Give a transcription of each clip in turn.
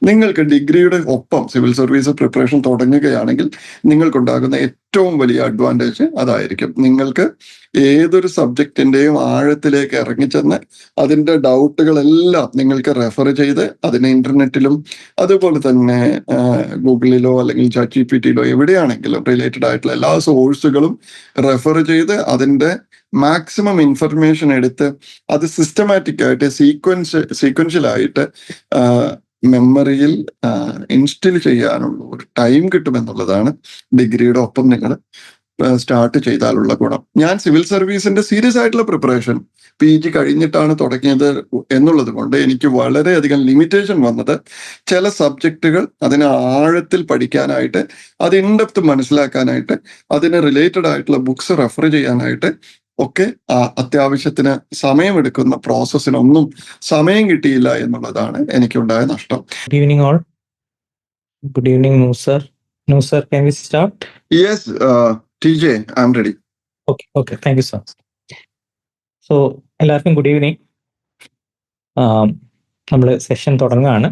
നിങ്ങൾക്ക് ഡിഗ്രിയുടെ ഒപ്പം സിവിൽ സർവീസ് പ്രിപ്പറേഷൻ തുടങ്ങുകയാണെങ്കിൽ നിങ്ങൾക്കുണ്ടാകുന്ന ഏറ്റവും വലിയ അഡ്വാൻറ്റേജ് അതായിരിക്കും. നിങ്ങൾക്ക് ഏതൊരു സബ്ജക്റ്റിന്റെയും ആഴത്തിലേക്ക് ഇറങ്ങിച്ചെന്ന് അതിന്റെ ഡൗട്ടുകളെല്ലാം നിങ്ങൾക്ക് റെഫർ ചെയ്ത് അതിനെ ഇന്റർനെറ്റിലും അതുപോലെ തന്നെ ഗൂഗിളിലോ അല്ലെങ്കിൽ ChatGPT-യിലോ എവിടെയാണെങ്കിലും റിലേറ്റഡ് ആയിട്ടുള്ള എല്ലാ സോഴ്സുകളും റെഫർ ചെയ്ത് അതിന്റെ മാക്സിമം ഇൻഫർമേഷൻ എടുത്ത് അത് സിസ്റ്റമാറ്റിക് ആയിട്ട് സീക്വൻഷ്യലായിട്ട് മെമ്മറിയിൽ ഇൻസ്റ്റിൽ ചെയ്യാനുള്ള ഒരു ടൈം കിട്ടുമെന്നുള്ളതാണ് ഡിഗ്രിയുടെ ഒപ്പം നിങ്ങൾ സ്റ്റാർട്ട് ചെയ്താലുള്ള ഗുണം. ഞാൻ സിവിൽ സർവീസിന്റെ സീരിയസ് ആയിട്ടുള്ള പ്രിപ്പറേഷൻ PG കഴിഞ്ഞിട്ടാണ് തുടങ്ങിയത് എന്നുള്ളത് കൊണ്ട് എനിക്ക് വളരെയധികം ലിമിറ്റേഷൻ വന്നത് ചില സബ്ജക്റ്റുകൾ അതിനെ ആഴത്തിൽ പഠിക്കാനായിട്ട്, അത് ഇൻഡെപ്ത് മനസ്സിലാക്കാനായിട്ട്, അതിന് റിലേറ്റഡ് ആയിട്ടുള്ള ബുക്സ് റെഫർ ചെയ്യാനായിട്ട് ഒക്കെ അത്യാവശ്യത്തിന് സമയമെടുക്കുന്ന പ്രോസസ്സിനൊന്നും സമയം കിട്ടിയില്ല എന്നുള്ളതാണ് എനിക്കുണ്ടായ നഷ്ടം. Good evening all. Good evening, Nusar. Nusar, can we start? Yes, TJ, I'm ready. Okay, thank you, sir. So, എല്ലാവർക്കും ഗുഡ് ഈവനിങ്. നമ്മൾ സെഷൻ തുടങ്ങുകയാണ്.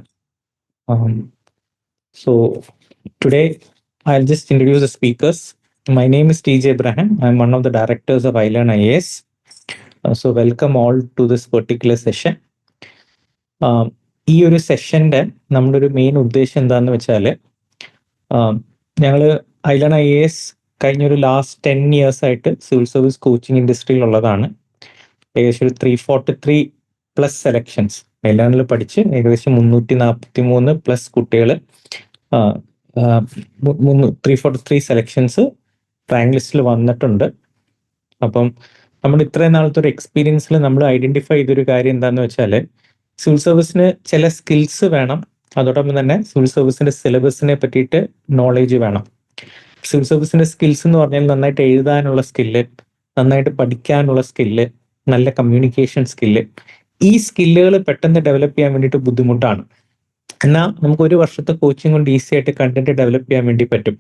So, today I'll just introduce the speakers. My name is TJ Abraham. I'm one of the directors of iLearn IAS. So, welcome all to this particular session. ഈ ഒരു സെഷൻ്റെ നമ്മുടെ ഒരു main ഉദ്ദേശം എന്താണെന്ന് വെച്ചാൽ, ഞങ്ങൾ iLearn IAS കഴിഞ്ഞൊരു ലാസ്റ്റ് 10 years ആയിട്ട് സിവിൽ സർവീസ് കോച്ചിങ് ഇൻഡസ്ട്രിയിലുള്ളതാണ്. ഏകദേശം ഒരു 343+ സെലക്ഷൻസ് iLearnൽ പഠിച്ച് ഏകദേശം 343+ കുട്ടികൾ 343 സെലക്ഷൻസ് റാങ്ക് ലിസ്റ്റിൽ വന്നിട്ടുണ്ട്. അപ്പം നമ്മൾ ഇത്രയും നാളത്തെ ഒരു എക്സ്പീരിയൻസിൽ നമ്മൾ ഐഡന്റിഫൈ ചെയ്തൊരു കാര്യം എന്താണെന്ന് വെച്ചാൽ, സിവിൽ സർവീസിന് ചില സ്കിൽസ് വേണം, അതോടൊപ്പം തന്നെ സിവിൽ സർവീസിന്റെ സിലബസിനെ പറ്റിയിട്ട് നോളേജ് വേണം. സിവിൽ സർവീസിന്റെ സ്കിൽസ് എന്ന് പറഞ്ഞാൽ നന്നായിട്ട് എഴുതാനുള്ള സ്കില്ല്, നന്നായിട്ട് പഠിക്കാനുള്ള സ്കില്ല്, നല്ല കമ്മ്യൂണിക്കേഷൻ സ്കില്ല്. ഈ സ്കില്ലുകൾ പെട്ടെന്ന് ഡെവലപ്പ് ചെയ്യാൻ വേണ്ടിയിട്ട് ബുദ്ധിമുട്ടാണ്. എന്നാൽ നമുക്ക് ഒരു വർഷത്തെ കോച്ചിങ് കൊണ്ട് ഈസി ആയിട്ട് കണ്ടന്റ് ഡെവലപ്പ് ചെയ്യാൻ വേണ്ടി പറ്റും.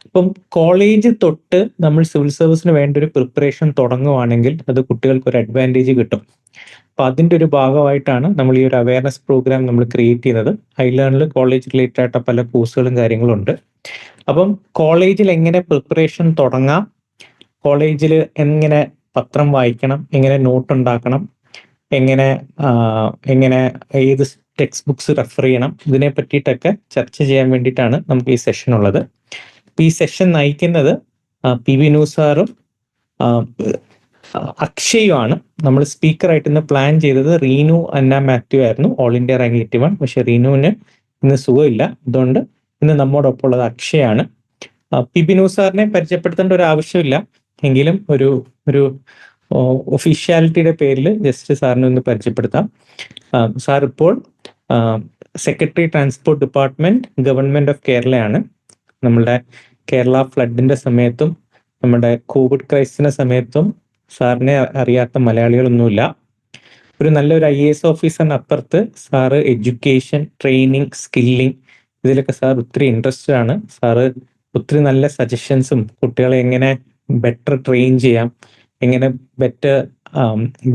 അപ്പം കോളേജ് തൊട്ട് നമ്മൾ സിവിൽ സർവീസിന് വേണ്ട ഒരു പ്രിപ്പറേഷൻ തുടങ്ങുവാണെങ്കിൽ അത് കുട്ടികൾക്ക് ഒരു അഡ്വാൻറ്റേജ് കിട്ടും. അപ്പം അതിൻ്റെ ഒരു ഭാഗമായിട്ടാണ് നമ്മൾ ഈ ഒരു അവയർനെസ് പ്രോഗ്രാം നമ്മൾ ക്രിയേറ്റ് ചെയ്യുന്നത്. iLearnൽ കോളേജ് റിലേറ്റഡ് ആയിട്ട് പല കോഴ്സുകളും കാര്യങ്ങളും ഉണ്ട്. അപ്പം കോളേജിൽ എങ്ങനെ പ്രിപ്പറേഷൻ തുടങ്ങാം, കോളേജിൽ എങ്ങനെ പത്രം വായിക്കണം, എങ്ങനെ നോട്ട് ഉണ്ടാക്കണം, എങ്ങനെ ഏത് ടെക്സ്റ്റ് ബുക്സ് റെഫർ ചെയ്യണം, ഇതിനെ പറ്റിയിട്ടൊക്കെ ചർച്ച ചെയ്യാൻ വേണ്ടിയിട്ടാണ് നമുക്ക് ഈ സെഷൻ ഉള്ളത്. ഈ സെഷൻ നയിക്കുന്നത് PV നൂസാറും അക്ഷയുമാണ്. നമ്മൾ സ്പീക്കറായിട്ട് ഇന്ന് പ്ലാൻ ചെയ്തത് റീനു അന്ന മാത്യു ആയിരുന്നു, ഓൾ ഇന്ത്യ റാങ്ക് 81. പക്ഷെ റീനുവിന് ഇന്ന് സുഖമില്ല, അതുകൊണ്ട് ഇന്ന് നമ്മോടൊപ്പം ഉള്ളത് അക്ഷയാണ്. PV നൂസാറിനെ പരിചയപ്പെടുത്തേണ്ട ഒരു ആവശ്യമില്ല, എങ്കിലും ഒരു ഒഫീഷ്യാലിറ്റിയുടെ പേരിൽ ജസ്റ്റ് സാറിനെ ഒന്ന് പരിചയപ്പെടുത്താം. സാർ ഇപ്പോൾ secretary transport department, government of കേരളയാണ്. നമ്മളുടെ കേരള ഫ്ലഡിന്റെ സമയത്തും നമ്മുടെ കോവിഡ് ക്രൈസിന്റെ സമയത്തും സാറിനെ അറിയാത്ത മലയാളികളൊന്നുമില്ല. ഒരു നല്ലൊരു IAS ഓഫീസറിന് അപ്പുറത്ത് സാറ് എഡ്യൂക്കേഷൻ, ട്രെയിനിങ്, സ്കില്ലിങ് ഇതിലൊക്കെ സാർ ഒത്തിരി ഇൻട്രസ്റ്റഡ് ആണ്. സാറ് ഒത്തിരി നല്ല സജഷൻസും, കുട്ടികളെ എങ്ങനെ ബെറ്റർ ട്രെയിൻ ചെയ്യാം, എങ്ങനെ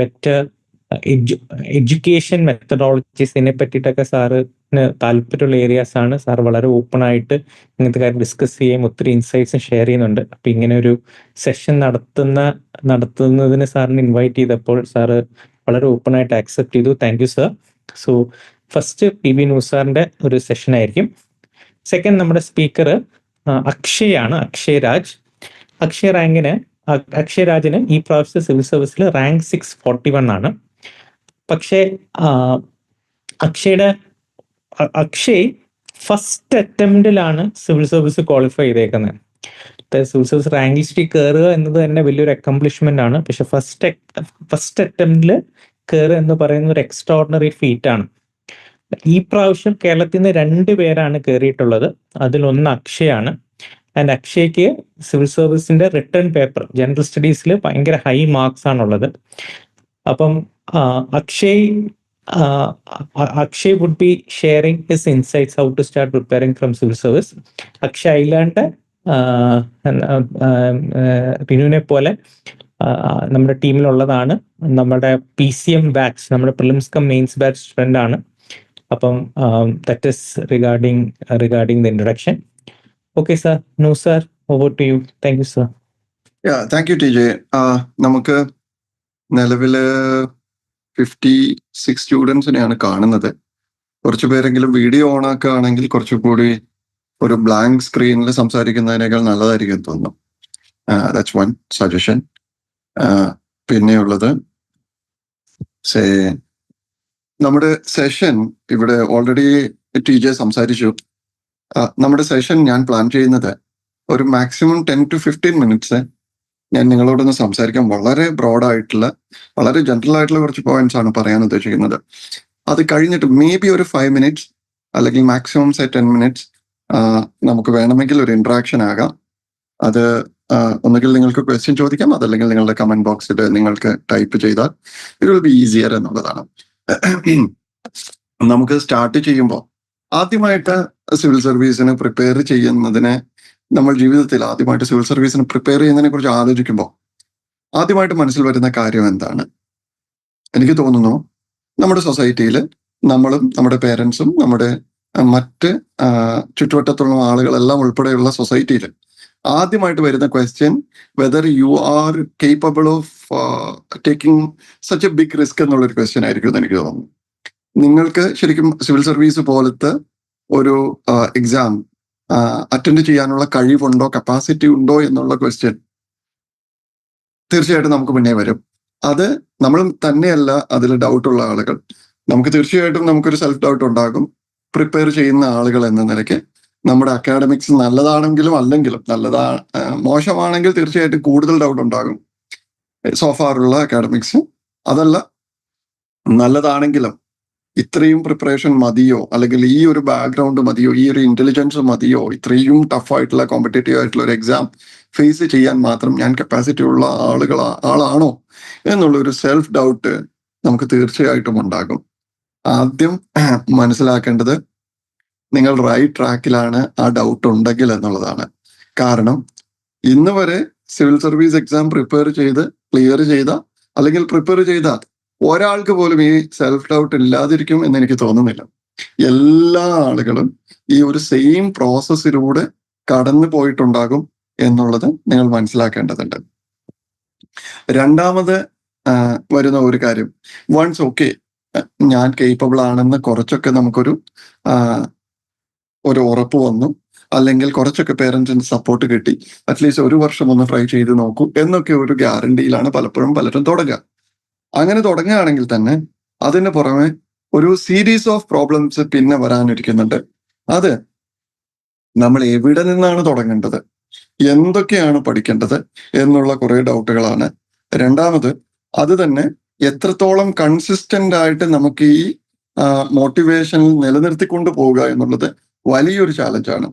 ബെറ്റർ എഡ്യൂക്കേഷൻ മെത്തഡോളജീസിനെ പറ്റിയിട്ടൊക്കെ സാറിന് താല്പര്യമുള്ള ഏരിയാസ് ആണ്. സാർ വളരെ ഓപ്പൺ ആയിട്ട് ഇങ്ങനത്തെ കാര്യം ഡിസ്കസ് ചെയ്യുകയും ഒത്തിരി ഇൻസൈറ്റ്സും ഷെയർ ചെയ്യുന്നുണ്ട്. അപ്പം ഇങ്ങനെ ഒരു സെഷൻ നടത്തുന്നതിന് സാറിന് ഇൻവൈറ്റ് ചെയ്തപ്പോൾ സാറ് വളരെ ഓപ്പൺ ആയിട്ട് ആക്സെപ്റ്റ് ചെയ്തു. Thank you sir. So first PV നൂസാറിന്റെ ഒരു സെഷൻ ആയിരിക്കും. സെക്കൻഡ് നമ്മുടെ സ്പീക്കർ അക്ഷയാണ്, അക്ഷയ് രാജ്. അക്ഷയ് രാജിന് ഈ പ്രാവശ്യത്തെ സിവിൽ സർവീസിൽ റാങ്ക് 641 ആണ്. പക്ഷേ അക്ഷയ് ഫസ്റ്റ് അറ്റംപ്റ്റിലാണ് സിവിൽ സർവീസ് ക്വാളിഫൈ ചെയ്തേക്കുന്നത്. സിവിൽ സർവീസ് റാങ്ക് ലിസ്റ്റിൽ കയറുക എന്നത് തന്നെ വലിയൊരു അക്കംപ്ലിഷ്മെന്റ് ആണ്. പക്ഷെ ഫസ്റ്റ് അറ്റംപ്റ്റിൽ കയറുക എന്ന് പറയുന്ന ഒരു എക്സ്ട്രാ ഓർഡിനറി ഫീറ്റ് ആണ്. ഈ പ്രാവശ്യം കേരളത്തിൽ നിന്ന് 2 പേരാണ് കയറിയിട്ടുള്ളത്. അതിലൊന്ന് അക്ഷയാണ്. ആൻഡ് അക്ഷയ്ക്ക് സിവിൽ സർവീസിന്റെ റിട്ടേൺ പേപ്പർ ജനറൽ സ്റ്റഡീസിൽ ഭയങ്കര ഹൈ മാർക്സ് ആണുള്ളത്. അപ്പം Akshay would be sharing his insights how to start preparing from civil service. Akshay iLearnന്റെ റിനുവിനെ പോലെ നമ്മുടെ ടീമിലുള്ളതാണ്. നമ്മുടെ PCM ബാച്ച്, നമ്മുടെ prelims cum mains batch student ആണ്. അപ്പം that is regarding the introduction. Okay sir, no sir, over to you. Thank you sir. Thank you TJ. നമുക്ക് നിലവില് 56 സ്റ്റുഡൻസിനെയാണ് കാണുന്നത്. കുറച്ചു പേരെങ്കിലും വീഡിയോ ഓൺ ആക്കുകയാണെങ്കിൽ കുറച്ചുകൂടി ഒരു ബ്ലാങ്ക് സ്ക്രീനിൽ സംസാരിക്കുന്നതിനേക്കാൾ നല്ലതായിരിക്കും തോന്നുന്നു. That's one suggestion. പിന്നെയുള്ളത് നമ്മുടെ സെഷൻ ഇവിടെ ഓൾറെഡി TJ സംസാരിച്ചു. നമ്മുടെ സെഷൻ ഞാൻ പ്ലാൻ ചെയ്യുന്നത് ഒരു മാക്സിമം 10 to 15 മിനിറ്റ്സ് ഞാൻ നിങ്ങളോടൊന്ന് സംസാരിക്കാൻ വളരെ ബ്രോഡായിട്ടുള്ള വളരെ ജനറൽ ആയിട്ടുള്ള കുറച്ച് പോയിന്റ്സ് ആണ് പറയാൻ ഉദ്ദേശിക്കുന്നത്. അത് കഴിഞ്ഞിട്ട് മേ ബി ഒരു 5 മിനിറ്റ്സ് അല്ലെങ്കിൽ മാക്സിമം 10 മിനിറ്റ്സ് നമുക്ക് വേണമെങ്കിൽ ഒരു ഇന്ററാക്ഷൻ ആകാം. അത് ഒന്നുകിൽ നിങ്ങൾക്ക് ക്വസ്റ്റ്യൻ ചോദിക്കാം, അതല്ലെങ്കിൽ നിങ്ങളുടെ കമന്റ് ബോക്സിൽ നിങ്ങൾക്ക് ടൈപ്പ് ചെയ്താൽ ഇറ്റ് വിൽ ബി ഈസിയർ എന്നുള്ളതാണ്. നമുക്ക് സ്റ്റാർട്ട് ചെയ്യുമ്പോൾ ആദ്യമായിട്ട് സിവിൽ സർവീസിന് പ്രിപ്പയർ ചെയ്യുന്നതിന് നമ്മൾ ജീവിതത്തിൽ ആദ്യമായിട്ട് സിവിൽ സർവീസിന് പ്രിപ്പയർ ചെയ്യുന്നതിനെ കുറിച്ച് ആലോചിക്കുമ്പോൾ ആദ്യമായിട്ട് മനസ്സിൽ വരുന്ന കാര്യം എന്താണ്? എനിക്ക് തോന്നുന്നു നമ്മുടെ സൊസൈറ്റിയിൽ നമ്മളും നമ്മുടെ പേരൻസും നമ്മുടെ മറ്റ് ചുറ്റുവട്ടത്തുള്ള ആളുകളെല്ലാം ഉൾപ്പെടെയുള്ള സൊസൈറ്റിയിൽ ആദ്യമായിട്ട് വരുന്ന question whether you are capable of taking such a big risk എന്നുള്ളൊരു ക്വസ്റ്റ്യൻ ആയിരിക്കും എന്ന് എനിക്ക് തോന്നുന്നു. നിങ്ങൾക്ക് ശരിക്കും സിവിൽ സർവീസ് പോലത്തെ ഒരു എക്സാം അറ്റൻഡ് ചെയ്യാനുള്ള കഴിവുണ്ടോ, കപ്പാസിറ്റി ഉണ്ടോ എന്നുള്ള ക്വസ്റ്റ്യൻ തീർച്ചയായിട്ടും നമുക്ക് മുന്നേ വരും. അത് നമ്മൾ തന്നെയല്ല അതിൽ ഡൗട്ടുള്ള ആളുകൾ, നമുക്ക് തീർച്ചയായിട്ടും നമുക്കൊരു സെൽഫ് ഡൗട്ട് ഉണ്ടാകും. പ്രിപ്പയർ ചെയ്യുന്ന ആളുകൾ എന്ന നിലയ്ക്ക് നമ്മുടെ അക്കാഡമിക്സ് നല്ലതാണെങ്കിലും അല്ലെങ്കിലും മോശമാണെങ്കിൽ തീർച്ചയായിട്ടും കൂടുതൽ ഡൗട്ട് ഉണ്ടാകും സോഫാറുള്ള അക്കാഡമിക്സ്. അതല്ല നല്ലതാണെങ്കിലും ഇത്രയും പ്രിപ്പറേഷൻ മതിയോ, അല്ലെങ്കിൽ ഈ ഒരു ബാക്ക്ഗ്രൗണ്ട് മതിയോ, ഈ ഒരു ഇന്റലിജൻസ് മതിയോ, ഇത്രയും ടഫായിട്ടുള്ള കോമ്പറ്റേറ്റീവ് ആയിട്ടുള്ള ഒരു എക്സാം ഫേസ് ചെയ്യാൻ മാത്രം ഞാൻ കപ്പാസിറ്റി ഉള്ള ആളാണോ എന്നുള്ളൊരു സെൽഫ് ഡൗട്ട് നമുക്ക് തീർച്ചയായിട്ടും ഉണ്ടാകും. ആദ്യം മനസ്സിലാക്കേണ്ടത് നിങ്ങൾ റൈറ്റ് ട്രാക്കിലാണ് ആ ഡൗട്ട് ഉണ്ടെങ്കിൽ എന്നുള്ളതാണ്. കാരണം ഇന്ന് വരെ സിവിൽ സർവീസ് എക്സാം പ്രിപ്പയർ ചെയ്ത് ക്ലിയർ ചെയ്ത അല്ലെങ്കിൽ പ്രിപ്പയർ ചെയ്ത ഒരാൾക്ക് പോലും ഈ സെൽഫ് ഡൗട്ട് ഇല്ലാതിരിക്കും എന്ന് എനിക്ക് തോന്നുന്നില്ല. എല്ലാ ആളുകളും ഈ ഒരു സെയിം പ്രോസസ്സിലൂടെ കടന്നു പോയിട്ടുണ്ടാകും എന്നുള്ളത് നിങ്ങൾ മനസ്സിലാക്കേണ്ടതുണ്ട്. രണ്ടാമത് വരുന്ന ഒരു കാര്യം, വൺസ് ഓക്കെ ഞാൻ കേപ്പബിൾ ആണെന്ന് കുറച്ചൊക്കെ നമുക്കൊരു ഉറപ്പ് വന്നു, അല്ലെങ്കിൽ കുറച്ചൊക്കെ പേരൻസിന് സപ്പോർട്ട് കിട്ടി, അറ്റ്ലീസ്റ്റ് ഒരു വർഷം ഒന്ന് ട്രൈ ചെയ്ത് നോക്കൂ എന്നൊക്കെ ഒരു ഗ്യാരണ്ടിയിലാണ് പലപ്പോഴും പലരും തുടങ്ങുക. അങ്ങനെ തുടങ്ങുകയാണെങ്കിൽ തന്നെ അതിന് പുറമെ ഒരു സീരീസ് ഓഫ് പ്രോബ്ലംസ് പിന്നെ വരാനിരിക്കുന്നുണ്ട്. അത് നമ്മൾ എവിടെ നിന്നാണ് തുടങ്ങേണ്ടത്, എന്തൊക്കെയാണ് പഠിക്കേണ്ടത് എന്നുള്ള കുറെ ഡൗട്ടുകളാണ്. രണ്ടാമത് അത് തന്നെ എത്രത്തോളം കൺസിസ്റ്റന്റ് ആയിട്ട് നമുക്ക് ഈ മോട്ടിവേഷനിൽ നിലനിർത്തിക്കൊണ്ട് പോവുക എന്നുള്ളത് വലിയൊരു ചാലഞ്ചാണ്.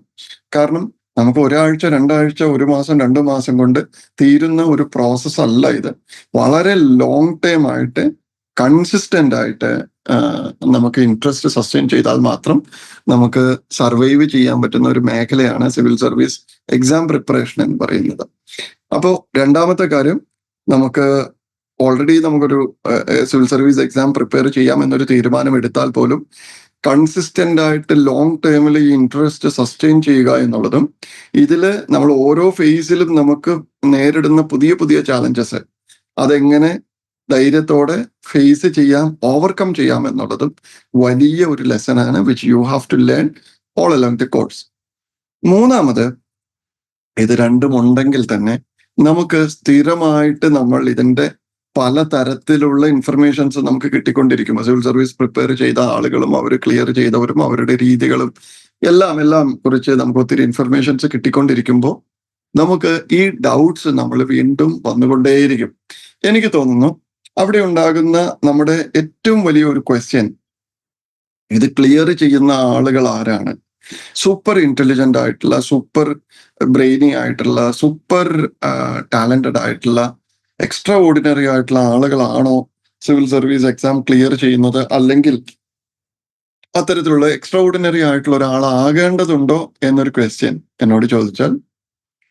കാരണം നമുക്ക് ഒരാഴ്ച, രണ്ടാഴ്ച, ഒരു മാസം, 2 മാസം കൊണ്ട് തീരുന്ന ഒരു പ്രോസസ് അല്ല ഇത്. വളരെ ലോങ് ടൈം ആയിട്ട് കൺസിസ്റ്റന്റ് ആയിട്ട് നമുക്ക് ഇൻട്രസ്റ്റ് സസ്റ്റെയിൻ ചെയ്താൽ മാത്രം നമുക്ക് സർവൈവ് ചെയ്യാൻ പറ്റുന്ന ഒരു മേഖലയാണ് സിവിൽ സർവീസ് എക്സാം പ്രിപ്പറേഷൻ എന്ന് പറയുന്നത്. അപ്പോൾ രണ്ടാമത്തെ കാര്യം, നമുക്ക് ഓൾറെഡി നമുക്കൊരു സിവിൽ സർവീസ് എക്സാം പ്രിപ്പയർ ചെയ്യാമെന്നൊരു തീരുമാനം എടുത്താൽ പോലും കൺസിസ്റ്റന്റ് ആയിട്ട് ലോങ് ടേമിൽ ഈ ഇൻട്രസ്റ്റ് സസ്റ്റെയിൻ ചെയ്യുക എന്നുള്ളതും, ഇതില് നമ്മൾ ഓരോ ഫേസിലും നമുക്ക് നേരിടുന്ന പുതിയ പുതിയ ചാലഞ്ചസ് അതെങ്ങനെ ധൈര്യത്തോടെ ഫേസ് ചെയ്യാം, ഓവർകം ചെയ്യാം എന്നുള്ളതും വലിയ ഒരു ലെസനാണ് which you have to learn all along the course. മൂന്നാമത്, ഇത് രണ്ടും ഉണ്ടെങ്കിൽ തന്നെ നമുക്ക് സ്ഥിരമായിട്ട് നമ്മൾ ഇതിന്റെ പല തരത്തിലുള്ള ഇൻഫർമേഷൻസ് നമുക്ക് കിട്ടിക്കൊണ്ടിരിക്കും. സിവിൽ സർവീസ് പ്രിപ്പയർ ചെയ്ത ആളുകളും അവർ ക്ലിയർ ചെയ്തവരും അവരുടെ രീതികളും എല്ലാം കുറിച്ച് നമുക്ക് ഒത്തിരി ഇൻഫർമേഷൻസ് കിട്ടിക്കൊണ്ടിരിക്കുമ്പോൾ നമുക്ക് ഈ ഡൗട്ട്സ് നമ്മൾ വീണ്ടും വന്നുകൊണ്ടേയിരിക്കും. എനിക്ക് തോന്നുന്നു അവിടെ ഉണ്ടാകുന്ന നമ്മുടെ ഏറ്റവും വലിയ ഒരു ക്വസ്റ്റ്യൻ, ഇത് ക്ലിയർ ചെയ്യുന്ന ആളുകൾ ആരാണ്? സൂപ്പർ ഇന്റലിജന്റ് ആയിട്ടുള്ള, സൂപ്പർ ബ്രെയിനി ആയിട്ടുള്ള, സൂപ്പർ ടാലന്റഡ് ആയിട്ടുള്ള, എക്സ്ട്രാ ഓർഡിനറി ആയിട്ടുള്ള ആളുകളാണോ സിവിൽ സർവീസ് എക്സാം ക്ലിയർ ചെയ്യുന്നത്? അല്ലെങ്കിൽ അത്തരത്തിലുള്ള എക്സ്ട്രാ ഓർഡിനറി ആയിട്ടുള്ള ഒരാളാകേണ്ടതുണ്ടോ എന്നൊരു ക്വസ്റ്റ്യൻ എന്നോട് ചോദിച്ചാൽ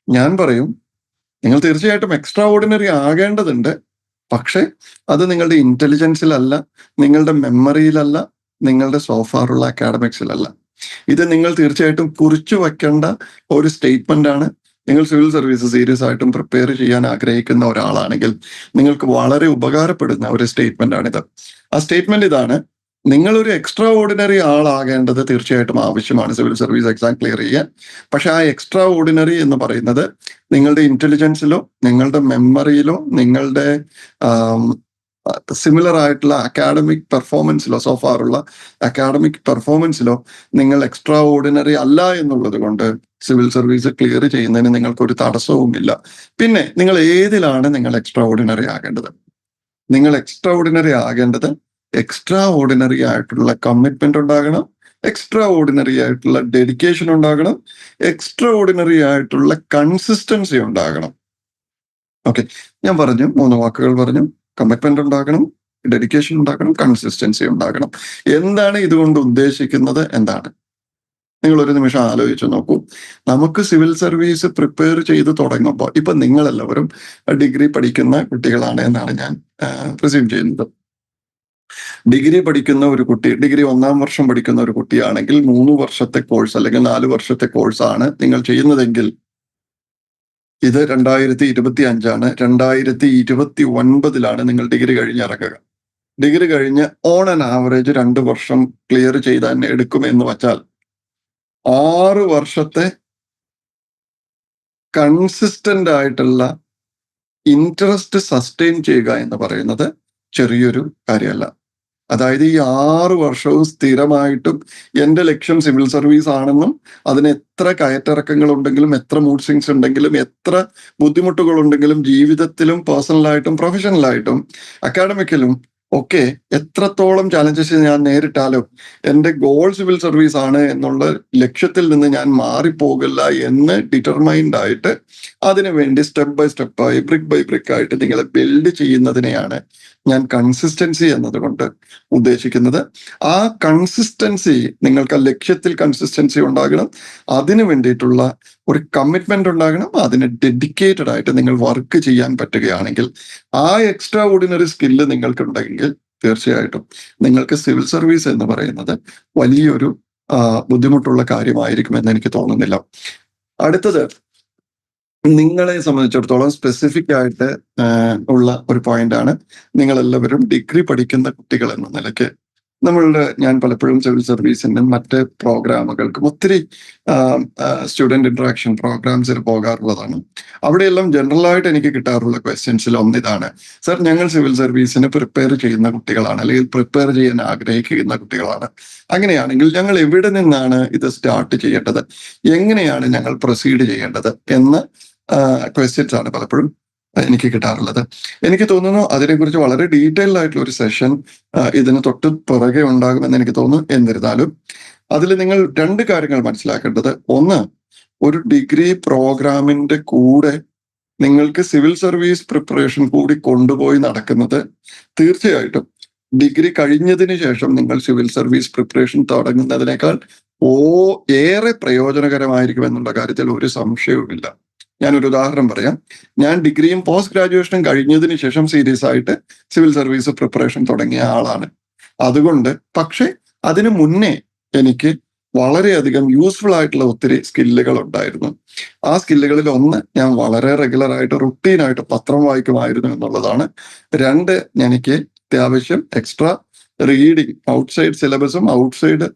ഞാൻ പറയും, നിങ്ങൾ തീർച്ചയായിട്ടും എക്സ്ട്രാ ഓർഡിനറി ആകേണ്ടതുണ്ട്. പക്ഷെ അത് നിങ്ങളുടെ ഇന്റലിജൻസിലല്ല, നിങ്ങളുടെ മെമ്മറിയിലല്ല, നിങ്ങളുടെ സോഫാറുള്ള അക്കാഡമിക്സിലല്ല. ഇത് നിങ്ങൾ തീർച്ചയായിട്ടും കുറിച്ചു വെക്കേണ്ട ഒരു സ്റ്റേറ്റ്മെന്റ് ആണ്. നിങ്ങൾ സിവിൽ സർവീസ് സീരിയസ് ആയിട്ടും പ്രിപ്പയർ ചെയ്യാൻ ആഗ്രഹിക്കുന്ന ഒരാളാണെങ്കിൽ നിങ്ങൾക്ക് വളരെ ഉപകാരപ്പെടുന്ന ഒരു സ്റ്റേറ്റ്മെന്റ് ആണിത്. ആ സ്റ്റേറ്റ്മെന്റ് ഇതാണ്: നിങ്ങളൊരു എക്സ്ട്രാ ഓർഡിനറി ആളാകേണ്ടത് തീർച്ചയായിട്ടും ആവശ്യമാണ് സിവിൽ സർവീസ് എക്സാം ക്ലിയർ ചെയ്യാൻ. പക്ഷെ ആ എക്സ്ട്രാ ഓർഡിനറി എന്ന് പറയുന്നത് നിങ്ങളുടെ ഇന്റലിജൻസിലോ നിങ്ങളുടെ മെമ്മറിയിലോ നിങ്ങളുടെ സിമിലർ ആയിട്ടുള്ള അക്കാഡമിക് പെർഫോമൻസിലോ സോഫാറുള്ള അക്കാഡമിക് പെർഫോമൻസിലോ നിങ്ങൾ എക്സ്ട്രാ ഓർഡിനറി അല്ല എന്നുള്ളത് കൊണ്ട് സിവിൽ സർവീസ് ക്ലിയർ ചെയ്യുന്നതിന് നിങ്ങൾക്കൊരു തടസ്സവുമില്ല. പിന്നെ നിങ്ങൾ ഏതിലാണ് നിങ്ങൾ എക്സ്ട്രാ ഓർഡിനറി ആകേണ്ടത്? നിങ്ങൾ എക്സ്ട്രാ ഓർഡിനറി ആകേണ്ടത് എക്സ്ട്രാ ഓർഡിനറി ആയിട്ടുള്ള കമ്മിറ്റ്മെന്റ് ഉണ്ടാകണം, എക്സ്ട്രാ ഓർഡിനറി ആയിട്ടുള്ള ഡെഡിക്കേഷൻ ഉണ്ടാകണം, എക്സ്ട്രാ ഓർഡിനറി ആയിട്ടുള്ള കൺസിസ്റ്റൻസി ഉണ്ടാകണം. ഓക്കെ, ഞാൻ പറഞ്ഞു, 3 വാക്കുകൾ പറഞ്ഞു. കമ്മിറ്റ്മെന്റ് ഉണ്ടാകണം, ഡെഡിക്കേഷൻ ഉണ്ടാകണം, കൺസിസ്റ്റൻസി ഉണ്ടാകണം. എന്താണ് ഇതുകൊണ്ട് ഉദ്ദേശിക്കുന്നത്? എന്താണ്? നിങ്ങൾ ഒരു നിമിഷം ആലോചിച്ച് നോക്കൂ. നമുക്ക് സിവിൽ സർവീസ് പ്രിപ്പയർ ചെയ്ത് തുടങ്ങുമ്പോൾ, ഇപ്പൊ നിങ്ങളെല്ലാവരും ഡിഗ്രി പഠിക്കുന്ന കുട്ടികളാണ് എന്നാണ് ഞാൻ പ്രിസ്യൂം ചെയ്യുന്നത്. ഡിഗ്രി പഠിക്കുന്ന ഒരു കുട്ടി, ഡിഗ്രി 1ാം വർഷം പഠിക്കുന്ന ഒരു കുട്ടിയാണെങ്കിൽ 3 വർഷത്തെ കോഴ്സ് അല്ലെങ്കിൽ 4 വർഷത്തെ കോഴ്സാണ് നിങ്ങൾ ചെയ്യുന്നതെങ്കിൽ, ഇത് 2025 2029 നിങ്ങൾ ഡിഗ്രി കഴിഞ്ഞിറങ്ങുക. ഡിഗ്രി കഴിഞ്ഞ് ഓൺ ആൻ ആവറേജ് 2 വർഷം ക്ലിയർ ചെയ്താൽ എടുക്കും എന്ന് വച്ചാൽ 6 വർഷത്തെ കൺസിസ്റ്റന്റ് ആയിട്ടുള്ള ഇൻട്രസ്റ്റ് സസ്റ്റെയിൻ ചെയ്യുക എന്ന് പറയുന്നത് ചെറിയൊരു കാര്യമല്ല. അതായത് ഈ 6 വർഷവും സ്ഥിരമായിട്ടും എൻ്റെ ലക്ഷ്യം സിവിൽ സർവീസ് ആണെന്നും അതിന് എത്ര കയറ്റിറക്കങ്ങൾ ഉണ്ടെങ്കിലും, എത്ര മൂഡ് സ്വിങ്സ് ഉണ്ടെങ്കിലും, എത്ര ബുദ്ധിമുട്ടുകൾ ഉണ്ടെങ്കിലും, ജീവിതത്തിലും പേഴ്സണലായിട്ടും പ്രൊഫഷണലായിട്ടും അക്കാഡമിക്കലും ഒക്കെ എത്രത്തോളം ചാലഞ്ചസ് ഞാൻ നേരിട്ടാലും എൻ്റെ ഗോൾ സിവിൽ സർവീസ് ആണ് എന്നുള്ള ലക്ഷ്യത്തിൽ നിന്ന് ഞാൻ മാറിപ്പോകില്ല എന്ന് ഡിറ്റർമൈൻഡ് ആയിട്ട് അതിനു വേണ്ടി സ്റ്റെപ്പ് ബൈ സ്റ്റെപ്പായി ബ്രിക്ക് ബൈ ബ്രിക്ക് ആയിട്ട് നിങ്ങളെ ബിൽഡ് ചെയ്യുന്നതിനെയാണ് ഞാൻ കൺസിസ്റ്റൻസി എന്നതുകൊണ്ട് ഉദ്ദേശിക്കുന്നത്. ആ കൺസിസ്റ്റൻസി, നിങ്ങൾക്ക് ആ ലക്ഷ്യത്തിൽ കൺസിസ്റ്റൻസി ഉണ്ടാകണം, അതിനു വേണ്ടിയിട്ടുള്ള ഒരു കമ്മിറ്റ്മെന്റ് ഉണ്ടാകണം, അതിന് ഡെഡിക്കേറ്റഡ് ആയിട്ട് നിങ്ങൾ വർക്ക് ചെയ്യാൻ പറ്റുകയാണെങ്കിൽ, ആ എക്സ്ട്രാ ഓർഡിനറി സ്കില്ല് നിങ്ങൾക്കുണ്ടെങ്കിൽ തീർച്ചയായിട്ടും നിങ്ങൾക്ക് സിവിൽ സർവീസ് എന്ന് പറയുന്നത് വലിയൊരു ബുദ്ധിമുട്ടുള്ള കാര്യമായിരിക്കുമെന്ന് എനിക്ക് തോന്നുന്നില്ല. അടുത്തത്, നിങ്ങളെ സംബന്ധിച്ചിടത്തോളം സ്പെസിഫിക് ആയിട്ട് ഉള്ള ഒരു പോയിന്റ് ആണ്. നിങ്ങളെല്ലാവരും ഡിഗ്രി പഠിക്കുന്ന കുട്ടികൾ എന്ന നിലയ്ക്ക് ഞാൻ പലപ്പോഴും സിവിൽ സർവീസിന്റെ മറ്റ് പ്രോഗ്രാമുകൾക്കും ഒത്തിരി സ്റ്റുഡന്റ് ഇന്ററാക്ഷൻ പ്രോഗ്രാംസിൽ പോകാറുള്ളതാണ്. അവിടെയെല്ലാം ജനറൽ ആയിട്ട് എനിക്ക് കിട്ടാറുള്ള ക്വസ്റ്റ്യൻസിൽ ഒന്നിതാണ്: സർ, ഞങ്ങൾ സിവിൽ സർവീസിന് പ്രിപ്പയർ ചെയ്യുന്ന കുട്ടികളാണ്, അല്ലെങ്കിൽ പ്രിപ്പയർ ചെയ്യാൻ ആഗ്രഹിക്കുന്ന കുട്ടികളാണ്. അങ്ങനെയാണെങ്കിൽ ഞങ്ങൾ എവിടെ നിന്നാണ് ഇത് സ്റ്റാർട്ട് ചെയ്യേണ്ടത്, എങ്ങനെയാണ് ഞങ്ങൾ പ്രൊസീഡ് ചെയ്യേണ്ടത് എന്ന ക്വസ്റ്റ്യൻസ് ആണ് പലപ്പോഴും എനിക്ക് കിട്ടാറുള്ളത്. എനിക്ക് തോന്നുന്നു അതിനെക്കുറിച്ച് വളരെ ഡീറ്റെയിൽഡ് ആയിട്ടുള്ള ഒരു സെഷൻ ഇതിന് തൊട്ട് പുറകെ ഉണ്ടാകുമെന്ന് എനിക്ക് തോന്നുന്നു. എന്നിരുന്നാലും അതിൽ നിങ്ങൾ 2 കാര്യങ്ങൾ മനസ്സിലാക്കേണ്ടത്: ഒന്ന്, ഒരു ഡിഗ്രി പ്രോഗ്രാമിന്റെ കൂടെ നിങ്ങൾക്ക് സിവിൽ സർവീസ് പ്രിപ്പറേഷൻ കൂടി കൊണ്ടുപോയി നടക്കുന്നത് തീർച്ചയായിട്ടും ഡിഗ്രി കഴിഞ്ഞതിന് ശേഷം നിങ്ങൾ സിവിൽ സർവീസ് പ്രിപ്പറേഷൻ തുടങ്ങുന്നതിനേക്കാൾ ഏറെ പ്രയോജനകരമായിരിക്കും എന്നുള്ള കാര്യത്തിൽ ഒരു സംശയവുമില്ല. ഞാനൊരു ഉദാഹരണം പറയാം. ഞാൻ ഡിഗ്രിയും പോസ്റ്റ് ഗ്രാജുവേഷനും കഴിഞ്ഞതിന് ശേഷം സീരിയസ് ആയിട്ട് സിവിൽ സർവീസ് പ്രിപ്പറേഷൻ തുടങ്ങിയ ആളാണ്. അതുകൊണ്ട് പക്ഷെ അതിനു മുന്നേ എനിക്ക് വളരെയധികം യൂസ്ഫുൾ ആയിട്ടുള്ള ഒത്തിരി സ്കില്ലുകൾ ഉണ്ടായിരുന്നു. ആ സ്കില്ലുകളിൽ ഒന്ന്, ഞാൻ വളരെ റെഗുലർ ആയിട്ട് റുട്ടീനായിട്ട് പത്രം വായിക്കുമായിരുന്നു എന്നുള്ളതാണ്. 2, എനിക്ക് അത്യാവശ്യം എക്സ്ട്രാ റീഡിങ്, ഔട്ട്സൈഡ് സിലബസും ഔട്ട്സൈഡ്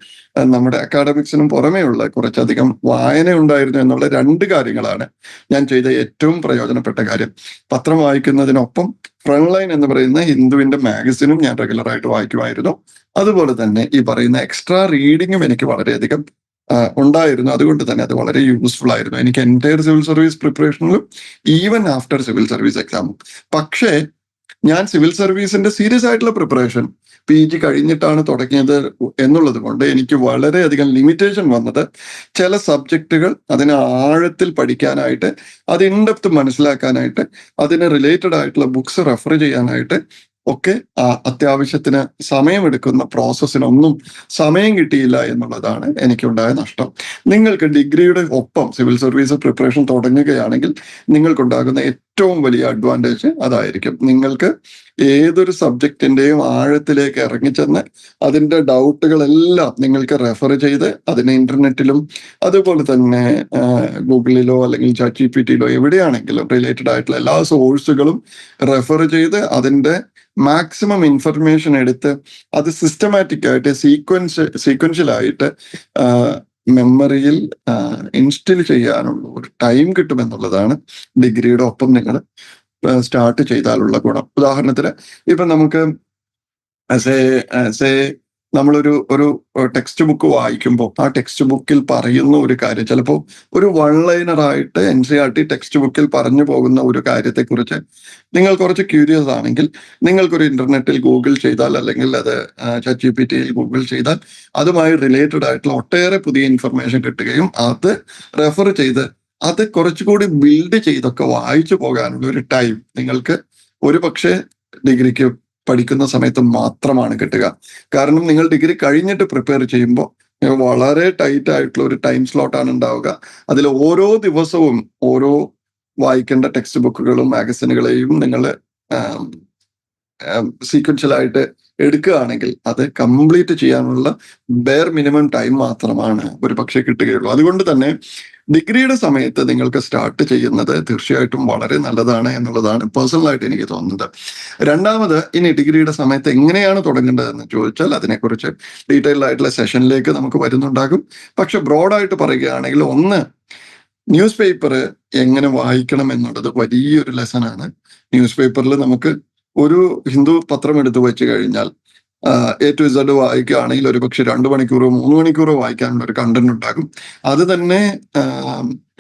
നമ്മുടെ അക്കാഡമിക്സിനും പുറമേയുള്ള കുറച്ചധികം വായന ഉണ്ടായിരുന്നു എന്നുള്ള 2 കാര്യങ്ങളാണ് ഞാൻ ചെയ്ത ഏറ്റവും പ്രയോജനപ്പെട്ട കാര്യം. പത്രം വായിക്കുന്നതിനൊപ്പം ഫ്രണ്ട് ലൈൻ എന്ന് പറയുന്ന ഹിന്ദുവിന്റെ മാഗസിനും ഞാൻ റെഗുലർ ആയിട്ട് വായിക്കുമായിരുന്നു. അതുപോലെ തന്നെ ഈ പറയുന്ന എക്സ്ട്രാ റീഡിങ്ങും എനിക്ക് വളരെയധികം ഉണ്ടായിരുന്നു. അതുകൊണ്ട് തന്നെ അത് വളരെ യൂസ്ഫുൾ ആയിരുന്നു എനിക്ക് എൻറ്റയർ സിവിൽ സർവീസ് പ്രിപ്പറേഷനിലും ഈവൻ ആഫ്റ്റർ സിവിൽ സർവീസ് എക്സാമും. പക്ഷേ ഞാൻ സിവിൽ സർവീസിന്റെ സീരിയസ് ആയിട്ടുള്ള പ്രിപ്പറേഷൻ PG കഴിഞ്ഞിട്ടാണ് തുടങ്ങിയത് എന്നുള്ളത് കൊണ്ട് എനിക്ക് വളരെയധികം ലിമിറ്റേഷൻ വന്നത് ചില സബ്ജക്റ്റുകൾ അതിന് ആഴത്തിൽ പഠിക്കാനായിട്ട്, അത് ഇൻഡെപ്ത് മനസ്സിലാക്കാനായിട്ട്, അതിന് റിലേറ്റഡ് ആയിട്ടുള്ള ബുക്സ് റെഫർ ചെയ്യാനായിട്ട് ഒക്കെ അത്യാവശ്യത്തിന് സമയമെടുക്കുന്ന പ്രോസസ്സിനൊന്നും സമയം കിട്ടിയില്ല എന്നുള്ളതാണ് എനിക്കുണ്ടായ നഷ്ടം. നിങ്ങൾക്ക് ഡിഗ്രിയുടെ ഒപ്പം സിവിൽ സർവീസ് പ്രിപ്പറേഷൻ തുടങ്ങുകയാണെങ്കിൽ നിങ്ങൾക്കുണ്ടാകുന്ന ഏറ്റവും വലിയ അഡ്വാൻറ്റേജ് അതായിരിക്കും. നിങ്ങൾക്ക് ഏതൊരു സബ്ജക്റ്റിന്റെയും ആഴത്തിലേക്ക് ഇറങ്ങിച്ചെന്ന് അതിന്റെ ഡൗട്ടുകളെല്ലാം നിങ്ങൾക്ക് റെഫർ ചെയ്ത് അതിനെ ഇന്റർനെറ്റിലും അതുപോലെ തന്നെ ഗൂഗിളിലോ അല്ലെങ്കിൽ ChatGPT-യിലോ എവിടെയാണെങ്കിലും റിലേറ്റഡ് ആയിട്ടുള്ള എല്ലാ സോഴ്സുകളും റെഫർ ചെയ്ത് അതിന്റെ മാക്സിമം ഇൻഫർമേഷൻ എടുത്ത് അത് സിസ്റ്റമാറ്റിക് ആയിട്ട് സീക്വൻഷ്യലായിട്ട് മെമ്മറിയിൽ ഇൻസ്റ്റിൽ ചെയ്യാനുള്ള ഒരു ടൈം കിട്ടുമെന്നുള്ളതാണ് ഡിഗ്രിയുടെ ഒപ്പം നിങ്ങൾ സ്റ്റാർട്ട് ചെയ്താലുള്ള ഗുണം. ഉദാഹരണത്തിന് ഇപ്പൊ നമുക്ക് ആസ് എ നമ്മളൊരു ടെക്സ്റ്റ് ബുക്ക് വായിക്കുമ്പോൾ ആ ടെക്സ്റ്റ് ബുക്കിൽ പറയുന്ന ഒരു കാര്യം ചിലപ്പോൾ ഒരു വൺ ലൈനറായിട്ട് NCERT ടെക്സ്റ്റ് ബുക്കിൽ പറഞ്ഞു പോകുന്ന ഒരു കാര്യത്തെക്കുറിച്ച് നിങ്ങൾ കുറച്ച് ക്യൂരിയസ് ആണെങ്കിൽ നിങ്ങൾക്കൊരു ഇന്റർനെറ്റിൽ ഗൂഗിൾ ചെയ്താൽ അല്ലെങ്കിൽ അത് ChatGPT-യിൽ ഗൂഗിൾ ചെയ്താൽ അതുമായി റിലേറ്റഡ് ആയിട്ടുള്ള ഒട്ടേറെ പുതിയ ഇൻഫർമേഷൻ കിട്ടുകയും അത് റെഫർ ചെയ്ത് അത് കുറച്ചുകൂടി ബിൽഡ് ചെയ്തൊക്കെ വായിച്ചു പോകാനുള്ള ഒരു ടൈം നിങ്ങൾക്ക് ഒരു പക്ഷേ ഡിഗ്രിക്ക് പഠിക്കുന്ന സമയത്ത് മാത്രമാണ് കിട്ടുക. കാരണം നിങ്ങൾ ഡിഗ്രി കഴിഞ്ഞിട്ട് പ്രിപ്പയർ ചെയ്യുമ്പോൾ വളരെ ടൈറ്റ് ആയിട്ടുള്ള ഒരു ടൈം സ്ലോട്ടാണ് ഉണ്ടാവുക. അതിൽ ഓരോ ദിവസവും ഓരോ വായിക്കേണ്ട ടെക്സ്റ്റ് ബുക്കുകളും മാഗസിനുകളെയും നിങ്ങൾ സീക്വൻഷ്യലായിട്ട് എടുക്കുകയാണെങ്കിൽ അത് കംപ്ലീറ്റ് ചെയ്യാനുള്ള ബെയർ മിനിമം ടൈം മാത്രമാണ് ഒരു പക്ഷേ കിട്ടുകയുള്ളൂ. അതുകൊണ്ട് തന്നെ ഡിഗ്രിയുടെ സമയത്ത് നിങ്ങൾക്ക് സ്റ്റാർട്ട് ചെയ്യുന്നത് തീർച്ചയായിട്ടും വളരെ നല്ലതാണ് എന്നുള്ളതാണ് പേഴ്സണലായിട്ട് എനിക്ക് തോന്നുന്നത്. രണ്ടാമത്, ഇനി ഡിഗ്രിയുടെ സമയത്ത് എങ്ങനെയാണ് തുടങ്ങേണ്ടതെന്ന് ചോദിച്ചാൽ അതിനെക്കുറിച്ച് ഡീറ്റെയിൽഡ് ആയിട്ടുള്ള സെഷനിലേക്ക് നമുക്ക് വരുന്നുണ്ടാകും. പക്ഷെ ബ്രോഡായിട്ട് പറയുകയാണെങ്കിൽ, ഒന്ന്, ന്യൂസ് പേപ്പർ എങ്ങനെ വായിക്കണം എന്നുള്ളത് വലിയൊരു ലെസനാണ്. ന്യൂസ് പേപ്പറിൽ നമുക്ക് ഒരു ഹിന്ദു പത്രം എടുത്തു വെച്ച് കഴിഞ്ഞാൽ A to Z വായിക്കുകയാണെങ്കിൽ ഒരു പക്ഷെ 2 മണിക്കൂറോ 3 മണിക്കൂറോ വായിക്കാനുള്ള ഒരു കണ്ടന്റ് ഉണ്ടാകും. അത് തന്നെ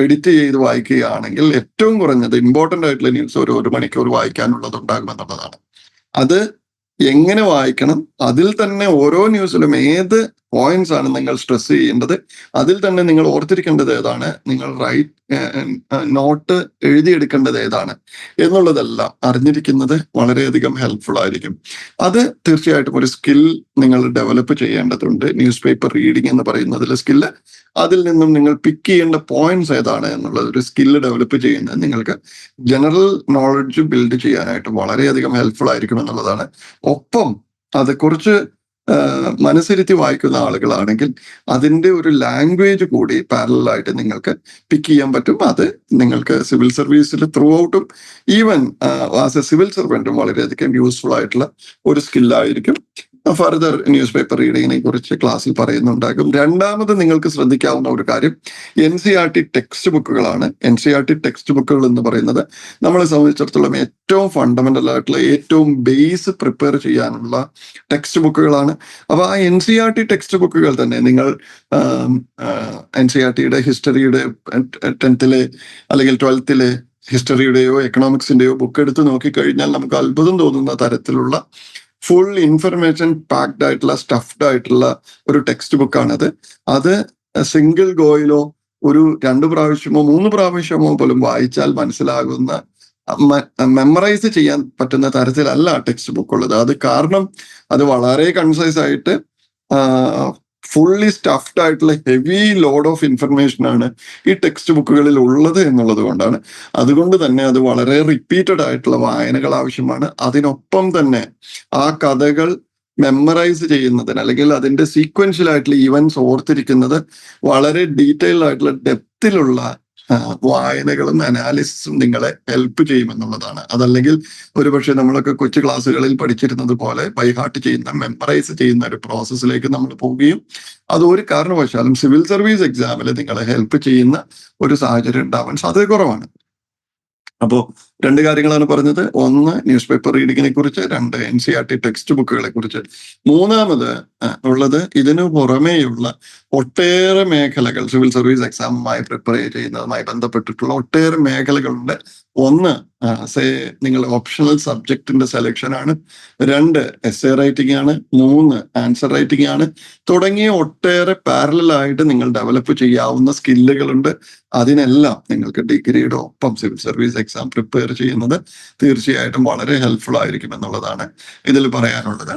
എഡിറ്റ് ചെയ്ത് വായിക്കുകയാണെങ്കിൽ ഏറ്റവും കുറഞ്ഞത് ഇമ്പോർട്ടന്റ് ആയിട്ടുള്ള ന്യൂസ് ഒരു മണിക്കൂർ വായിക്കാനുള്ളത് ഉണ്ടാകുമെന്നുള്ളതാണ്. അത് എങ്ങനെ വായിക്കണം, അതിൽ തന്നെ ഓരോ ന്യൂസിലും ഏത് പോയിന്റ്സ് ആണ് നിങ്ങൾ സ്ട്രെസ് ചെയ്യേണ്ടത്, അതിൽ തന്നെ നിങ്ങൾ ഓർത്തിരിക്കേണ്ടത് ഏതാണ്, നിങ്ങൾ നോട്ട് എഴുതിയെടുക്കേണ്ടത് ഏതാണ് എന്നുള്ളതെല്ലാം അറിഞ്ഞിരിക്കുന്നത് വളരെയധികം ഹെൽപ്ഫുൾ ആയിരിക്കും. അത് തീർച്ചയായിട്ടും ഒരു സ്കിൽ നിങ്ങൾ ഡെവലപ്പ് ചെയ്യേണ്ടതുണ്ട്. ന്യൂസ് പേപ്പർ റീഡിംഗ് എന്ന് പറയുന്നതിൽ സ്കില്ല്, അതിൽ നിന്നും നിങ്ങൾ പിക്ക് ചെയ്യേണ്ട പോയിന്റ്സ് ഏതാണ് എന്നുള്ളത് ഒരു സ്കില്ല് ഡെവലപ്പ് ചെയ്യുന്നത് നിങ്ങൾക്ക് ജനറൽ നോളജ് ബിൽഡ് ചെയ്യാനായിട്ട് വളരെയധികം ഹെൽപ്ഫുൾ ആയിരിക്കും എന്നുള്ളതാണ്. ഒപ്പം അത് കുറച്ച് മനസ്സിരുത്തി വായിക്കുന്ന ആളുകളാണെങ്കിൽ അതിന്റെ ഒരു ലാംഗ്വേജ് കൂടി പാരലായിട്ട് നിങ്ങൾക്ക് പിക്ക് ചെയ്യാൻ പറ്റും. അത് നിങ്ങൾക്ക് സിവിൽ സർവീസിൽ ത്രൂ ഔട്ടും ഈവൻ ആസ് എ സിവിൽ സർവൻറ്റും വളരെയധികം യൂസ്ഫുൾ ആയിട്ടുള്ള ഒരു സ്കില്ലായിരിക്കും. ഫർദർ ന്യൂസ് പേപ്പർ റീഡിങ്ങിനെ കുറിച്ച് ക്ലാസ്സിൽ പറയുന്നുണ്ടാകും. രണ്ടാമത് നിങ്ങൾക്ക് ശ്രദ്ധിക്കാവുന്ന ഒരു കാര്യം NCERT ടെക്സ്റ്റ് ബുക്കുകളാണ്. NCERT ടെക്സ്റ്റ് ബുക്കുകൾ എന്ന് പറയുന്നത് നമ്മളെ സംബന്ധിച്ചിടത്തോളം ഏറ്റവും ഫണ്ടമെന്റൽ ആയിട്ടുള്ള ഏറ്റവും ബേസ് പ്രിപ്പയർ ചെയ്യാനുള്ള ടെക്സ്റ്റ് ബുക്കുകളാണ്. അപ്പൊ ആ NCERT ടെക്സ്റ്റ് ബുക്കുകൾ തന്നെ നിങ്ങൾ NCERT-യുടെ ഹിസ്റ്ററിയുടെ 10th അല്ലെങ്കിൽ 12th ഹിസ്റ്ററിയുടെയോ എക്കണോമിക്സിന്റെയോ ബുക്ക് എടുത്ത് നോക്കിക്കഴിഞ്ഞാൽ നമുക്ക് അത്ഭുതം തോന്നുന്ന തരത്തിലുള്ള ഫുൾ ഇൻഫർമേഷൻ പാക്ഡ് ആയിട്ടുള്ള സ്റ്റഫ്ഡ് ആയിട്ടുള്ള ഒരു ടെക്സ്റ്റ് ബുക്കാണത്. അത് സിംഗിൾ ഗോയിലോ ഒരു 2 പ്രാവശ്യമോ 3 പ്രാവശ്യമോ പോലും വായിച്ചാൽ മനസ്സിലാകുന്ന, മെമ്മറൈസ് ചെയ്യാൻ പറ്റുന്ന തരത്തിലല്ല ടെക്സ്റ്റ് ബുക്ക് ഉള്ളത്. അത് കാരണം അത് വളരെ കൺസൈസ് ആയിട്ട് ഫുള്ളി സ്റ്റഫ്ഡ് ആയിട്ടുള്ള ഹെവി ലോഡ് ഓഫ് ഇൻഫർമേഷൻ ആണ് ഈ ടെക്സ്റ്റ് ബുക്കുകളിൽ ഉള്ളത് എന്നുള്ളത് കൊണ്ടാണ്. അതുകൊണ്ട് തന്നെ അത് വളരെ റിപ്പീറ്റഡ് ആയിട്ടുള്ള വായനകൾ ആവശ്യമാണ്. അതിനൊപ്പം തന്നെ ആ കഥകൾ മെമ്മറൈസ് ചെയ്യുന്നതിന് അല്ലെങ്കിൽ അതിന്റെ സീക്വൻഷ്യൽ ആയിട്ടുള്ള ഈവൻസ് ഓർത്തിരിക്കുന്നത് വളരെ ഡീറ്റെയിൽഡ് ആയിട്ടുള്ള ഡെപ്തിലുള്ള വായനകളും അനാലിസിസും നിങ്ങളെ ഹെൽപ്പ് ചെയ്യുമെന്നുള്ളതാണ്. അതല്ലെങ്കിൽ ഒരുപക്ഷെ നമ്മളൊക്കെ കൊച്ചു ക്ലാസ്സുകളിൽ പഠിച്ചിരുന്നത് പോലെ ബൈഹാർട്ട് ചെയ്യുന്ന, മെമ്മറൈസ് ചെയ്യുന്ന ഒരു പ്രോസസ്സിലേക്ക് നമ്മൾ പോവുകയും അത് ഒരു കാരണവശാലും സിവിൽ സർവീസ് എക്സാമിൽ നിങ്ങളെ ഹെൽപ്പ് ചെയ്യുന്ന ഒരു സാഹചര്യം ഉണ്ടാവാൻ സാധ്യത കുറവാണ്. അപ്പോ 2 കാര്യങ്ങളാണ് പറഞ്ഞത്. ഒന്ന്, ന്യൂസ് പേപ്പർ റീഡിങ്ങിനെ കുറിച്ച്. 2, NCERT ടെക്സ്റ്റ് ബുക്കുകളെ കുറിച്ച്. മൂന്നാമത് ഉള്ളത് ഇതിനു പുറമേയുള്ള ഒട്ടേറെ മേഖലകൾ, സിവിൽ സർവീസ് എക്സാമുമായി പ്രിപ്പയർ ചെയ്യുന്നതുമായി ബന്ധപ്പെട്ടിട്ടുള്ള ഒട്ടേറെ മേഖലകളുണ്ട്. ഒന്ന്, നിങ്ങൾ ഓപ്ഷണൽ സബ്ജക്റ്റിന്റെ സെലക്ഷൻ ആണ്. 2, essay റൈറ്റിംഗ് ആണ്. 3, ആൻസർ റൈറ്റിംഗ് ആണ്. തുടങ്ങിയ ഒട്ടേറെ പാരലായിട്ട് നിങ്ങൾ ഡെവലപ്പ് ചെയ്യാവുന്ന സ്കില്ലുകളുണ്ട്. അതിനെല്ലാം നിങ്ങൾക്ക് ഡിഗ്രിയുടെ ഒപ്പം സിവിൽ സർവീസ് എക്സാം പ്രിപ്പയർ ചെയ്യുന്നത് തീർച്ചയായിട്ടും വളരെ ഹെൽപ്ഫുൾ ആയിരിക്കും എന്നുള്ളതാണ് ഇതിൽ പറയാനുള്ളത്.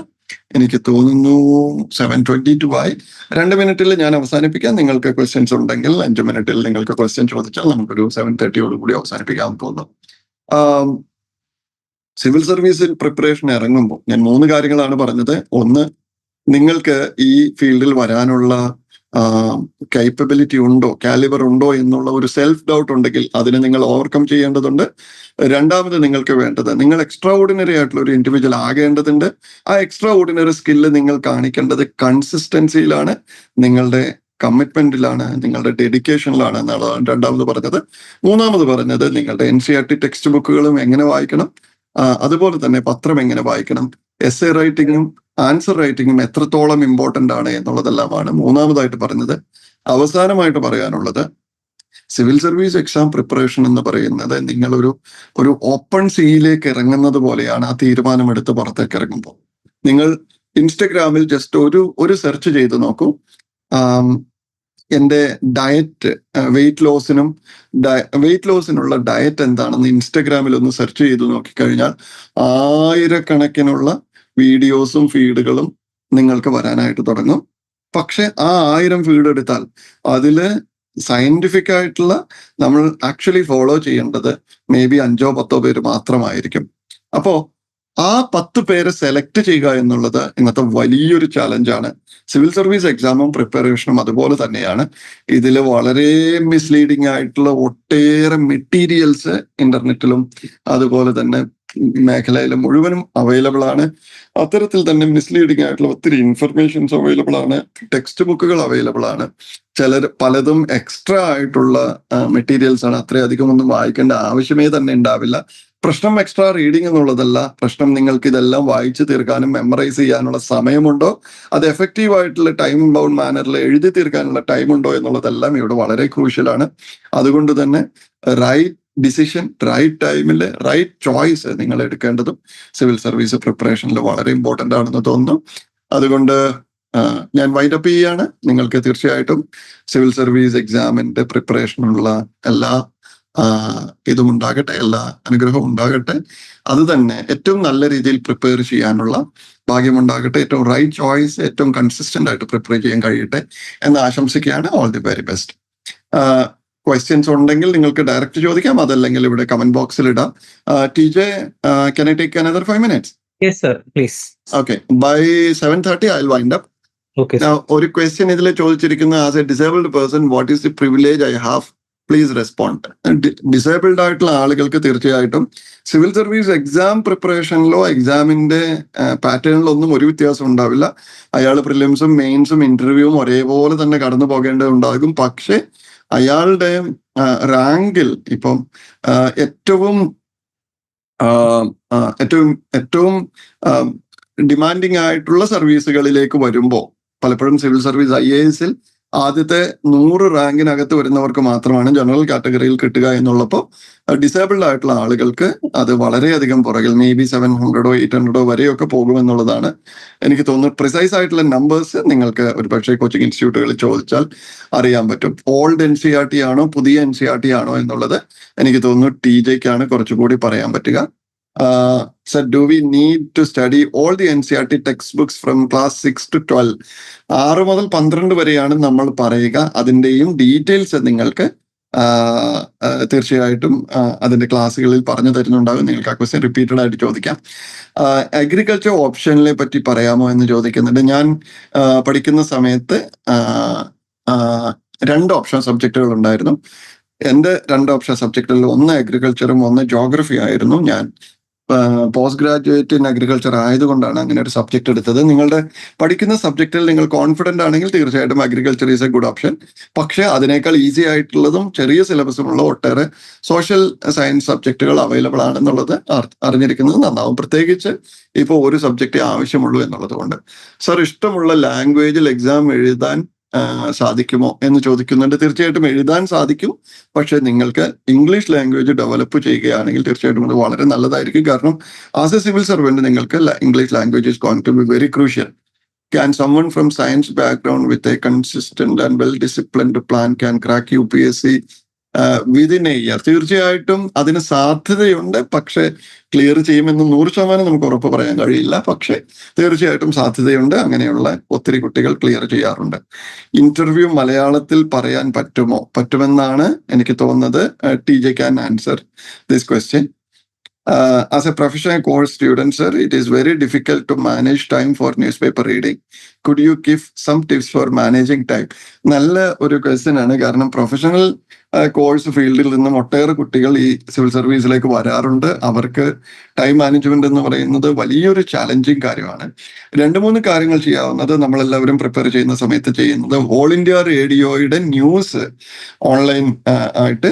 എനിക്ക് തോന്നുന്നു 7:22 ആയി. 2 മിനിറ്റിൽ ഞാൻ അവസാനിപ്പിക്കാം. നിങ്ങൾക്ക് ക്വസ്റ്റ്യൻസ് ഉണ്ടെങ്കിൽ 5 മിനിറ്റിൽ നിങ്ങൾക്ക് ക്വസ്റ്റ്യൻ ചോദിച്ചാൽ നമുക്കൊരു 7:30 കൂടി അവസാനിപ്പിക്കാൻ തോന്നുന്നു. സിവിൽ സർവീസിൽ പ്രിപ്പറേഷൻ ഇറങ്ങുമ്പോൾ ഞാൻ 3 കാര്യങ്ങളാണ് പറഞ്ഞത്. ഒന്ന്, നിങ്ങൾക്ക് ഈ ഫീൽഡിൽ വരാനുള്ള കേപ്പബിലിറ്റി ഉണ്ടോ, കാലിബർ ഉണ്ടോ എന്നുള്ള ഒരു സെൽഫ് ഡൗട്ട് ഉണ്ടെങ്കിൽ അതിനെ നിങ്ങൾ ഓവർകം ചെയ്യേണ്ടതുണ്ട്. രണ്ടാമത് നിങ്ങൾക്ക് വേണ്ടത്, നിങ്ങൾ എക്സ്ട്രാ ഓർഡിനറി ആയിട്ടുള്ള ഒരു ഇൻഡിവിജ്വൽ ആകേണ്ടതുണ്ട്. ആ എക്സ്ട്രാ ഓർഡിനറി സ്കില്ല് നിങ്ങൾ കാണിക്കേണ്ടത് കൺസിസ്റ്റൻസിയിലാണ്, നിങ്ങളുടെ കമ്മിറ്റ്മെന്റിലാണ്, നിങ്ങളുടെ ഡെഡിക്കേഷനിലാണ് എന്നുള്ളതാണ് രണ്ടാമത് പറഞ്ഞത്. മൂന്നാമത് പറഞ്ഞത് നിങ്ങളുടെ NCERT ടെക്സ്റ്റ് ബുക്കുകളും എങ്ങനെ വായിക്കണം, അതുപോലെ തന്നെ പത്രം എങ്ങനെ വായിക്കണം, എസ്സേ റൈറ്റിങ്ങും ആൻസർ റൈറ്റിങ്ങും എത്രത്തോളം ഇമ്പോർട്ടന്റ് ആണ് എന്നുള്ളതെല്ലാമാണ് മൂന്നാമതായിട്ട് പറഞ്ഞത്. അവസാനമായിട്ട് പറയാനുള്ളത്, സിവിൽ സർവീസ് എക്സാം പ്രിപ്പറേഷൻ എന്ന് പറയുന്നത് നിങ്ങളൊരു ഓപ്പൺ സീയിലേക്ക് ഇറങ്ങുന്നത് പോലെയാണ്. ആ തീരുമാനമെടുത്ത് പുറത്തേക്ക് ഇറങ്ങുമ്പോൾ നിങ്ങൾ ഇൻസ്റ്റഗ്രാമിൽ ജസ്റ്റ് ഒരു സെർച്ച് ചെയ്ത് നോക്കൂ. എൻ്റെ ഡയറ്റ്, വെയിറ്റ് ലോസിനുള്ള ഡയറ്റ് എന്താണെന്ന് ഇൻസ്റ്റഗ്രാമിൽ ഒന്ന് സെർച്ച് ചെയ്ത് നോക്കിക്കഴിഞ്ഞാൽ ആയിരക്കണക്കിനുള്ള വീഡിയോസും ഫീഡുകളും നിങ്ങൾക്ക് വരാനായിട്ട് തുടങ്ങും. പക്ഷെ ആ 1000 ഫീഡ് എടുത്താൽ അതില് സയന്റിഫിക് ആയിട്ടുള്ള നമ്മൾ ആക്ച്വലി ഫോളോ ചെയ്യേണ്ടത് മേ ബി 5-10 പേര് മാത്രമായിരിക്കും. അപ്പോ ആ 10 പേരെ സെലക്ട് ചെയ്യുക എന്നുള്ളത് ഇന്നത്തെ വലിയൊരു ചാലഞ്ചാണ്. സിവിൽ സർവീസ് എക്സാമും പ്രിപ്പറേഷനും അതുപോലെ തന്നെയാണ്. ഇതിൽ വളരെ മിസ്ലീഡിംഗ് ആയിട്ടുള്ള ഒട്ടേറെ മെറ്റീരിയൽസ് ഇന്റർനെറ്റിലും അതുപോലെ തന്നെ മേഖലയിലും മുഴുവനും അവൈലബിൾ ആണ്. അത്തരത്തിൽ തന്നെ മിസ്ലീഡിംഗ് ആയിട്ടുള്ള ഒത്തിരി ഇൻഫർമേഷൻസ് അവൈലബിൾ ആണ്. ടെക്സ്റ്റ് ബുക്കുകൾ അവൈലബിൾ ആണ്. പലതും എക്സ്ട്രാ ആയിട്ടുള്ള മെറ്റീരിയൽസ് ആണ്. അത്രയധികം ഒന്നും വായിക്കേണ്ട ആവശ്യമേ തന്നെ ഉണ്ടാവില്ല. പ്രശ്നം എക്സ്ട്രാ റീഡിംഗ് എന്നുള്ളതല്ല, പ്രശ്നം നിങ്ങൾക്ക് ഇതെല്ലാം വായിച്ചു തീർക്കാനും മെമ്മറൈസ് ചെയ്യാനുള്ള സമയമുണ്ടോ, അത് എഫക്റ്റീവ് ആയിട്ടുള്ള ടൈം ബൗണ്ട് മാനറിൽ എഴുതി തീർക്കാനുള്ള ടൈം ഉണ്ടോ എന്നുള്ളതെല്ലാം ഇവിടെ വളരെ ക്രൂഷ്യലാണ്. അതുകൊണ്ട് തന്നെ റൈറ്റ് ഡിസിഷൻ, റൈറ്റ് ടൈമിൽ റൈറ്റ് ചോയ്സ് നിങ്ങൾ എടുക്കേണ്ടതും സിവിൽ സർവീസ് പ്രിപ്പറേഷനിൽ വളരെ ഇമ്പോർട്ടന്റ് ആണെന്ന് തോന്നുന്നു. അതുകൊണ്ട് ഞാൻ വൈൻഡപ്പ് ചെയ്യാണ്. നിങ്ങൾക്ക് തീർച്ചയായിട്ടും സിവിൽ സർവീസ് എക്സാമിന്റെ പ്രിപ്പറേഷനുള്ള എല്ലാ ഇതും ഉണ്ടാകട്ടെ, എല്ലാ അനുഗ്രഹവും ഉണ്ടാകട്ടെ. അത് തന്നെ ഏറ്റവും നല്ല രീതിയിൽ പ്രിപ്പയർ ചെയ്യാനുള്ള ഭാഗ്യമുണ്ടാകട്ടെ. ഏറ്റവും റൈറ്റ് ചോയ്സ്, ഏറ്റവും കൺസിസ്റ്റന്റ് ആയിട്ട് പ്രിപ്പയർ ചെയ്യാൻ കഴിയട്ടെ എന്ന് ആശംസിക്കുകയാണ്. All the very best. Questions ഉണ്ടെങ്കിൽ നിങ്ങൾക്ക് ഡയറക്റ്റ് ചോദിക്കാം, അതല്ലെങ്കിൽ ഇവിടെ കമന്റ് ബോക്സിൽ ഇടാം. TJ, can I take another 5 minutes? Yes, sir. Please. Okay. By 7:30 I'll wind up. Okay. Now, ഒരു ക്വസ്റ്റ്യൻ ഇതിൽ ചോദിച്ചിരിക്കുന്ന, as a disabled person what is the privilege I have? Please respond. Disabled ആയിട്ടുള്ള ആളുകൾക്ക് തീർച്ചയായിട്ടും civil service exam പ്രിപ്പറേഷനിലോ എക്സാമിന്റെ പാറ്റേണിലോ ഒന്നും ഒരു വ്യത്യാസം ഉണ്ടാവില്ല. അയാൾ പ്രിലിംസും മെയിൻസും ഇന്റർവ്യൂവും ഒരേപോലെ തന്നെ കടന്നു പോകേണ്ടതുണ്ടാകും. പക്ഷെ അയാളുടെ റാങ്കിൽ ഇപ്പം ഏറ്റവും ഡിമാൻഡിങ് ആയിട്ടുള്ള സർവീസുകളിലേക്ക് വരുമ്പോൾ പലപ്പോഴും സിവിൽ സർവീസ് IAS-ൽ ആദ്യത്തെ 100 റാങ്കിനകത്ത് വരുന്നവർക്ക് മാത്രമാണ് ജനറൽ കാറ്റഗറിയിൽ കിട്ടുക എന്നുള്ളപ്പോൾ ഡിസേബിൾഡ് ആയിട്ടുള്ള ആളുകൾക്ക് അത് വളരെയധികം പുറകിൽ മേ ബി 700 800 വരെയൊക്കെ പോകുമെന്നുള്ളതാണ് എനിക്ക് തോന്നുന്നു. പ്രിസൈസ് ആയിട്ടുള്ള നമ്പേഴ്സ് നിങ്ങൾക്ക് ഒരു പക്ഷേ കോച്ചിങ് ഇൻസ്റ്റിറ്റ്യൂട്ടുകളിൽ ചോദിച്ചാൽ അറിയാൻ പറ്റും. ഓൾഡ് NCERT ആണോ പുതിയ NCERT ആണോ എന്നുള്ളത് എനിക്ക് തോന്നുന്നു TJക്കാണ് കുറച്ചുകൂടി പറയാൻ പറ്റുക. Sir, do we need to study all the NCERT textbooks from class 6 to 12? 6 മുതൽ 12 വരെയാണ് നമ്മൾ പറയുക. അതിൻ്റെയും ഡീറ്റെയിൽസ് നിങ്ങൾക്ക് തീർച്ചയായിട്ടും അതിന്റെ ക്ലാസ്സുകളിൽ പറഞ്ഞു തരുന്നുണ്ടാകും. നിങ്ങൾക്ക് ആ ക്വസ്റ്റ്യൻ റിപ്പീറ്റഡ് ആയിട്ട് ചോദിക്കാം. അഗ്രികൾച്ചർ ഓപ്ഷനിലെ പറ്റി പറയാമോ എന്ന് ചോദിക്കുന്നുണ്ട്. ഞാൻ പഠിക്കുന്ന സമയത്ത് 2 ഓപ്ഷൻ സബ്ജക്റ്റുകൾ ഉണ്ടായിരുന്നു. എൻ്റെ 2 ഓപ്ഷൻ സബ്ജക്റ്റുകളിൽ ഒന്ന് അഗ്രികൾച്ചറും ഒന്ന് ജോഗ്രഫി ആയിരുന്നു. ഞാൻ പോസ്റ്റ് ഗ്രാജുവേറ്റ് ഇൻ അഗ്രികൾച്ചർ ആയതുകൊണ്ടാണ് അങ്ങനെ ഒരു സബ്ജക്ട് എടുത്തത്. നിങ്ങളുടെ പഠിക്കുന്ന സബ്ജക്റ്റിൽ നിങ്ങൾ കോൺഫിഡന്റ് ആണെങ്കിൽ തീർച്ചയായിട്ടും agriculture is A good option. പക്ഷെ അതിനേക്കാൾ ഈസി ആയിട്ടുള്ളതും ചെറിയ സിലബസുമുള്ള ഒട്ടേറെ സോഷ്യൽ സയൻസ് സബ്ജക്റ്റുകൾ അവൈലബിൾ ആണെന്നുള്ളത് അറിഞ്ഞിരിക്കുന്നത് നന്നാവും. പ്രത്യേകിച്ച് ഇപ്പോൾ ഒരു സബ്ജക്റ്റ് ആവശ്യമുള്ളൂ എന്നുള്ളത് കൊണ്ട്. സർ, ഇഷ്ടമുള്ള ലാംഗ്വേജിൽ എക്സാം എഴുതാൻ സാധിക്കുമോ എന്ന് ചോദിക്കുന്നുണ്ട്. തീർച്ചയായിട്ടും എഴുതാൻ സാധിക്കും. പക്ഷെ നിങ്ങൾക്ക് ഇംഗ്ലീഷ് ലാംഗ്വേജ് ഡെവലപ്പ് ചെയ്യുകയാണെങ്കിൽ തീർച്ചയായിട്ടും അത് വളരെ നല്ലതായിരിക്കും. കാരണം ആസ് എ സിവിൽ സർവന്റ് നിങ്ങൾക്ക് English language is going to be very crucial. Can someone from science background with a consistent and well-disciplined plan can crack UPSC within A year. തീർച്ചയായിട്ടും അതിന് സാധ്യതയുണ്ട്, പക്ഷെ ക്ലിയർ ചെയ്യുമെന്ന് 100% നമുക്ക് ഉറപ്പ് പറയാൻ കഴിയില്ല. പക്ഷെ തീർച്ചയായിട്ടും സാധ്യതയുണ്ട്. അങ്ങനെയുള്ള ഒത്തിരി കുട്ടികൾ ക്ലിയർ ചെയ്യാറുണ്ട്. ഇന്റർവ്യൂ മലയാളത്തിൽ പറയാൻ പറ്റുമെന്നാണ് എനിക്ക് തോന്നുന്നത്. TJ can answer this question. As a professional course student, sir, it is very difficult to manage time for newspaper reading. Could you give some tips for managing time? നല്ല ഒരു question ആണ്. കാരണം professional course ഫീൽഡിൽ നിന്നും ഒട്ടേറെ കുട്ടികൾ ഈ civil സർവീസിലേക്ക് വരാറുണ്ട്. അവർക്ക് ടൈം മാനേജ്മെന്റ് എന്ന് പറയുന്നത് വലിയൊരു ചാലഞ്ചിങ് കാര്യമാണ്. 2-3 കാര്യങ്ങൾ ചെയ്യാവുന്നത് നമ്മളെല്ലാവരും പ്രിപ്പയർ ചെയ്യുന്ന സമയത്ത് ചെയ്യുന്നത്, ഓൾ ഇന്ത്യ റേഡിയോയുടെ ന്യൂസ് ഓൺലൈൻ ആയിട്ട്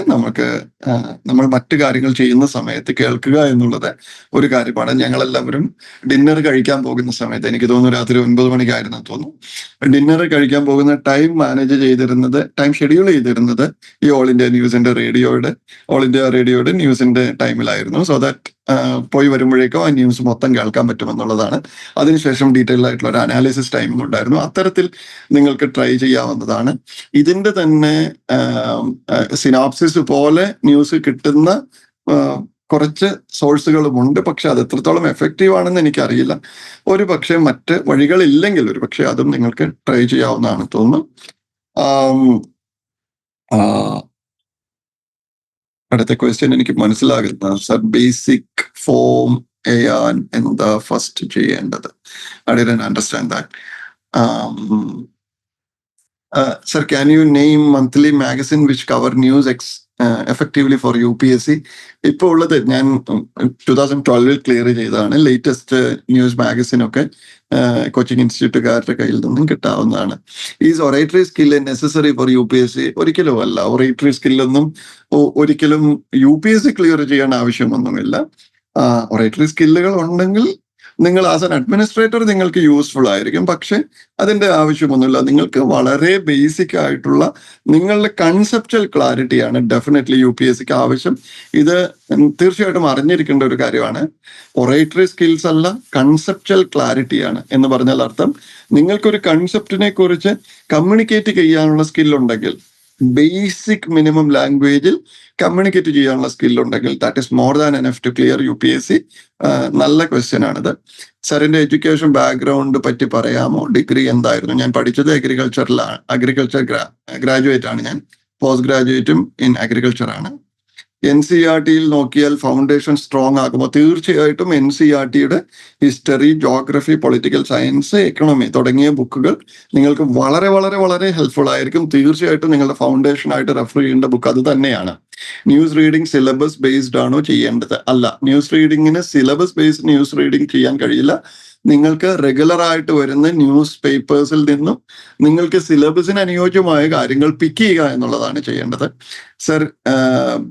നമ്മൾ മറ്റു കാര്യങ്ങൾ ചെയ്യുന്ന സമയത്ത് കേൾക്കുക എന്നുള്ളത് ഒരു കാര്യമാണ്. ഞങ്ങളെല്ലാവരും ഡിന്നർ കഴിക്കാൻ പോകുന്ന സമയത്ത്, എനിക്ക് തോന്നുന്നു രാത്രി 9 മണിക്കായിരുന്നു തോന്നുന്നു, ഡിന്നർ കഴിക്കാൻ പോകുന്ന ടൈം ഷെഡ്യൂൾ ചെയ്തിരുന്നത് ഈ ഓൾ ഇന്ത്യ റേഡിയോയുടെ ന്യൂസിന്റെ ടൈമിലായിരുന്നു. സോ ദാറ്റ് പോയി വരുമ്പോഴേക്കും ആ ന്യൂസ് മൊത്തം കേൾക്കാൻ പറ്റുമെന്നുള്ളതാണ്. അതിനുശേഷം ഡീറ്റെയിൽ ആയിട്ടുള്ള ഒരു അനാലിസിസ് ടൈമിംഗ് ഉണ്ടായിരുന്നു. അത്തരത്തിൽ നിങ്ങൾക്ക് ട്രൈ ചെയ്യാവുന്നതാണ്. ഇതിന്റെ തന്നെ സിനാപ്സിസ് പോലെ ന്യൂസ് കിട്ടുന്ന കുറച്ച് സോഴ്സുകളുമുണ്ട്. പക്ഷെ അത് എത്രത്തോളം എഫക്റ്റീവ് ആണെന്ന് എനിക്കറിയില്ല. ഒരു പക്ഷെ മറ്റ് വഴികളില്ലെങ്കിൽ ഒരു പക്ഷെ അതും നിങ്ങൾക്ക് ട്രൈ ചെയ്യാവുന്നതാണ് തോന്നുന്നു. അടുത്ത ക്വസ്റ്റ്യൻ എനിക്ക് മനസ്സിലാകുന്ന, സർ ബേസിക് ഫോം ചെയ്യാൻ എന്താ ഫസ്റ്റ് ചെയ്യേണ്ടത്? I didn't understand that. Sir, can you name monthly magazine which cover news effectively for UPSC? ഇപ്പോൾ ഉള്ളത് ഞാൻ 2012 ക്ലിയർ ചെയ്തതാണ്. ലേറ്റസ്റ്റ് ന്യൂസ് മാഗസിൻ ഒക്കെ കോച്ചിങ് ഇൻസ്റ്റിറ്റ്യൂട്ടുകാരുടെ കയ്യിൽ നിന്നും കിട്ടാവുന്നതാണ്. Is oratory skill necessary for UPSC? ഒരിക്കലും അല്ല. ഒറേറ്ററി സ്കില്ലൊന്നും ഒരിക്കലും UPSC ക്ലിയർ ചെയ്യാൻ ആവശ്യമൊന്നുമില്ല. ഒറേറ്ററി സ്കില്ലുകൾ ഉണ്ടെങ്കിൽ നിങ്ങൾ ആസ് എൻ അഡ്മിനിസ്ട്രേറ്റർ നിങ്ങൾക്ക് യൂസ്ഫുൾ ആയിരിക്കും. പക്ഷെ അതിന്റെ ആവശ്യമൊന്നുമില്ല. നിങ്ങൾക്ക് വളരെ ബേസിക് ആയിട്ടുള്ള നിങ്ങളുടെ കൺസെപ്റ്റൽ ക്ലാരിറ്റിയാണ് ഡെഫിനറ്റ്ലി UPSCക്ക് ആവശ്യം. ഇത് തീർച്ചയായിട്ടും അറിഞ്ഞിരിക്കേണ്ട ഒരു കാര്യമാണ്. ഒറേറ്ററി സ്കിൽസ് അല്ല, കൺസെപ്റ്റൽ ക്ലാരിറ്റിയാണ്. എന്ന് പറഞ്ഞാൽ അർത്ഥം, നിങ്ങൾക്കൊരു കൺസെപ്റ്റിനെ കുറിച്ച് കമ്മ്യൂണിക്കേറ്റ് ചെയ്യാനുള്ള സ്കില്ലുണ്ടെങ്കിൽ, ബേസിക് മിനിമം ലാംഗ്വേജിൽ കമ്മ്യൂണിക്കേറ്റ് ചെയ്യാനുള്ള സ്കില്ലുണ്ടെങ്കിൽ, that is more than enough to clear UPSC. നല്ല ക്വസ്റ്റ്യൻ ആണിത്. സാറിന്റെ എഡ്യൂക്കേഷൻ ബാക്ക്ഗ്രൗണ്ട് പറ്റി പറയാമോ? ഡിഗ്രി എന്തായിരുന്നു? ഞാൻ പഠിച്ചത് അഗ്രികൾച്ചർ ഗ്രാജുവേറ്റ് ആണ് ഞാൻ. പോസ്റ്റ് ഗ്രാജുവേറ്റും ഇൻ അഗ്രികൾച്ചർ ആണ്. NCERTയിൽ നോക്കിയാൽ ഫൗണ്ടേഷൻ സ്ട്രോങ് ആകുമ്പോൾ തീർച്ചയായിട്ടും NCERTയുടെ history, geography, political science, economy തുടങ്ങിയ ബുക്കുകൾ നിങ്ങൾക്ക് വളരെ വളരെ വളരെ ഹെൽപ്ഫുൾ ആയിരിക്കും. തീർച്ചയായിട്ടും നിങ്ങളുടെ ഫൗണ്ടേഷൻ ആയിട്ട് റെഫർ ചെയ്യേണ്ട ബുക്ക് അത് തന്നെയാണ്. ന്യൂസ് റീഡിംഗ് സിലബസ് ബേസ്ഡ് ആണോ ചെയ്യേണ്ടത്? അല്ല, ന്യൂസ് റീഡിങ്ങിന് സിലബസ് ബേസ്ഡ് ന്യൂസ് റീഡിംഗ് ചെയ്യാൻ കഴിയില്ല. നിങ്ങൾക്ക് റെഗുലർ ആയിട്ട് വരുന്ന ന്യൂസ് പേപ്പേഴ്സിൽ നിന്നും നിങ്ങൾക്ക് സിലബസിന് അനുയോജ്യമായ കാര്യങ്ങൾ പിക്ക് ചെയ്യുക എന്നുള്ളതാണ് ചെയ്യേണ്ടത്. Sir,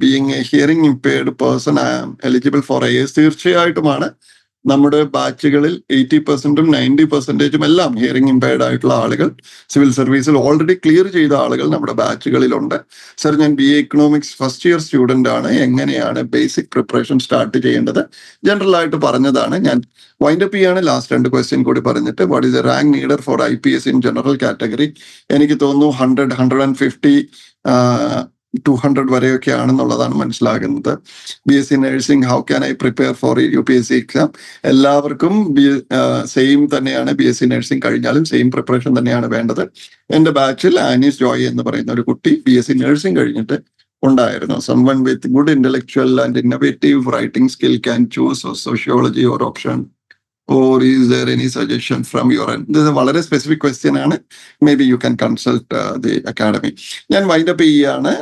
being a hearing impaired person, I am eligible for IAS? തീർച്ചയായിട്ടുമാണ്. നമ്മുടെ ബാച്ചുകളിൽ 80%ഉം 90%ഉം എല്ലാം ഹിയറിംഗ് ഇംപയർഡ് ആയിട്ടുള്ള ആളുകൾ, സിവിൽ സർവീസിൽ ഓൾറെഡി ക്ലിയർ ചെയ്ത ആളുകൾ നമ്മുടെ ബാച്ചുകളിലുണ്ട്. സർ, ഞാൻ BA economics first year student ആണ്. എങ്ങനെയാണ് ബേസിക് പ്രിപ്പറേഷൻ സ്റ്റാർട്ട് ചെയ്യേണ്ടത്? ജനറൽ ആയിട്ട് പറഞ്ഞതാണ്. ഞാൻ വൈൻഡപ്പ് ചെയ്യാണ്. ലാസ്റ്റ് 2 ക്വസ്റ്റ്യൻ കൂടി പറഞ്ഞിട്ട്, what is a rank needed for IPS in general category? എനിക്ക് തോന്നുന്നു 100, 150, 200 വരെയൊക്കെ ആണെന്നുള്ളതാണ് മനസ്സിലാകുന്നത്. BSc nursing, how can I prepare for UPSC exam? എല്ലാവർക്കും സെയിം തന്നെയാണ്. BSc നഴ്സിംഗ് കഴിഞ്ഞാലും സെയിം പ്രിപ്പറേഷൻ തന്നെയാണ് വേണ്ടത്. എന്റെ ബാച്ചിൽ ആനീസ് ജോയ് എന്ന് പറയുന്ന ഒരു കുട്ടി BSc നഴ്സിംഗ് കഴിഞ്ഞിട്ട് ഉണ്ടായിരുന്നു. someone with good intellectual and innovative writing skill can choose sociology or option, or is there any suggestion from your end? This is a വളരെ സ്പെസിഫിക് ക്വസ്റ്റ്യൻ ആണ്. May be you can consult the academy. ഞാൻ wind up ചെയ്യാണ്.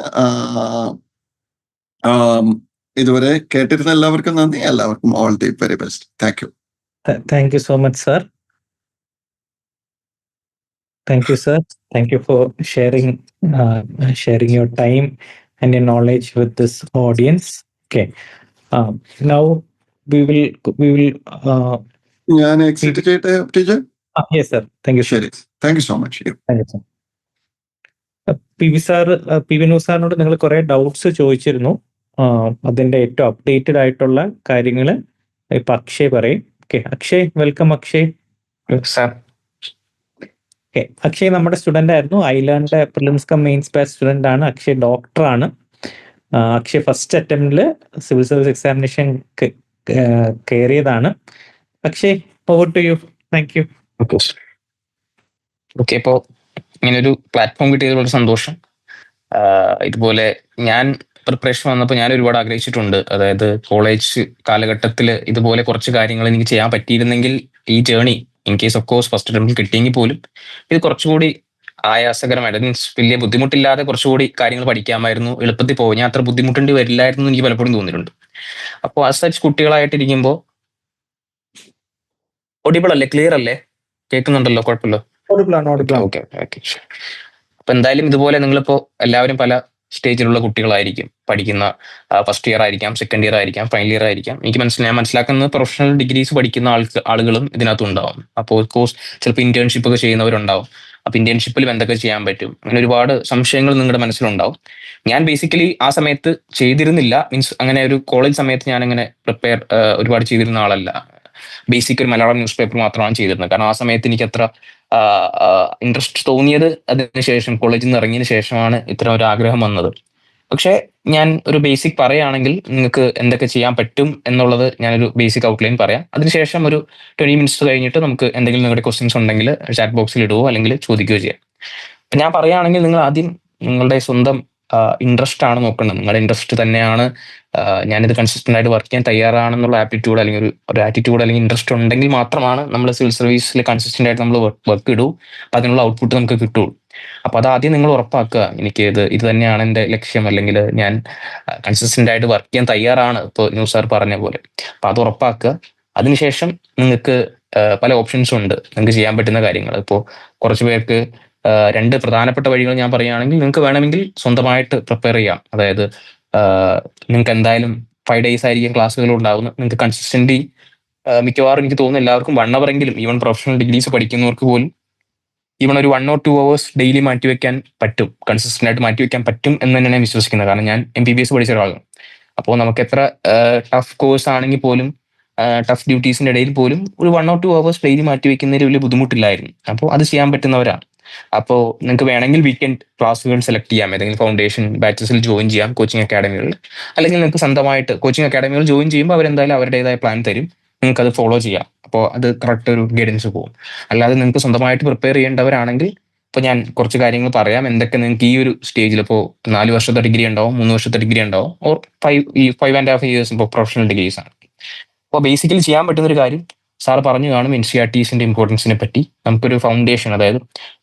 ഇതുവരെ കേട്ടിരുന്ന എല്ലാവർക്കും നന്ദി. എല്ലാവർക്കും all the very best. Thank you. Thank you so much sir. Thank you, sir. Thank you for sharing your time and your knowledge with this audience. Okay. Now we will. ഞാൻ exit ചെയ്യട്ടെ teacher? Yes, sir. Thank you, sir. ശരി, thank you so much. Thank you, sir. PV news സാറിനോട് നിങ്ങൾ കുറെ doubts ചോദിച്ചിരുന്നു. അതിന്റെ ഏറ്റവും updated ആയിട്ടുള്ള കാര്യങ്ങൾ ഇപ്പൊ അക്ഷയ് പറയും. Okay, Akshay, welcome Akshay. Sir, Akshay നമ്മുടെ സ്റ്റുഡന്റ് ആയിരുന്നു. ഐലാൻഡ് prelims cum mains batch student ആണ്. അക്ഷയ് ഡോക്ടറാണ്. അക്ഷയ് ഫസ്റ്റ് അറ്റംപ്റ്റിൽ സിവിൽ സർവീസ് എക്സാമിനേഷൻ കയറിയതാണ്. Akshay, over to you. Thank you. Okay, ഇപ്പോൾ ഇങ്ങനെ ഒരു പ്ലാറ്റ്ഫോം കിട്ടിയതിൽ വളരെ സന്തോഷം. ഇതുപോലെ ഞാൻ പ്രിപ്പറേഷൻ വന്നപ്പോൾ ഞാൻ ഒരുപാട് ആഗ്രഹിച്ചിട്ടുണ്ട്. അതായത് കോളേജ് കാലഘട്ടത്തിൽ ഇതുപോലെ കുറച്ച് കാര്യങ്ങൾ എനിക്ക് ചെയ്യാൻ പറ്റിയിരുന്നെങ്കിൽ ഈ journey in case of course first അറ്റംപ്റ്റിൽ കിട്ടിയെങ്കിൽ പോലും ഇത് കുറച്ചുകൂടി ആയാസകരമായിട്ട്, മീൻസ് വലിയ ബുദ്ധിമുട്ടില്ലാതെ കുറച്ചുകൂടി കാര്യങ്ങൾ പഠിക്കാമായിരുന്നു, എളുപ്പത്തിൽ പോകും, ഞാൻ അത്ര ബുദ്ധിമുട്ടേണ്ടി വരില്ലായിരുന്നു എന്ന് എനിക്ക് പലപ്പോഴും തോന്നിയിട്ടുണ്ട്. അപ്പോൾ ആസ് സച്ച് കുട്ടികളായിട്ടിരിക്കുമ്പോൾ ഒഡിബിൾ അല്ലേ, ക്ലിയർ അല്ലേ, കേൾക്കുന്നുണ്ടല്ലോ, കുഴപ്പമില്ല? ഓക്കെ. അപ്പൊ എന്തായാലും ഇതുപോലെ നിങ്ങളിപ്പോ എല്ലാവരും പല സ്റ്റേജിലുള്ള കുട്ടികളായിരിക്കും. പഠിക്കുന്ന ഫസ്റ്റ് ഇയർ ആയിരിക്കാം, സെക്കൻഡ് ഇയർ ആയിരിക്കാം, ഫൈനൽ ഇയർ ആയിരിക്കാം. എനിക്ക് ഞാൻ മനസ്സിലാക്കുന്നത് പ്രൊഫഷണൽ ഡിഗ്രീസ് പഠിക്കുന്ന ആളുകളും ഇതിനകത്ത് ഉണ്ടാവും. അപ്പോൾ കോഴ്സ് ചിലപ്പോൾ ഇന്റേൺഷിപ്പ് ഒക്കെ ചെയ്യുന്നവരുണ്ടാവും. അപ്പൊ ഇന്റേൺഷിപ്പിലും എന്തൊക്കെ ചെയ്യാൻ പറ്റും, അങ്ങനെ ഒരുപാട് സംശയങ്ങൾ നിങ്ങളുടെ മനസ്സിലുണ്ടാവും. ഞാൻ ബേസിക്കലി ആ സമയത്ത് ചെയ്തിരുന്നില്ല, മീൻസ് അങ്ങനെ ഒരു കോളേജ് സമയത്ത് ഞാൻ അങ്ങനെ പ്രിപ്പയർ ഒരുപാട് ചെയ്തിരുന്ന ആളല്ല. ബേസിക് ഒരു മലയാളം ന്യൂസ് പേപ്പർ മാത്രമാണ് ചെയ്തിരുന്നത്. കാരണം ആ സമയത്ത് എനിക്ക് അത്ര ഇൻട്രസ്റ്റ് തോന്നിയത് അതിനുശേഷം, കോളേജിൽ നിന്ന് ഇറങ്ങിയതിന് ശേഷമാണ് ഇത്തരം ഒരു ആഗ്രഹം വന്നത്. പക്ഷെ ഞാൻ ഒരു ബേസിക് പറയുകയാണെങ്കിൽ നിങ്ങൾക്ക് എന്തൊക്കെ ചെയ്യാൻ പറ്റും എന്നുള്ളത് ഞാനൊരു ബേസിക് ഔട്ട്ലൈൻ പറയാം. അതിനുശേഷം ഒരു 20 മിനിറ്റ്സ് കഴിഞ്ഞിട്ട് നമുക്ക് എന്തെങ്കിലും നിങ്ങളുടെ ക്വസ്റ്റ്യൻസ് ഉണ്ടെങ്കിൽ ചാറ്റ് ബോക്സിൽ ഇടുകയോ അല്ലെങ്കിൽ ചോദിക്കുകയോ ചെയ്യാം. അപ്പൊ ഞാൻ പറയുകയാണെങ്കിൽ നിങ്ങൾ ആദ്യം നിങ്ങളുടെ സ്വന്തം ഇൻട്രസ്റ്റ് ആണ് നോക്കേണ്ടത്. നിങ്ങളുടെ ഇൻട്രസ്റ്റ് തന്നെയാണ് ഞാനിത് കൺസിസ്റ്റന്റ് ആയിട്ട് വർക്ക് ചെയ്യാൻ തയ്യാറാണെന്നുള്ള ആപ്റ്റിറ്റ്യൂഡ് അല്ലെങ്കിൽ ഒരു ആറ്റിറ്റ്യൂഡ് അല്ലെങ്കിൽ ഇൻട്രസ്റ്റ് ഉണ്ടെങ്കിൽ മാത്രമാണ് നമ്മൾ സിവിൽ സർവീസിൽ കൺസിസ്റ്റന്റ് ആയിട്ട് നമ്മൾ വർക്ക് ഇടൂ, അതിനുള്ള ഔട്ട്പുട്ട് നമുക്ക് കിട്ടുള്ളൂ. അപ്പൊ അത് ആദ്യം നിങ്ങൾ ഉറപ്പാക്കുക, എനിക്ക് ഇത് തന്നെയാണ് എൻ്റെ ലക്ഷ്യം, അല്ലെങ്കിൽ ഞാൻ കൺസിസ്റ്റന്റ് ആയിട്ട് വർക്ക് ചെയ്യാൻ തയ്യാറാണ്, ഇപ്പോൾ ന്യൂസ് സാർ പറഞ്ഞ പോലെ. അപ്പൊ അത് ഉറപ്പാക്കുക. അതിനുശേഷം നിങ്ങൾക്ക് പല ഓപ്ഷൻസും ഉണ്ട് നിങ്ങൾക്ക് ചെയ്യാൻ പറ്റുന്ന കാര്യങ്ങൾ. ഇപ്പോൾ കുറച്ച് പേർക്ക് രണ്ട് പ്രധാനപ്പെട്ട വഴികൾ ഞാൻ പറയുകയാണെങ്കിൽ, നിങ്ങൾക്ക് വേണമെങ്കിൽ സ്വന്തമായിട്ട് പ്രിപ്പയർ ചെയ്യാം. അതായത് നിങ്ങൾക്ക് എന്തായാലും 5 days ആയിരിക്കും ക്ലാസ്സുകൾ ഉണ്ടാകുന്നത്. നിങ്ങൾക്ക് കൺസിസ്റ്റന്റ്ലി മിക്കവാറും എനിക്ക് തോന്നുന്നു എല്ലാവർക്കും 1 hour എങ്കിലും, ഈവൻ പ്രൊഫഷണൽ ഡിഗ്രീസ് പഠിക്കുന്നവർക്ക് പോലും ഈവൺ ഒരു 1 or 2 hours ഡെയിലി മാറ്റിവെക്കാൻ പറ്റും, കൺസിസ്റ്റന്റ് ആയിട്ട് മാറ്റിവെക്കാൻ പറ്റും എന്ന് തന്നെയാണ് ഞാൻ വിശ്വസിക്കുന്നത്. കാരണം ഞാൻ MBBS പഠിച്ച ഒരാളാണ്. അപ്പോൾ നമുക്ക് എത്ര ടഫ് കോഴ്സ് ആണെങ്കിൽ പോലും, ടഫ് ഡ്യൂട്ടീസിന്റെ ഇടയിൽ പോലും ഒരു 1 or 2 hours ഡെയിലി മാറ്റിവെക്കുന്നതിൽ വലിയ ബുദ്ധിമുട്ടില്ലായിരുന്നു. അപ്പോൾ അത് ചെയ്യാൻ പറ്റുന്നവരാണ്. അപ്പോൾ നിങ്ങൾക്ക് വേണമെങ്കിൽ വീക്കെൻഡ് ക്ലാസ്സുകൾ സെലക്ട് ചെയ്യാം, ഏതെങ്കിലും ഫൗണ്ടേഷൻ ബാച്ചസിൽ ജോയിൻ ചെയ്യാം കോച്ചിങ് അക്കാഡമികളിൽ. അല്ലെങ്കിൽ നിങ്ങൾക്ക് സ്വന്തമായിട്ട് കോച്ചിങ് അക്കാഡമികൾ ജോയിൻ ചെയ്യുമ്പോൾ അവരെന്തായാലും അവരുടേതായ പ്ലാൻ തരും, നിങ്ങൾക്ക് അത് ഫോളോ ചെയ്യാം. അപ്പോൾ അത് കറക്റ്റ് ഒരു ഗൈഡൻസ് പോകും. അല്ലാതെ നിങ്ങൾക്ക് സ്വന്തമായിട്ട് പ്രിപ്പയർ ചെയ്യേണ്ടവരാണെങ്കിൽ ഇപ്പോൾ ഞാൻ കുറച്ച് കാര്യങ്ങൾ പറയാം, എന്തൊക്കെ നിങ്ങൾക്ക് ഈ ഒരു സ്റ്റേജിൽ, ഇപ്പോൾ 4 വർഷത്തെ ഡിഗ്രി ഉണ്ടാവും, 3 വർഷത്തെ ഡിഗ്രി ഉണ്ടാവും, ഓർ 5.5 years ഇപ്പോൾ പ്രൊഫഷണൽ ഡിഗ്രീസ് ആണ്. അപ്പോൾ ബേസിക്കലി ചെയ്യാൻ പറ്റുന്ന ഒരു കാര്യം സാർ പറഞ്ഞു കാണും, NCERTസിന്റെ ഇമ്പോർട്ടൻസിനെ പറ്റി. നമുക്കൊരു ഫൗണ്ടേഷൻ, അതായത്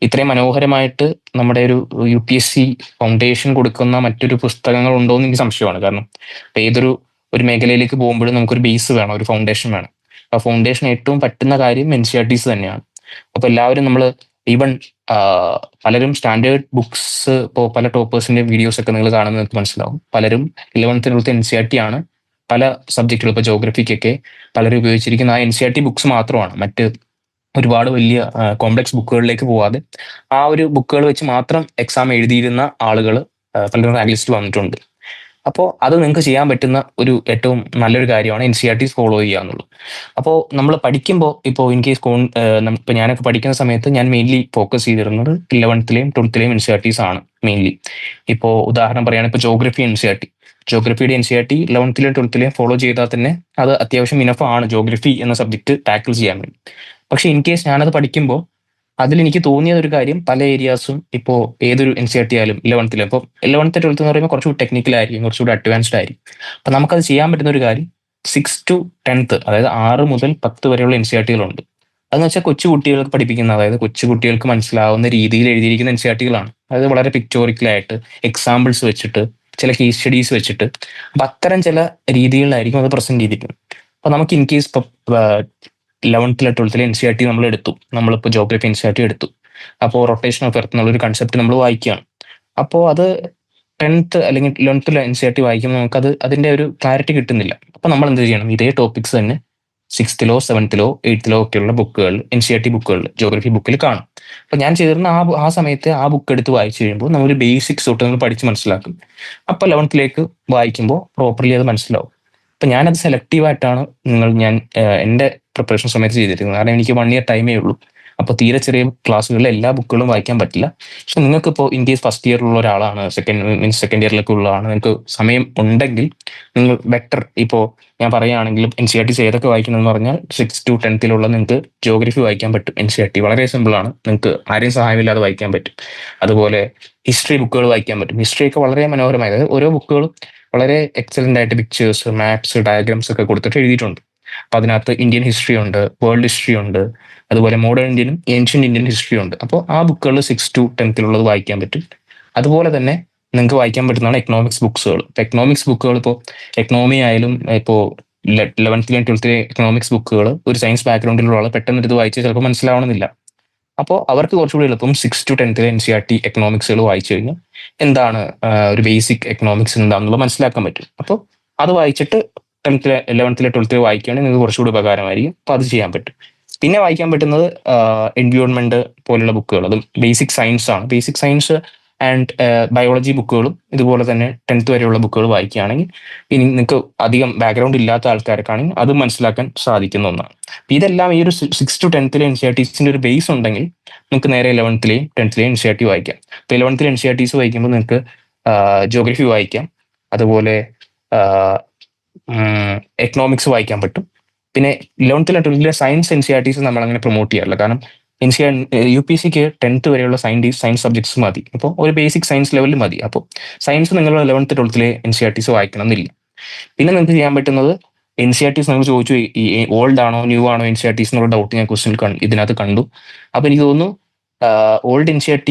ഇത്രയും മനോഹരമായിട്ട് നമ്മുടെ ഒരു UPSC ഫൗണ്ടേഷൻ കൊടുക്കുന്ന മറ്റൊരു പുസ്തകങ്ങൾ ഉണ്ടോ എന്ന് എനിക്ക് സംശയമാണ്. കാരണം ഏതൊരു മേഖലയിലേക്ക് പോകുമ്പോഴും നമുക്കൊരു ബേസ് വേണം, ഒരു ഫൗണ്ടേഷൻ വേണം. ആ ഫൗണ്ടേഷൻ ഏറ്റവും പറ്റുന്ന കാര്യം NCERTs തന്നെയാണ്. അപ്പൊ എല്ലാവരും നമ്മൾ ഈവൻ പലരും സ്റ്റാൻഡേർഡ് ബുക്സ്, ഇപ്പോൾ പല ടോപ്പേഴ്സിന്റെ വീഡിയോസ് ഒക്കെ നിങ്ങൾ കാണുന്നത് നിങ്ങൾക്ക് മനസ്സിലാവും. പലരും 11th NCERT ആണ് പല സബ്ജക്റ്റുകൾ. ഇപ്പോൾ ജോഗ്രഫിക്കൊക്കെ പലരും ഉപയോഗിച്ചിരിക്കുന്ന ആ NCERT ബുക്സ് മാത്രമാണ്. മറ്റ് ഒരുപാട് വലിയ കോംപ്ലക്സ് ബുക്കുകളിലേക്ക് പോവാതെ ആ ഒരു ബുക്കുകൾ വെച്ച് മാത്രം എക്സാം എഴുതിയിരുന്ന ആളുകൾ പലരും റാങ്ക് ലിസ്റ്റ് വന്നിട്ടുണ്ട്. അപ്പോൾ അത് നിങ്ങൾക്ക് ചെയ്യാൻ പറ്റുന്ന ഒരു ഏറ്റവും നല്ലൊരു കാര്യമാണ് NCERTs ഫോളോ ചെയ്യുക എന്നുള്ളത്. അപ്പോൾ നമ്മൾ പഠിക്കുമ്പോൾ, ഇപ്പോൾ ഇൻ കേസ് ഇപ്പോൾ ഞാനൊക്കെ പഠിക്കുന്ന സമയത്ത് ഞാൻ മെയിൻലി ഫോക്കസ് ചെയ്തിരുന്നത് 11th 12th NCERTs ആണ് മെയിൻലി. ഇപ്പോൾ ഉദാഹരണം പറയുകയാണെങ്കിൽ ഇപ്പോൾ ജോഗ്രഫിയുടെ NCERT 11th 12th ഫോളോ ചെയ്താൽ തന്നെ അത് അത്യാവശ്യം ഇനഫ് ആണ് ജോഗ്രഫി എന്ന സബ്ജക്ട് ടാക്കിൾ ചെയ്യാൻ വേണ്ടി. പക്ഷെ ഇൻ കേസ് ഞാനത് പഠിക്കുമ്പോൾ അതിലെനിക്ക് തോന്നിയ ഒരു കാര്യം, പല ഏരിയാസും ഇപ്പോൾ ഏതൊരു NCERT ആയാലും 11th, ഇപ്പോൾ 11th 12th എന്ന് പറയുമ്പോൾ കുറച്ചുകൂടി ടെക്നിക്കൽ ആയിരിക്കും, കുറച്ചുകൂടി അഡ്വാൻസ്ഡ് ആയിരിക്കും. അപ്പൊ നമുക്കത് ചെയ്യാൻ പറ്റുന്ന ഒരു കാര്യം 6 to 10th, അതായത് 6 മുതൽ 10 വരെയുള്ള NCERTകളുണ്ട്. അതെന്ന് വെച്ചാൽ കൊച്ചു കുട്ടികൾക്ക് പഠിപ്പിക്കുന്ന, അതായത് കൊച്ചു കുട്ടികൾക്ക് മനസ്സിലാവുന്ന രീതിയിൽ എഴുതിയിരിക്കുന്ന NCERTകളാണ്. അതായത് വളരെ പിക്ചോറിക്കലായിട്ട് എക്സാമ്പിൾസ് വെച്ചിട്ട്, ചില കേസ് സ്റ്റഡീസ് വെച്ചിട്ട്, അപ്പൊ അത്തരം ചില രീതികളിലായിരിക്കും അത് പ്രസന്റ് ചെയ്തിരിക്കുന്നത്. അപ്പൊ നമുക്ക് ഇൻ കേസ് ഇപ്പൊ 11th 12th NCERT നമ്മൾ എടുത്തു, നമ്മളിപ്പോൾ ജോഗ്രഫി NCERT എടുത്തു. അപ്പോൾ റൊട്ടേഷൻ ഓഫ് എർത്ത് എന്നുള്ളൊരു കൺസെപ്റ്റ് നമ്മൾ വായിക്കുകയാണ്. അപ്പോൾ അത് 10th അല്ലെങ്കിൽ 11th NCERT വായിക്കുമ്പോൾ നമുക്കത് അതിന്റെ ഒരു ക്ലാരിറ്റി കിട്ടുന്നില്ല. അപ്പൊ നമ്മൾ എന്ത് ചെയ്യണം, ഇതേ ടോപ്പിക്സ് തന്നെ 6th 7th 8th ഒക്കെയുള്ള ബുക്കുകൾ, NCERT ബുക്കുകൾ ജോഗ്രഫി ബുക്കിൽ കാണും. അപ്പൊ ഞാൻ ചെയ്തിരുന്ന ആ സമയത്ത് ആ ബുക്ക് എടുത്ത് വായിച്ചു കഴിയുമ്പോൾ നമ്മൾ ബേസിക്സ് തൊട്ട് നമ്മൾ പഠിച്ച് മനസ്സിലാക്കും. അപ്പൊ 11th വായിക്കുമ്പോൾ പ്രോപ്പർലി അത് മനസ്സിലാവും. അപ്പൊ ഞാനത് സെലക്റ്റീവായിട്ടാണ് ഞാൻ എൻ്റെ പ്രിപ്പറേഷൻ സമയത്ത് ചെയ്തിരിക്കുന്നത്. കാരണം എനിക്ക് 1 year ടൈമേ ഉള്ളൂ. അപ്പോൾ തീരെ ചെറിയ ക്ലാസ്സുകളിൽ എല്ലാ ബുക്കുകളും വായിക്കാൻ പറ്റില്ല. പക്ഷെ നിങ്ങൾക്കിപ്പോൾ ഇൻ കേസ് ഫസ്റ്റ് ഇയറിലുള്ള ഒരാളാണ്, സെക്കൻഡ് ഇയറിലൊക്കെ ഉള്ളതാണ്, നിങ്ങൾക്ക് സമയം ഉണ്ടെങ്കിൽ നിങ്ങൾ ബെറ്റർ ഇപ്പോൾ ഞാൻ പറയുകയാണെങ്കിൽ NCERTs ഏതൊക്കെ വായിക്കണമെന്ന് പറഞ്ഞാൽ 6 to 10th നിങ്ങൾക്ക് ജോഗ്രഫി വായിക്കാൻ പറ്റും. NCERT വളരെ സിമ്പിളാണ്, നിങ്ങൾക്ക് ആരെയും സഹായമില്ലാതെ വായിക്കാൻ പറ്റും. അതുപോലെ ഹിസ്റ്ററി ബുക്കുകൾ വായിക്കാൻ പറ്റും. ഹിസ്റ്ററി ഒക്കെ വളരെ മനോഹരമായ, അതായത് ഓരോ ബുക്കുകളും വളരെ എക്സലന്റ് ആയിട്ട് പിക്ചേഴ്സ്, മാപ്സ്, ഡയഗ്രാംസ് ഒക്കെ കൊടുത്തിട്ട് എഴുതിയിട്ടുണ്ട്. അപ്പൊ അതിനകത്ത് ഇന്ത്യൻ ഹിസ്റ്ററി ഉണ്ട്, വേൾഡ് ഹിസ്റ്ററി ഉണ്ട്, അതുപോലെ മോഡേൺ ഇന്ത്യനും ഏൻഷ്യന്റ് ഇന്ത്യൻ ഹിസ്റ്ററി ഉണ്ട്. അപ്പോൾ ആ ബുക്കുകൾ 6 to 10th വായിക്കാൻ പറ്റും. അതുപോലെ തന്നെ നിങ്ങൾക്ക് വായിക്കാൻ പറ്റുന്നതാണ് എക്കണോമിക്സ് ബുക്സുകൾ. എക്കണോമിക്സ് ബുക്കുകൾ ഇപ്പോൾ എക്കണോമി ആയാലും ഇപ്പോൾ 11th and 12th എക്കണോമിക്സ് ബുക്കുകൾ ഒരു സയൻസ് ബാക്ക്ഗ്രൗണ്ടിലുള്ള ആൾ പെട്ടെന്ന് ഇത് വായിച്ച് ചിലപ്പോൾ മനസ്സിലാവണമെന്നില്ല. അപ്പോൾ അവർക്ക് കുറച്ചുകൂടി എളുപ്പം 6 to 10th NCERT എക്കണോമിക്സുകൾ വായിച്ചു കഴിഞ്ഞാൽ എന്താണ് ഒരു ബേസിക് എക്കണോമിക്സ് എന്താണെന്നുള്ളത് മനസ്സിലാക്കാൻ പറ്റും. അപ്പോൾ അത് വായിച്ചിട്ട് 10th 11th 12th വായിക്കുകയാണെങ്കിൽ നിങ്ങൾക്ക് കുറച്ചുകൂടി ഉപകാരമായിരിക്കും. അപ്പോൾ അത് ചെയ്യാൻ പറ്റും. പിന്നെ വായിക്കാൻ പറ്റുന്നത് എൻവയോൺമെന്റ് പോലുള്ള ബുക്കുകൾ, അത് ബേസിക് സയൻസ് ആണ്. ബേസിക് സയൻസ് ആൻഡ് ബയോളജി ബുക്കുകളും ഇതുപോലെ തന്നെ 10th വരെയുള്ള ബുക്കുകൾ വായിക്കുകയാണെങ്കിൽ ഇനി നിങ്ങൾക്ക് അധികം ബാക്ക്ഗ്രൗണ്ട് ഇല്ലാത്ത ആൾക്കാർക്കാണെങ്കിൽ അത് മനസ്സിലാക്കാൻ സാധിക്കുന്ന ഒന്നാണ്. ഇതെല്ലാം ഈ ഒരു 6 to 10th NCERTസിന്റെ ഒരു ബേസ് ഉണ്ടെങ്കിൽ നിങ്ങൾക്ക് നേരെ 11th 10th NCERT വായിക്കാം. ഇപ്പോൾ 11th NCERTs വായിക്കുമ്പോൾ നിങ്ങൾക്ക് ജോഗ്രഫി വായിക്കാം, അതുപോലെ എക്കണോമിക്സ് വായിക്കാൻ പറ്റും. പിന്നെ 11th and 12th science NCERTs നമ്മൾ അങ്ങനെ പ്രൊമോട്ട് ചെയ്യാറില്ല. കാരണം UPSCക്ക് 10th വരെയുള്ള സയൻസ് സബ്ജക്ട്സ് മതി. അപ്പോൾ ഒരു ബേസിക് സയൻസ് ലെവലിൽ മതി. അപ്പോൾ സയൻസ് നിങ്ങൾ 11th 12th NCERTs വായിക്കണം എന്നില്ല. പിന്നെ നിങ്ങൾക്ക് ചെയ്യാൻ പറ്റുന്നത് NCERTs നിങ്ങൾ ചോദിച്ചു ഈ ഓൾഡ് ആണോ ന്യൂ ആണോ NCERTs എന്നുള്ള ഡൗട്ട് ഞാൻ ക്വസ്റ്റ്യൻ ഇതിനകത്ത് കണ്ടു. അപ്പോൾ എനിക്ക് തോന്നുന്നു ഓൾഡ് NCERT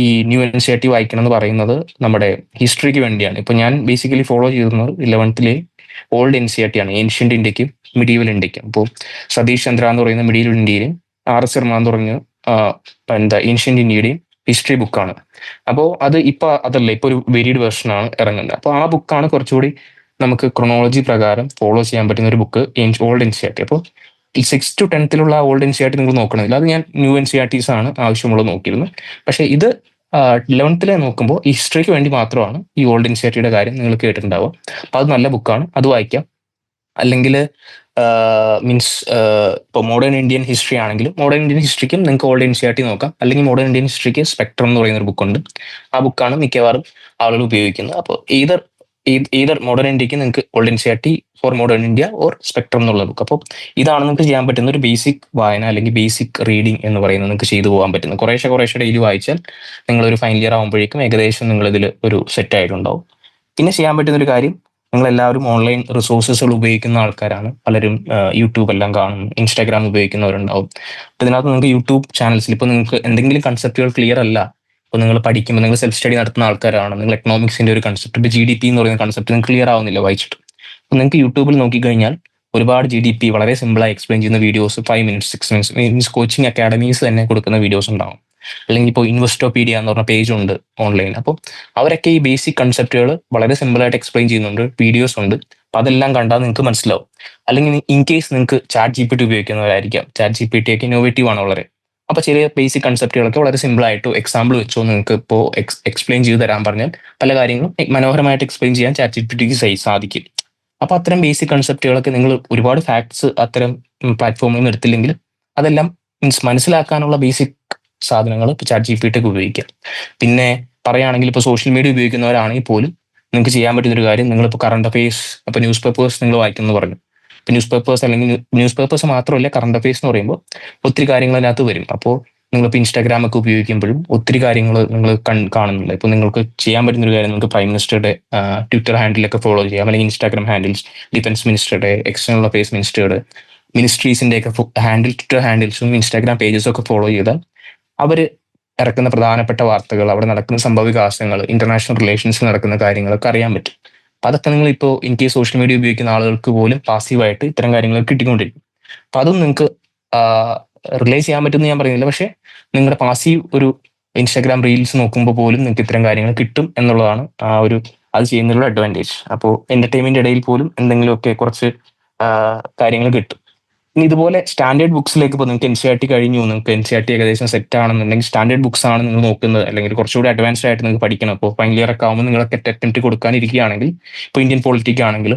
ഈ ന്യൂ NCERT വായിക്കണം എന്ന് പറയുന്നത് നമ്മുടെ ഹിസ്റ്ററിക്ക് വേണ്ടിയാണ്. ഇപ്പൊ ഞാൻ ബേസിക്കലി ഫോളോ ചെയ്യുന്നത് 11th ഓൾഡ് NCERT ആണ്, ഏൻഷ്യന്റ് ഇന്ത്യക്കും മിഡീവൽ ഇന്ത്യക്കും. അപ്പോൾ സതീഷ് ചന്ദ്ര എന്ന് പറയുന്ന മിഡീവൽ ഇന്ത്യയിലും RS ശർമ്മ എന്ന് പറഞ്ഞ ഏൻഷ്യന്റ് ഇന്ത്യയുടെയും ഹിസ്റ്ററി ബുക്കാണ്. അപ്പോൾ അത് ഇപ്പൊ അതല്ല, ഇപ്പൊ ഒരു വെരീഡ് വേർഷനാണ് ഇറങ്ങുന്നത്. അപ്പോൾ ആ ബുക്കാണ് കുറച്ചുകൂടി നമുക്ക് ക്രൊണോളജി പ്രകാരം ഫോളോ ചെയ്യാൻ പറ്റുന്ന ഒരു ബുക്ക്, ഓൾഡ് NCERT. അപ്പോൾ ഈ 6 to 10th ഓൾഡ് NCERT നിങ്ങൾ നോക്കണമെന്നില്ല, അത് ഞാൻ ന്യൂ NCERTs ആണ് ആവശ്യമുള്ളത് നോക്കിയിരുന്നത്. പക്ഷെ ഇത് 11th നോക്കുമ്പോൾ ഈ ഹിസ്റ്ററിക്ക് വേണ്ടി മാത്രമാണ് ഈ ഓൾഡ് NCERTയുടെ കാര്യം നിങ്ങൾ കേട്ടിട്ടുണ്ടാവുക. അപ്പൊ അത് നല്ല ബുക്കാണ്, അത് വായിക്കാം. അല്ലെങ്കിൽ മീൻസ് ഇപ്പോൾ മോഡേൺ ഇന്ത്യൻ ഹിസ്റ്ററി ആണെങ്കിലും മോഡേൺ ഇന്ത്യൻ ഹിസ്റ്ററിക്കും നിങ്ങൾക്ക് ഓൾഡ് NCERT നോക്കാം. അല്ലെങ്കിൽ മോഡേൺ ഇന്ത്യൻ ഹിസ്റ്ററിക്ക് സ്പെക്ട്രം എന്ന് പറയുന്ന ഒരു ബുക്കുണ്ട്, ആ ബുക്കാണ് മിക്കവാറും ആളുകൾ ഉപയോഗിക്കുന്നത്. അപ്പോൾ either മോഡേൺ ഇന്ത്യക്ക് നിങ്ങൾക്ക് old NCERT for modern India or spectrum എന്നുള്ള ബുക്ക്. അപ്പോൾ ഇതാണ് നിങ്ങൾക്ക് ചെയ്യാൻ പറ്റുന്ന ഒരു ബേസിക് വായന അല്ലെങ്കിൽ ബേസിക് റീഡിങ് എന്ന് പറയുന്നത് നിങ്ങൾക്ക് ചെയ്തു പോകാൻ പറ്റുന്നത്. കുറേശ്ശെ ഡെയിലി വായിച്ചാൽ നിങ്ങളൊരു ഫൈനൽ ഇയർ ആകുമ്പോഴേക്കും ഏകദേശം നിങ്ങൾ ഇതിൽ ഒരു സെറ്റ് ആയിട്ടുണ്ടാവും. പിന്നെ ചെയ്യാൻ പറ്റുന്ന ഒരു കാര്യം, നിങ്ങൾ എല്ലാവരും ഓൺലൈൻ റിസോഴ്സസുകൾ ഉപയോഗിക്കുന്ന ആൾക്കാരാണ്. പലരും യൂട്യൂബ് എല്ലാം കാണും, ഇൻസ്റ്റാഗ്രാം ഉപയോഗിക്കുന്നവരുണ്ടാവും. അപ്പോൾ ഇതിനകത്ത് നിങ്ങൾക്ക് യൂട്യൂബ് ചാനൽസിൽ ഇപ്പോൾ നിങ്ങൾക്ക് എന്തെങ്കിലും കൺസെപ്റ്റുകൾ ക്ലിയർ അല്ല, ഇപ്പോൾ നിങ്ങൾ പഠിക്കുമ്പോൾ നിങ്ങൾ സെൽഫ് സ്റ്റഡി നടത്തുന്ന ആൾക്കാരാണ്, നിങ്ങൾ എക്കണോമിക്സിന്റെ ഒരു കൺസെപ്റ്റ്, ഇപ്പോൾ GDP എന്ന് പറയുന്ന കൺസെപ്റ്റ് നിങ്ങൾക്ക് ക്ലിയർ ആവുന്നില്ല വായിച്ചിട്ട്. അപ്പോൾ നിങ്ങൾക്ക് യൂട്യൂബിൽ നോക്കിക്കഴിഞ്ഞാൽ ഒരുപാട് GDP വളരെ സിമ്പിളായി എക്സ്പ്ലെയിൻ ചെയ്യുന്ന videos 5 minutes 6 minutes means coaching academies തന്നെ കൊടുക്കുന്ന വീഡിയോസ് ഉണ്ടാവും. അല്ലെങ്കിൽ ഇപ്പോൾ ഇൻവെസ്റ്റോപീഡിയ എന്ന് പറഞ്ഞ പേജ് ഉണ്ട് ഓൺലൈൻ. അപ്പോൾ അവരൊക്കെ ഈ ബേസിക് കൺസെപ്റ്റുകൾ വളരെ സിമ്പിളായിട്ട് എക്സ്പ്ലെയിൻ ചെയ്യുന്നുണ്ട്, വീഡിയോസ് ഉണ്ട്. അപ്പോൾ അതെല്ലാം കണ്ടാൽ നിങ്ങൾക്ക് മനസ്സിലാവും. അല്ലെങ്കിൽ ഇൻ കേസ് നിങ്ങൾക്ക് ChatGPT ഉപയോഗിക്കുന്നവരായിരിക്കാം, ChatGPT ഒക്കെ ഇന്നോവേറ്റീവ് ആണ് വളരെ. അപ്പോൾ ചെറിയ ബേസിക് കൺസെപ്റ്റുകളൊക്കെ വളരെ സിമ്പിളായിട്ട് എക്സാമ്പിൾ വെച്ചോ നിങ്ങൾക്ക് ഇപ്പോൾ എക്സ്പ്ലെയിൻ ചെയ്ത് തരാൻ പറഞ്ഞാൽ പല കാര്യങ്ങളും മനോഹരമായിട്ട് എക്സ്പ്ലെയിൻ ചെയ്യാൻ ChatGPTക്ക് സാധിക്കും. അപ്പോൾ അത്തരം ബേസിക് കൺസെപ്റ്റുകളൊക്കെ നിങ്ങൾ ഒരുപാട് ഫാക്ട്സ് അത്തരം പ്ലാറ്റ്ഫോമിൽ നിന്ന് എടുത്തില്ലെങ്കിൽ അതെല്ലാം മനസ്സിലാക്കാനുള്ള ബേസിക് സാധനങ്ങൾ ChatGPTക്ക് ഉപയോഗിക്കാം. പിന്നെ പറയുകയാണെങ്കിൽ ഇപ്പോൾ സോഷ്യൽ മീഡിയ ഉപയോഗിക്കുന്നവരാണെങ്കിൽ പോലും നിങ്ങൾക്ക് ചെയ്യാൻ പറ്റുന്ന ഒരു കാര്യം, നിങ്ങളിപ്പോൾ കറണ്ട് അഫയേഴ്സ്, അപ്പോൾ ന്യൂസ് പേപ്പേഴ്സ് നിങ്ങൾ വായിക്കുന്നു പറഞ്ഞു. ഇപ്പോൾ ന്യൂസ് പേപ്പേഴ്സ് അല്ലെങ്കിൽ ന്യൂസ് പേപ്പേഴ്സ് മാത്രമല്ല, കറണ്ട് അഫയേഴ്സ് എന്ന് പറയുമ്പോൾ ഒത്തിരി കാര്യങ്ങൾ അതിനകത്ത് വരും. അപ്പോൾ നിങ്ങളിപ്പോൾ ഇൻസ്റ്റാഗ്രാം ഒക്കെ ഉപയോഗിക്കുമ്പോഴും ഒത്തിരി കാര്യങ്ങൾ നിങ്ങൾ കാണുന്നില്ല. ഇപ്പോൾ നിങ്ങൾക്ക് ചെയ്യാൻ പറ്റുന്ന ഒരു കാര്യം, നിങ്ങൾക്ക് പ്രൈം മിനിസ്റ്ററുടെ ട്വിറ്റർ ഹാൻഡിലൊക്കെ ഫോളോ ചെയ്യാം, അല്ലെങ്കിൽ ഇൻസ്റ്റാഗ്രാം ഹാൻഡിൽസ്, ഡിഫൻസ് മിനിസ്റ്ററുടെ, എക്സ്റ്റേണൽ അഫയേഴ്സ് മിനിസ്റ്ററുടെ, മിനിസ്ട്രീസിന്റെ ഒക്കെ ട്വിറ്റർ ഹാൻഡിൽസും ഇൻസ്റ്റാഗ്രാം പേജസും ഒക്കെ ഫോളോ ചെയ്താൽ അവർ ഇറക്കുന്ന പ്രധാനപ്പെട്ട വാർത്തകൾ, അവിടെ നടക്കുന്ന സംഭവവികാസങ്ങൾ, ഇന്റർനാഷണൽ റിലേഷൻസിൽ നടക്കുന്ന കാര്യങ്ങളൊക്കെ അറിയാൻ പറ്റും. അപ്പൊ അതൊക്കെ നിങ്ങൾ ഇപ്പോൾ ഇൻ കേസ് സോഷ്യൽ മീഡിയ ഉപയോഗിക്കുന്ന ആളുകൾക്ക് പോലും പാസീവായിട്ട് ഇത്തരം കാര്യങ്ങൾ കിട്ടിക്കൊണ്ടിരിക്കും. അപ്പൊ അതും നിങ്ങൾക്ക് റിലൈസ് ചെയ്യാൻ പറ്റുമെന്ന് ഞാൻ പറയുന്നില്ല, പക്ഷെ നിങ്ങളുടെ പാസീവ് ഒരു ഇൻസ്റ്റാഗ്രാം റീൽസ് നോക്കുമ്പോൾ പോലും നിങ്ങൾക്ക് ഇത്തരം കാര്യങ്ങൾ കിട്ടും എന്നുള്ളതാണ് അത് ചെയ്യുന്നതിലുള്ള അഡ്വാൻറ്റേജ്. അപ്പോൾ എന്റർടൈൻമെന്റ് ഇടയിൽ പോലും എന്തെങ്കിലുമൊക്കെ കുറച്ച് കാര്യങ്ങൾ കിട്ടും. ഇനി ഇതുപോലെ സ്റ്റാൻഡേർഡ് ബുക്സിലേക്ക് ഇപ്പോൾ നിങ്ങൾക്ക് NCERT കഴിഞ്ഞു, നിങ്ങൾക്ക് NCERT ഏകദേശം സെറ്റ് ആണെന്നുണ്ടെങ്കിൽ സ്റ്റാൻഡേർഡ് ബുക്സ് ആണ് നിങ്ങൾ നോക്കുന്നത്, അല്ലെങ്കിൽ കുറച്ചുകൂടി അഡ്വാൻസ്ഡ് ആയിട്ട് നിങ്ങൾക്ക് പഠിക്കണം. അപ്പോൾ ഫൈനൽ ഇയർ ഒക്കെ ആകുമ്പോൾ നിങ്ങൾക്ക് അറ്റംപ്റ്റ് കൊടുക്കാനിരിക്കുകയാണെങ്കിൽ ഇപ്പോൾ ഇന്ത്യൻ പൊളിറ്റിക് ആണെങ്കിൽ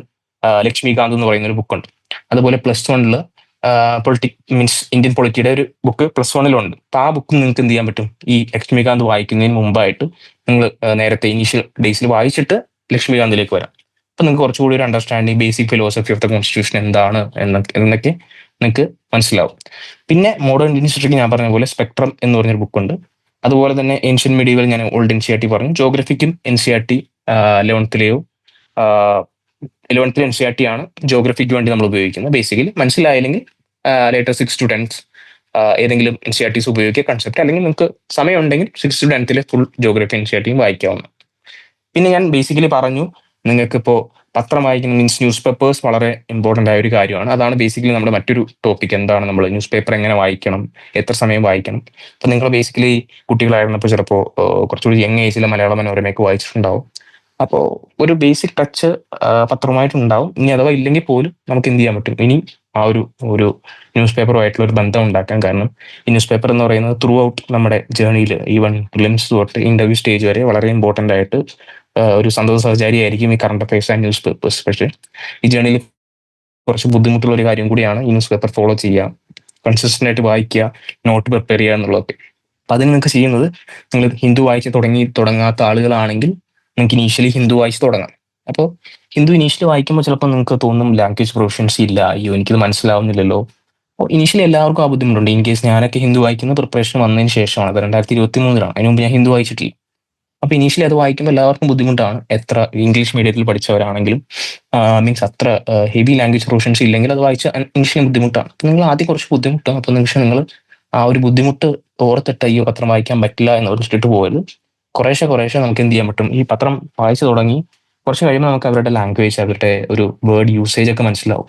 ലക്ഷ്മികാന്ത് എന്ന് പറയുന്ന ഒരു ബുക്കുണ്ട്. അതുപോലെ +1 മീൻസ് ഇന്ത്യൻ പൊളിറ്റിയുടെ ഒരു ബുക്ക് +1 അപ്പൊ ആ ബുക്ക് നിങ്ങൾക്ക് എന്ത് ചെയ്യാൻ പറ്റും, ഈ ലക്ഷ്മികാന്ത് വായിക്കുന്നതിന് മുമ്പായിട്ട് നിങ്ങൾ നേരത്തെ ഇനീഷ്യൽ ഡേയ്സിൽ വായിച്ചിട്ട് ലക്ഷ്മികാന്തിലേക്ക് വരാം. അപ്പൊ നിങ്ങൾക്ക് കുറച്ചുകൂടി ഒരു understanding, basic philosophy of the constitution എന്താണ് എന്നൊക്കെ നിങ്ങൾക്ക് മനസ്സിലാവും. പിന്നെ മോഡേൺ ഇന്ത്യൻ ഹിസ്റ്ററിക്ക് ഞാൻ പറഞ്ഞ പോലെ സ്പെക്ട്രം എന്ന് പറഞ്ഞൊരു ബുക്കുണ്ട്. അതുപോലെ തന്നെ ഏൻഷ്യൻ മീഡിയവൽ ഞാൻ ഓൾഡ് NCERT പറഞ്ഞു. ജോഗ്രഫിക്കും NCERT 11th NCERT ആണ് ജോഗ്രഫിക്ക് വേണ്ടി നമ്മൾ ഉപയോഗിക്കുന്നത്. ബേസിക്കലി മനസ്സിലായില്ലെങ്കിൽ ലേറ്റർ 6 to 10 ഏതെങ്കിലും NCERTs ഉപയോഗിക്കുക കൺസെപ്റ്റ്, അല്ലെങ്കിൽ നിങ്ങൾക്ക് സമയമുണ്ടെങ്കിൽ 6 to 10 ഫുൾ ജോഗ്രഫി NCERTയും വായിക്കാവുന്ന. പിന്നെ ഞാൻ ബേസിക്കലി പറഞ്ഞു നിങ്ങൾക്കിപ്പോൾ പത്രം വായിക്കുന്ന മീൻസ് ന്യൂസ് പേപ്പേഴ്സ് വളരെ ഇമ്പോർട്ടൻ്റ് ആയ ഒരു കാര്യമാണ്. അതാണ് ബേസിക്കലി നമ്മുടെ മറ്റൊരു ടോപ്പിക്, എന്താണ് നമ്മൾ ന്യൂസ് പേപ്പർ എങ്ങനെ വായിക്കണം, എത്ര സമയം വായിക്കണം. അപ്പോൾ നിങ്ങൾ ബേസിക്കലി കുട്ടികളായിരുന്നപ്പോൾ ചിലപ്പോൾ കുറച്ചുകൂടി യങ് ഏജിൽ മലയാള മനോരമയൊക്കെ വായിച്ചിട്ടുണ്ടാവും. അപ്പോൾ ഒരു ബേസിക് ടച്ച് പത്രമായിട്ടുണ്ടാവും. ഇനി അഥവാ ഇല്ലെങ്കിൽ പോലും നമുക്ക് എന്ത് ചെയ്യാൻ പറ്റും, ഇനി ആ ഒരു ന്യൂസ് പേപ്പറുമായിട്ടുള്ള ഒരു ബന്ധം ഉണ്ടാക്കാൻ. കാരണം ഈ ന്യൂസ് പേപ്പർ എന്ന് പറയുന്നത് ത്രൂ ഔട്ട് നമ്മുടെ ജേർണിയിൽ, ഈവൻ പ്രിലിംസ് തൊട്ട് ഇന്റർവ്യൂ സ്റ്റേജ് വരെ വളരെ ഇമ്പോർട്ടൻ്റ് ആയിട്ട് ഒരു സന്തോഷ സഹചാരി ആയിരിക്കും ഈ current affairs and news papers. പക്ഷേ ഈ ജേർണിയിൽ കുറച്ച് ബുദ്ധിമുട്ടുള്ള ഒരു കാര്യം കൂടിയാണ് ഈ ന്യൂസ് പേപ്പർ ഫോളോ ചെയ്യുക, കൺസിസ്റ്റന്റ് ആയിട്ട് വായിക്കുക, നോട്ട് പ്രിപ്പയർ ചെയ്യുക എന്നുള്ളതൊക്കെ. അപ്പം അതിന് നിങ്ങൾക്ക് ചെയ്യുന്നത്, നിങ്ങൾ ഹിന്ദു വായിച്ച് തുടങ്ങാത്ത ആളുകളാണെങ്കിൽ നിങ്ങൾക്ക് ഇനീഷ്യലി ഹിന്ദു വായിച്ച് തുടങ്ങാം. അപ്പോൾ ഹിന്ദു ഇനീഷ്യലി വായിക്കുമ്പോൾ ചിലപ്പോൾ നിങ്ങൾക്ക് തോന്നും ലാംഗ്വേജ് പ്രൊഫഷൻസി ഇല്ല, അയ്യോ എനിക്കിത് മനസ്സിലാവുന്നില്ലല്ലോ. അപ്പോൾ ഇനീഷ്യലി എല്ലാവർക്കും ആ ബുദ്ധിമുട്ടുണ്ട്. ഇൻ കേസ് ഞാനൊക്കെ ഹിന്ദു വായിക്കുന്ന പ്രിപ്പറേഷൻ വന്നതിന് ശേഷമാണ്, അത് 2023 അതിന് മുമ്പ് ഞാൻ ഹിന്ദു വായിച്ചിട്ടില്ല. അപ്പൊ ഇനീഷ്യലി അത് വായിക്കുമ്പോൾ എല്ലാവർക്കും ബുദ്ധിമുട്ടാണ്. എത്ര ഇംഗ്ലീഷ് മീഡിയത്തിൽ പഠിച്ചവരാണെങ്കിലും മീൻസ് അത്ര ഹെവി ലാംഗ്വേജ് പ്രൊഫഷൻസി ഇല്ലെങ്കിൽ അത് വായിച്ച ഇനീഷ്യലി ബുദ്ധിമുട്ടാണ്. അപ്പൊ നിങ്ങൾ ആദ്യം കുറച്ച് ബുദ്ധിമുട്ടാണ്. അപ്പൊ നിങ്ങൾ ആ ഒരു ബുദ്ധിമുട്ട് ഓർത്തിട്ട് അയ്യോ പത്രം വായിക്കാൻ പറ്റില്ല എന്ന് വെച്ചിട്ട് പോയത്. കുറേശ്ശെ നമുക്ക് എന്ത് ചെയ്യാൻ പറ്റും, ഈ പത്രം വായിച്ചു തുടങ്ങി കുറച്ച് കഴിയുമ്പോൾ നമുക്ക് അവരുടെ ലാംഗ്വേജ്, അവരുടെ ഒരു വേർഡ് യൂസേജ് ഒക്കെ മനസ്സിലാവും.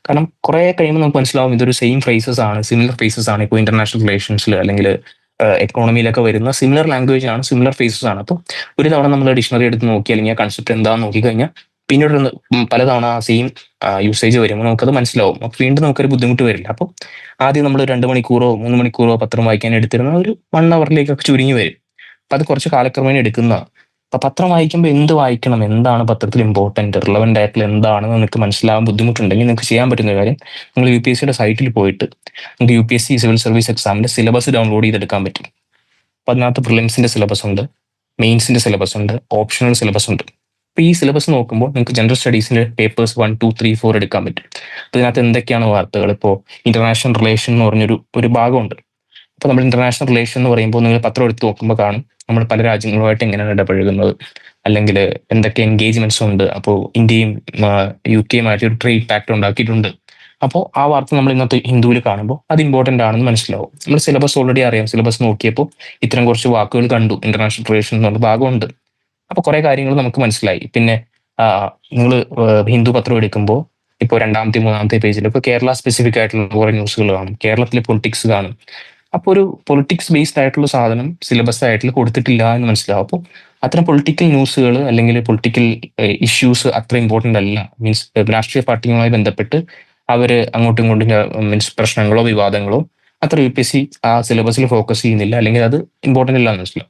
കാരണം കുറെ കഴിയുമ്പോൾ നമുക്ക് മനസ്സിലാവും ഇതൊരു സെയിം ഫ്രേസസ് ആണ്, സിമിലർ ഫ്രേസസ് ആണ്. ഇപ്പോൾ ഇന്റർനാഷണൽ റിലേഷൻസിൽ അല്ലെങ്കിൽ എക്കോണമിയിലൊക്കെ വരുന്ന സിമിലർ ലാംഗ്വേജ് ആണ്, സിമിലർ ഫേസസ് ആണ്. അപ്പോൾ ഒരു തവണ നമ്മൾ ഡിക്ഷണറി എടുത്ത് നോക്കി അല്ലെങ്കിൽ ആ കൺസെപ്റ്റ് എന്താണെന്ന് നോക്കിക്കഴിഞ്ഞാൽ പിന്നീട് പലതവണ ആ സെയിം യൂസേജ് വരുമ്പോൾ നമുക്കത് മനസ്സിലാവും. അപ്പോൾ വീണ്ടും നമുക്കൊരു ബുദ്ധിമുട്ട് വരില്ല. അപ്പോൾ ആദ്യം നമ്മൾ 2 മണിക്കൂറോ 3 മണിക്കൂറോ പത്രം വായിക്കാൻ എടുത്തിരുന്ന ഒരു 1 hourലേക്കൊക്കെ ചുരുങ്ങി വരും. അപ്പം അത് കുറച്ച് കാലക്രമേണ എടുക്കുന്നതാണ്. അപ്പൊ പത്രം വായിക്കുമ്പോൾ എന്ത് വായിക്കണം, എന്താണ് പത്രത്തിൽ ഇമ്പോർട്ടന്റ്, റിലവന്റ് ആയിട്ടുള്ള എന്താണെന്ന് നിങ്ങൾക്ക് മനസ്സിലാവാൻ ബുദ്ധിമുട്ടുണ്ടെങ്കിൽ നിങ്ങൾക്ക് ചെയ്യാൻ പറ്റുന്ന കാര്യം, നിങ്ങൾ UPSCയുടെ സൈറ്റിൽ പോയിട്ട് നിങ്ങൾക്ക് UPSC സിവിൽ സർവീസ് എക്സാമിന്റെ സിലബസ് ഡൗൺലോഡ് ചെയ്തെടുക്കാൻ പറ്റും. അപ്പൊ അതിനകത്ത് പ്രിലിംസിന്റെ സിലബസ് ഉണ്ട്, മെയിൻസിന്റെ സിലബസ് ഉണ്ട്, ഓപ്ഷണൽ സിലബസ് ഉണ്ട്. അപ്പൊ ഈ സിലബസ് നോക്കുമ്പോൾ നിങ്ങൾക്ക് ജനറൽ സ്റ്റഡീസിന്റെ പേപ്പേഴ്സ് 1, 2, 3, 4 എടുക്കാൻ പറ്റും. അപ്പൊ ഇതിനകത്ത് എന്തൊക്കെയാണ് വാർത്തകൾ, ഇപ്പോൾ ഇന്റർനാഷണൽ റിലേഷൻ എന്ന് പറഞ്ഞൊരു ഭാഗമുണ്ട്. അപ്പോൾ നമ്മൾ ഇന്റർനാഷണൽ റിലേഷൻ എന്ന് പറയുമ്പോൾ നിങ്ങൾ പത്രം എടുത്ത് നോക്കുമ്പോൾ കാണും നമ്മൾ പല രാജ്യങ്ങളുമായിട്ട് എങ്ങനെയാണ് ഇടപഴകുന്നത്, അല്ലെങ്കിൽ എന്തൊക്കെ എൻഗേജ്മെന്റ്സ് ഉണ്ട്. അപ്പോൾ ഇന്ത്യയും UK-യുമായിട്ട് ഒരു ട്രേഡ് പാക്ട് ഉണ്ടാക്കിയിട്ടുണ്ട്. അപ്പോൾ ആ വാർത്ത നമ്മൾ ഇന്നത്തെ ഹിന്ദുവിൽ കാണുമ്പോൾ അത് ഇമ്പോർട്ടൻ്റ് ആണെന്ന് മനസ്സിലാവും. നമ്മൾ സിലബസ് ഓൾറെഡി അറിയാം. സിലബസ് നോക്കിയപ്പോൾ ഇത്തരം കുറച്ച് വാക്കുകൾ കണ്ടു, ഇന്റർനാഷണൽ റിലേഷൻ എന്നുള്ള ഭാഗമുണ്ട്. അപ്പോൾ കുറെ കാര്യങ്ങൾ നമുക്ക് മനസ്സിലായി. പിന്നെ നിങ്ങൾ ഹിന്ദു പത്രം എടുക്കുമ്പോൾ ഇപ്പോൾ 2ാമത്തെ 3ാമത്തെ പേജിൽ ഇപ്പോൾ കേരള സ്പെസിഫിക് ആയിട്ടുള്ള കുറെ ന്യൂസുകൾ കാണും, കേരളത്തിലെ പൊളിറ്റിക്സ് കാണും. അപ്പോൾ ഒരു പൊളിറ്റിക്സ് ബേസ്ഡ് ആയിട്ടുള്ള സാധനം സിലബസ് ആയിട്ട് കൊടുത്തിട്ടില്ല എന്ന് മനസ്സിലാവും. അപ്പോൾ അത്തരം പൊളിറ്റിക്കൽ ന്യൂസുകൾ അല്ലെങ്കിൽ പൊളിറ്റിക്കൽ ഇഷ്യൂസ് അത്ര ഇമ്പോർട്ടൻ്റ് അല്ല. മീൻസ് രാഷ്ട്രീയ പാർട്ടികളുമായി ബന്ധപ്പെട്ട് അവർ അങ്ങോട്ടും ഇങ്ങോട്ടും മീൻസ് പ്രശ്നങ്ങളോ വിവാദങ്ങളോ അത്ര UPSC ആ സിലബസിൽ ഫോക്കസ് ചെയ്യുന്നില്ല, അല്ലെങ്കിൽ അത് ഇമ്പോർട്ടൻ്റ് ഇല്ല എന്ന് മനസ്സിലാവും.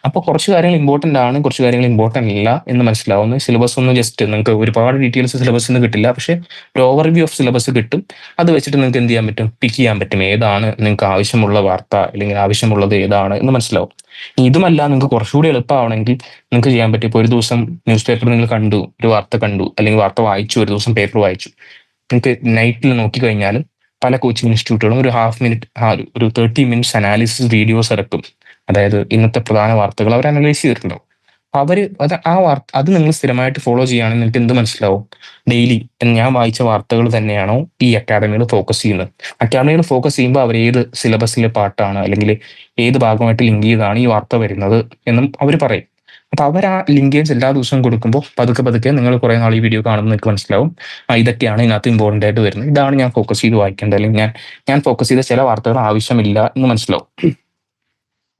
അപ്പോൾ കുറച്ച് കാര്യങ്ങൾ ഇമ്പോർട്ടൻ്റ് ആണ്, കുറച്ച് കാര്യങ്ങൾ ഇമ്പോർട്ടൻ്റ് ഇല്ല എന്ന് മനസ്സിലാവുന്നു. സിലബസ് ഒന്ന് ജസ്റ്റ് നിങ്ങൾക്ക് ഒരുപാട് ഡീറ്റെയിൽസ് സിലബസിൽ നിന്ന് കിട്ടില്ല, പക്ഷേ ഒരു ഓവർവ്യൂ ഓഫ് സിലബസ് കിട്ടും. അത് വെച്ചിട്ട് നിങ്ങൾക്ക് എന്ത് ചെയ്യാൻ പറ്റും, പിക്ക് ചെയ്യാൻ പറ്റും ഏതാണ് നിങ്ങൾക്ക് ആവശ്യമുള്ള വാർത്ത അല്ലെങ്കിൽ ആവശ്യമുള്ളത് ഏതാണ് എന്ന് മനസ്സിലാവും. ഇതുമല്ല നിങ്ങൾക്ക് കുറച്ചുകൂടി എളുപ്പമാവണമെങ്കിൽ നിങ്ങൾക്ക് ചെയ്യാൻ പറ്റും. ഇപ്പോൾ ഒരു ദിവസം ന്യൂസ് പേപ്പർ നിങ്ങൾ കണ്ടു, ഒരു വാർത്ത കണ്ടു അല്ലെങ്കിൽ വാർത്ത വായിച്ചു, ഒരു ദിവസം പേപ്പർ വായിച്ചു, നിങ്ങൾക്ക് നൈറ്റിൽ നോക്കിക്കഴിഞ്ഞാൽ പല കോച്ചിങ് ഇൻസ്റ്റിറ്റ്യൂട്ടുകളും ഒരു 30 minutes അനാലിസിസ് വീഡിയോസ് ഇറക്കും. അതായത് ഇന്നത്തെ പ്രധാന വാർത്തകൾ അവർ അനലൈസ് ചെയ്തിട്ടുണ്ടാവും. അത് നിങ്ങൾ സ്ഥിരമായിട്ട് ഫോളോ ചെയ്യുകയാണെങ്കിൽ നിങ്ങൾക്ക് എന്ത് മനസ്സിലാവും, ഡെയിലി ഞാൻ വായിച്ച വാർത്തകൾ തന്നെയാണോ ഈ അക്കാഡമികൾ ഫോക്കസ് ചെയ്യുന്നത്. അക്കാഡമികൾ ഫോക്കസ് ചെയ്യുമ്പോൾ അവർ ഏത് സിലബസിലെ പാർട്ടാണ് അല്ലെങ്കിൽ ഏത് ഭാഗമായിട്ട് ലിങ്ക് ചെയ്താണ് ഈ വാർത്ത വരുന്നത് എന്നും അവർ പറയും. അപ്പൊ അവർ ആ ലിങ്കേജ് എല്ലാ ദിവസവും കൊടുക്കുമ്പോൾ പതുക്കെ നിങ്ങൾ കുറെ നാൾ ഈ വീഡിയോ കാണുമ്പോൾ നിങ്ങൾക്ക് മനസ്സിലാവും ഇതൊക്കെയാണ് ഇതിനകത്ത് ഇമ്പോർട്ടൻ്റ് ആയിട്ട് വരുന്നത്, ഇതാണ് ഞാൻ ഫോക്കസ് ചെയ്ത് വായിക്കേണ്ടത്, അല്ലെങ്കിൽ ഞാൻ ഫോക്കസ് ചെയ്ത ചില വാർത്തകൾ ആവശ്യമില്ല എന്ന് മനസ്സിലാവും.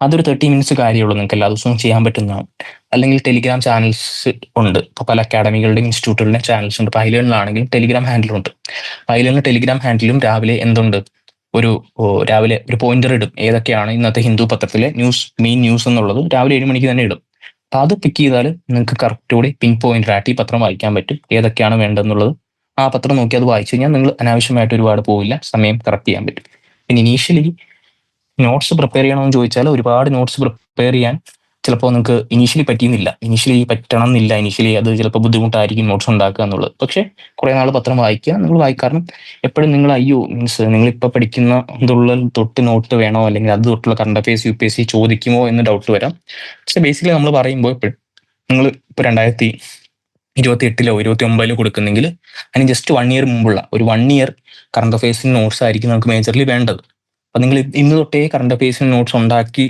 അതൊരു 30 minutes കാര്യമുള്ളൂ, നിങ്ങൾക്ക് എല്ലാ ദിവസവും ചെയ്യാൻ പറ്റുന്നതാണ്. അല്ലെങ്കിൽ ടെലിഗ്രാം ചാനൽസ് ഉണ്ട്. ഇപ്പോൾ പല അക്കാഡമികളുടെയും ഇൻസ്റ്റിറ്റ്യൂട്ടുകളുടെയും ചാനൽസ് ഉണ്ട്. ഇപ്പോൾ ഐലേണിലാണെങ്കിൽ ടെലിഗ്രാം ഹാൻഡിലുണ്ട്. ഐലേണിൽ ടെലിഗ്രാം ഹാൻഡിലും രാവിലെ എന്തുണ്ട്, രാവിലെ ഒരു പോയിന്റർ ഇടും, ഏതൊക്കെയാണ് ഇന്നത്തെ ഹിന്ദു പത്രത്തിലെ മെയിൻ ന്യൂസ് എന്നുള്ളത് രാവിലെ 7 മണിക്ക് തന്നെ ഇടും. അപ്പൊ അത് പിക്ക് ചെയ്താൽ നിങ്ങൾക്ക് കറക്റ്റോടെ പിൻ പോയിന്റ് ആയിട്ട് ഈ പത്രം വായിക്കാൻ പറ്റും, ഏതൊക്കെയാണ് വേണ്ടതെന്നുള്ളത് ആ പത്രം നോക്കി അത് വായിച്ചു കഴിഞ്ഞാൽ നിങ്ങൾ അനാവശ്യമായിട്ട് ഒരുപാട് പോവില്ല, സമയം കറക്റ്റ് ചെയ്യാൻ പറ്റും. പിന്നെ ഇനീഷ്യലി നോട്ട്സ് പ്രിപ്പയർ ചെയ്യണമെന്ന് ചോദിച്ചാൽ ഒരുപാട് നോട്ട്സ് പ്രിപ്പയർ ചെയ്യാൻ ചിലപ്പോൾ നിങ്ങൾക്ക് ഇനീഷ്യലി പറ്റിയെന്നില്ല, ഇനീഷ്യലി പറ്റണം എന്നില്ല, ഇനീഷ്യലി അത് ചിലപ്പോൾ ബുദ്ധിമുട്ടായിരിക്കും നോട്ട്സ് ഉണ്ടാക്കുക എന്നുള്ളത്. പക്ഷേ കുറേ നാൾ പത്രം വായിക്കുക, നിങ്ങൾ വായിക്കാരണം എപ്പോഴും നിങ്ങൾ മീൻസ് നിങ്ങളിപ്പോൾ പഠിക്കുന്ന ഇതുള്ള തൊട്ട് നോട്ട് വേണോ അല്ലെങ്കിൽ അത് തൊട്ടുള്ള കറണ്ട് അഫയേഴ്സ് UPSC ചോദിക്കുമോ എന്ന് ഡൗട്ട് വരാം. പക്ഷേ ബേസിക്കലി നമ്മൾ പറയുമ്പോൾ എപ്പോഴും നിങ്ങൾ ഇപ്പോൾ 2028 29 കൊടുക്കുന്നെങ്കിൽ അതിന് ജസ്റ്റ് 1 ഇയർ മുമ്പുള്ള ഒരു 1 ഇയർ കറണ്ട് അഫയേഴ്സിന് നോട്ട്സ് ആയിരിക്കും നമുക്ക് മേജർലി വേണ്ടത്. അപ്പം നിങ്ങൾ ഇന്ന് തൊട്ടേ കറണ്ട് അഫയേഴ്സിന് നോട്ട്സ് ഉണ്ടാക്കി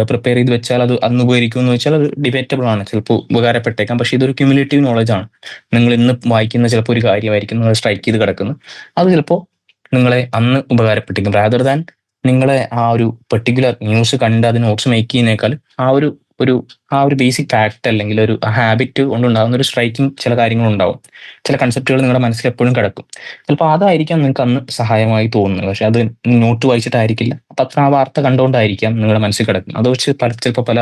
പ്രിപ്പയർ ചെയ്ത് വെച്ചാൽ അത് അന്ന് ഉപകരിക്കും എന്ന് വെച്ചാൽ അത് ഡിബേറ്റബിൾ ആണ്, ചിലപ്പോൾ ഉപകാരപ്പെട്ടേക്കാം. പക്ഷേ ഇതൊരു ക്യുമുലേറ്റീവ് നോളജ് ആണ്. നിങ്ങൾ ഇന്ന് വായിക്കുന്ന ചിലപ്പോൾ ഒരു കാര്യമായിരിക്കും നിങ്ങൾ സ്ട്രൈക്ക് ചെയ്ത് കിടക്കുന്നത്, അത് ചിലപ്പോൾ നിങ്ങളെ അന്ന് ഉപകാരപ്പെട്ടേക്കും. റാദർ ദാൻ നിങ്ങളെ ആ ഒരു പെർട്ടിക്കുലർ ന്യൂസ് കണ്ട് അത് നോട്ട്സ് മേക്ക് ചെയ്യുന്നേക്കാൾ ആ ഒരു ബേസിക് ഫാക്ട് അല്ലെങ്കിൽ ഒരു ഹാബിറ്റ് കൊണ്ടുണ്ടാകുന്ന ഒരു സ്ട്രൈക്കിംഗ് ചില കാര്യങ്ങളുണ്ടാവും, ചില കൺസെപ്റ്റുകൾ നിങ്ങളുടെ മനസ്സിൽ എപ്പോഴും കിടക്കും. ചിലപ്പോൾ അതായിരിക്കാം നിങ്ങൾക്ക് അന്ന് സഹായമായി തോന്നുന്നത്, പക്ഷെ അത് നോട്ട് വായിച്ചിട്ടായിരിക്കില്ല. പത്രം ആ വാർത്ത കണ്ടുകൊണ്ടായിരിക്കാം നിങ്ങളുടെ മനസ്സിൽ കിടക്കുന്നത്. അത് വെച്ച് ചിലപ്പോൾ പല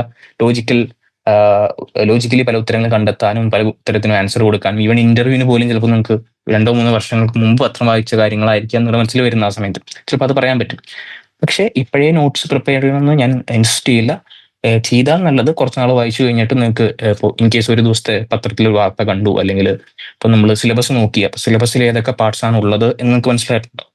ലോജിക്കലി പല ഉത്തരങ്ങൾ കണ്ടെത്താനും പല ഉത്തരത്തിനും ആൻസർ കൊടുക്കാനും ഈവൻ ഇന്റർവ്യൂവിന് പോലും ചിലപ്പോൾ നിങ്ങൾക്ക് 2-3 വർഷങ്ങൾക്ക് മുമ്പ് പത്രം വായിച്ച കാര്യങ്ങളായിരിക്കാം നിങ്ങളുടെ മനസ്സിൽ വരുന്ന ആ സമയത്ത് ചിലപ്പോൾ അത് പറയാൻ പറ്റും. പക്ഷേ ഇപ്പോഴേ നോട്ട്സ് പ്രിപ്പയർ ചെയ്യണമെന്ന് ഞാൻ ഇൻസിസ്റ്റ് ചെയ്യില്ല. ചെയ്താൽ നല്ലത്. കുറച്ച് നാൾ വായിച്ചു കഴിഞ്ഞിട്ട് നിങ്ങൾക്ക് ഇപ്പോൾ ഇൻ കേസ് ഒരു ദിവസത്തെ പത്രത്തിൽ ഒരു വാർത്ത കണ്ടു, അല്ലെങ്കിൽ ഇപ്പോൾ നമ്മൾ സിലബസ് നോക്കി, അപ്പോൾ സിലബസിൽ ഏതൊക്കെ പാർട്സ് ആണ് ഉള്ളത് എന്ന് നിങ്ങൾക്ക് മനസ്സിലായിട്ടുണ്ടോ.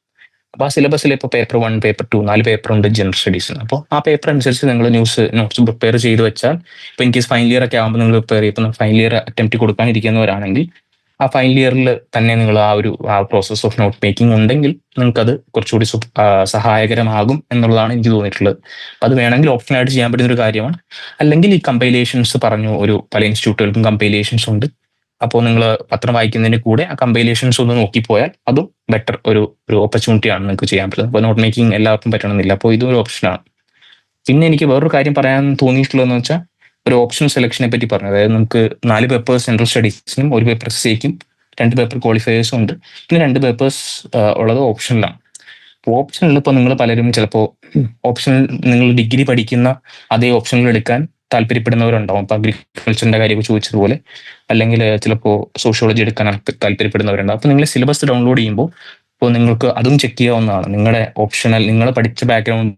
അപ്പോൾ ആ സിലബസിൽ ഇപ്പോൾ പേപ്പർ 1, പേപ്പർ 2, 4 പേപ്പർ ഉണ്ട് ജനറൽ സ്റ്റഡീസിന്. അപ്പോൾ ആ പേപ്പർ അനുസരിച്ച് നിങ്ങൾ നോട്ട്സ് പ്രിപ്പയർ ചെയ്ത് വെച്ചാൽ ഇപ്പോൾ ഇൻ കേസ് ഫൈനൽ ഇയർ ഒക്കെ ആകുമ്പോൾ നിങ്ങൾ പ്രിപ്പയർ ചെയ്യും, ഫൈനൽ ഇയർ അറ്റംപ്റ്റ് കൊടുക്കാനിരിക്കുന്നവരാണെങ്കിൽ ആ ഫൈനൽ ഇയറിൽ തന്നെ നിങ്ങൾ ആ പ്രോസസ് ഓഫ് നോട്ട് മേക്കിംഗ് ഉണ്ടെങ്കിൽ നിങ്ങൾക്കത് കുറച്ചുകൂടി സഹായകരമാകും എന്നുള്ളതാണ് എനിക്ക് തോന്നിയിട്ടുള്ളത്. അത് വേണമെങ്കിൽ ഓപ്ഷനായിട്ട് ചെയ്യാൻ പറ്റുന്ന ഒരു കാര്യമാണ്. അല്ലെങ്കിൽ ഈ കമ്പൈലേഷൻസ് പറഞ്ഞു, പല ഇൻസ്റ്റിറ്റ്യൂട്ടുകൾക്കും കമ്പൈലേഷൻസ് ഉണ്ട്. അപ്പോൾ നിങ്ങൾ പത്രം വായിക്കുന്നതിന് കൂടെ ആ കമ്പൈലേഷൻസ് ഒന്ന് നോക്കിപ്പോയാൽ അതും ബെറ്റർ ഒരു ഓപ്പർച്യൂണിറ്റിയാണ് നിങ്ങൾക്ക് ചെയ്യാൻ പറ്റുന്നത്. അപ്പോൾ നോട്ട് മേക്കിംഗ് എല്ലാവർക്കും പറ്റണമെന്നില്ല, അപ്പോൾ ഇതും ഒരു ഓപ്ഷനാണ്. പിന്നെ എനിക്ക് വേറൊരു കാര്യം പറയാൻ തോന്നിയിട്ടുള്ളതെന്ന് വെച്ചാൽ ഒരു ഓപ്ഷൻ സെലക്ഷനെ പറ്റി പറഞ്ഞു. അതായത് നമുക്ക് 4 പേപ്പേഴ്സ് ജനറൽ സ്റ്റഡീസിനും 1 പേപ്പർ എസ്സേക്കും 2 പേപ്പർ ക്വാളിഫയേഴ്സും ഉണ്ട്. പിന്നെ 2 പേപ്പേഴ്സ് ഉള്ളത് ഓപ്ഷനിലാണ്. അപ്പോൾ ഓപ്ഷനിൽ ഇപ്പോൾ നിങ്ങൾ പലരും ചിലപ്പോൾ ഓപ്ഷനിൽ നിങ്ങൾ ഡിഗ്രി പഠിക്കുന്ന അതേ ഓപ്ഷനിൽ എടുക്കാൻ താല്പര്യപ്പെടുന്നവരുണ്ടാവും. ഇപ്പോൾ അഗ്രികൾച്ചറിന്റെ കാര്യമൊക്കെ ചോദിച്ചതുപോലെ, അല്ലെങ്കിൽ ചിലപ്പോൾ സോഷ്യോളജി എടുക്കാൻ താല്പര്യപ്പെടുന്നവരുണ്ടാവും. അപ്പോൾ നിങ്ങൾ സിലബസ് ഡൗൺലോഡ് ചെയ്യുമ്പോൾ ഇപ്പോൾ നിങ്ങൾക്ക് അതും ചെക്ക് ചെയ്യാവുന്നതാണ്. നിങ്ങളുടെ ഓപ്ഷണൽ നിങ്ങൾ പഠിച്ച ബാക്ക്ഗ്രൗണ്ട്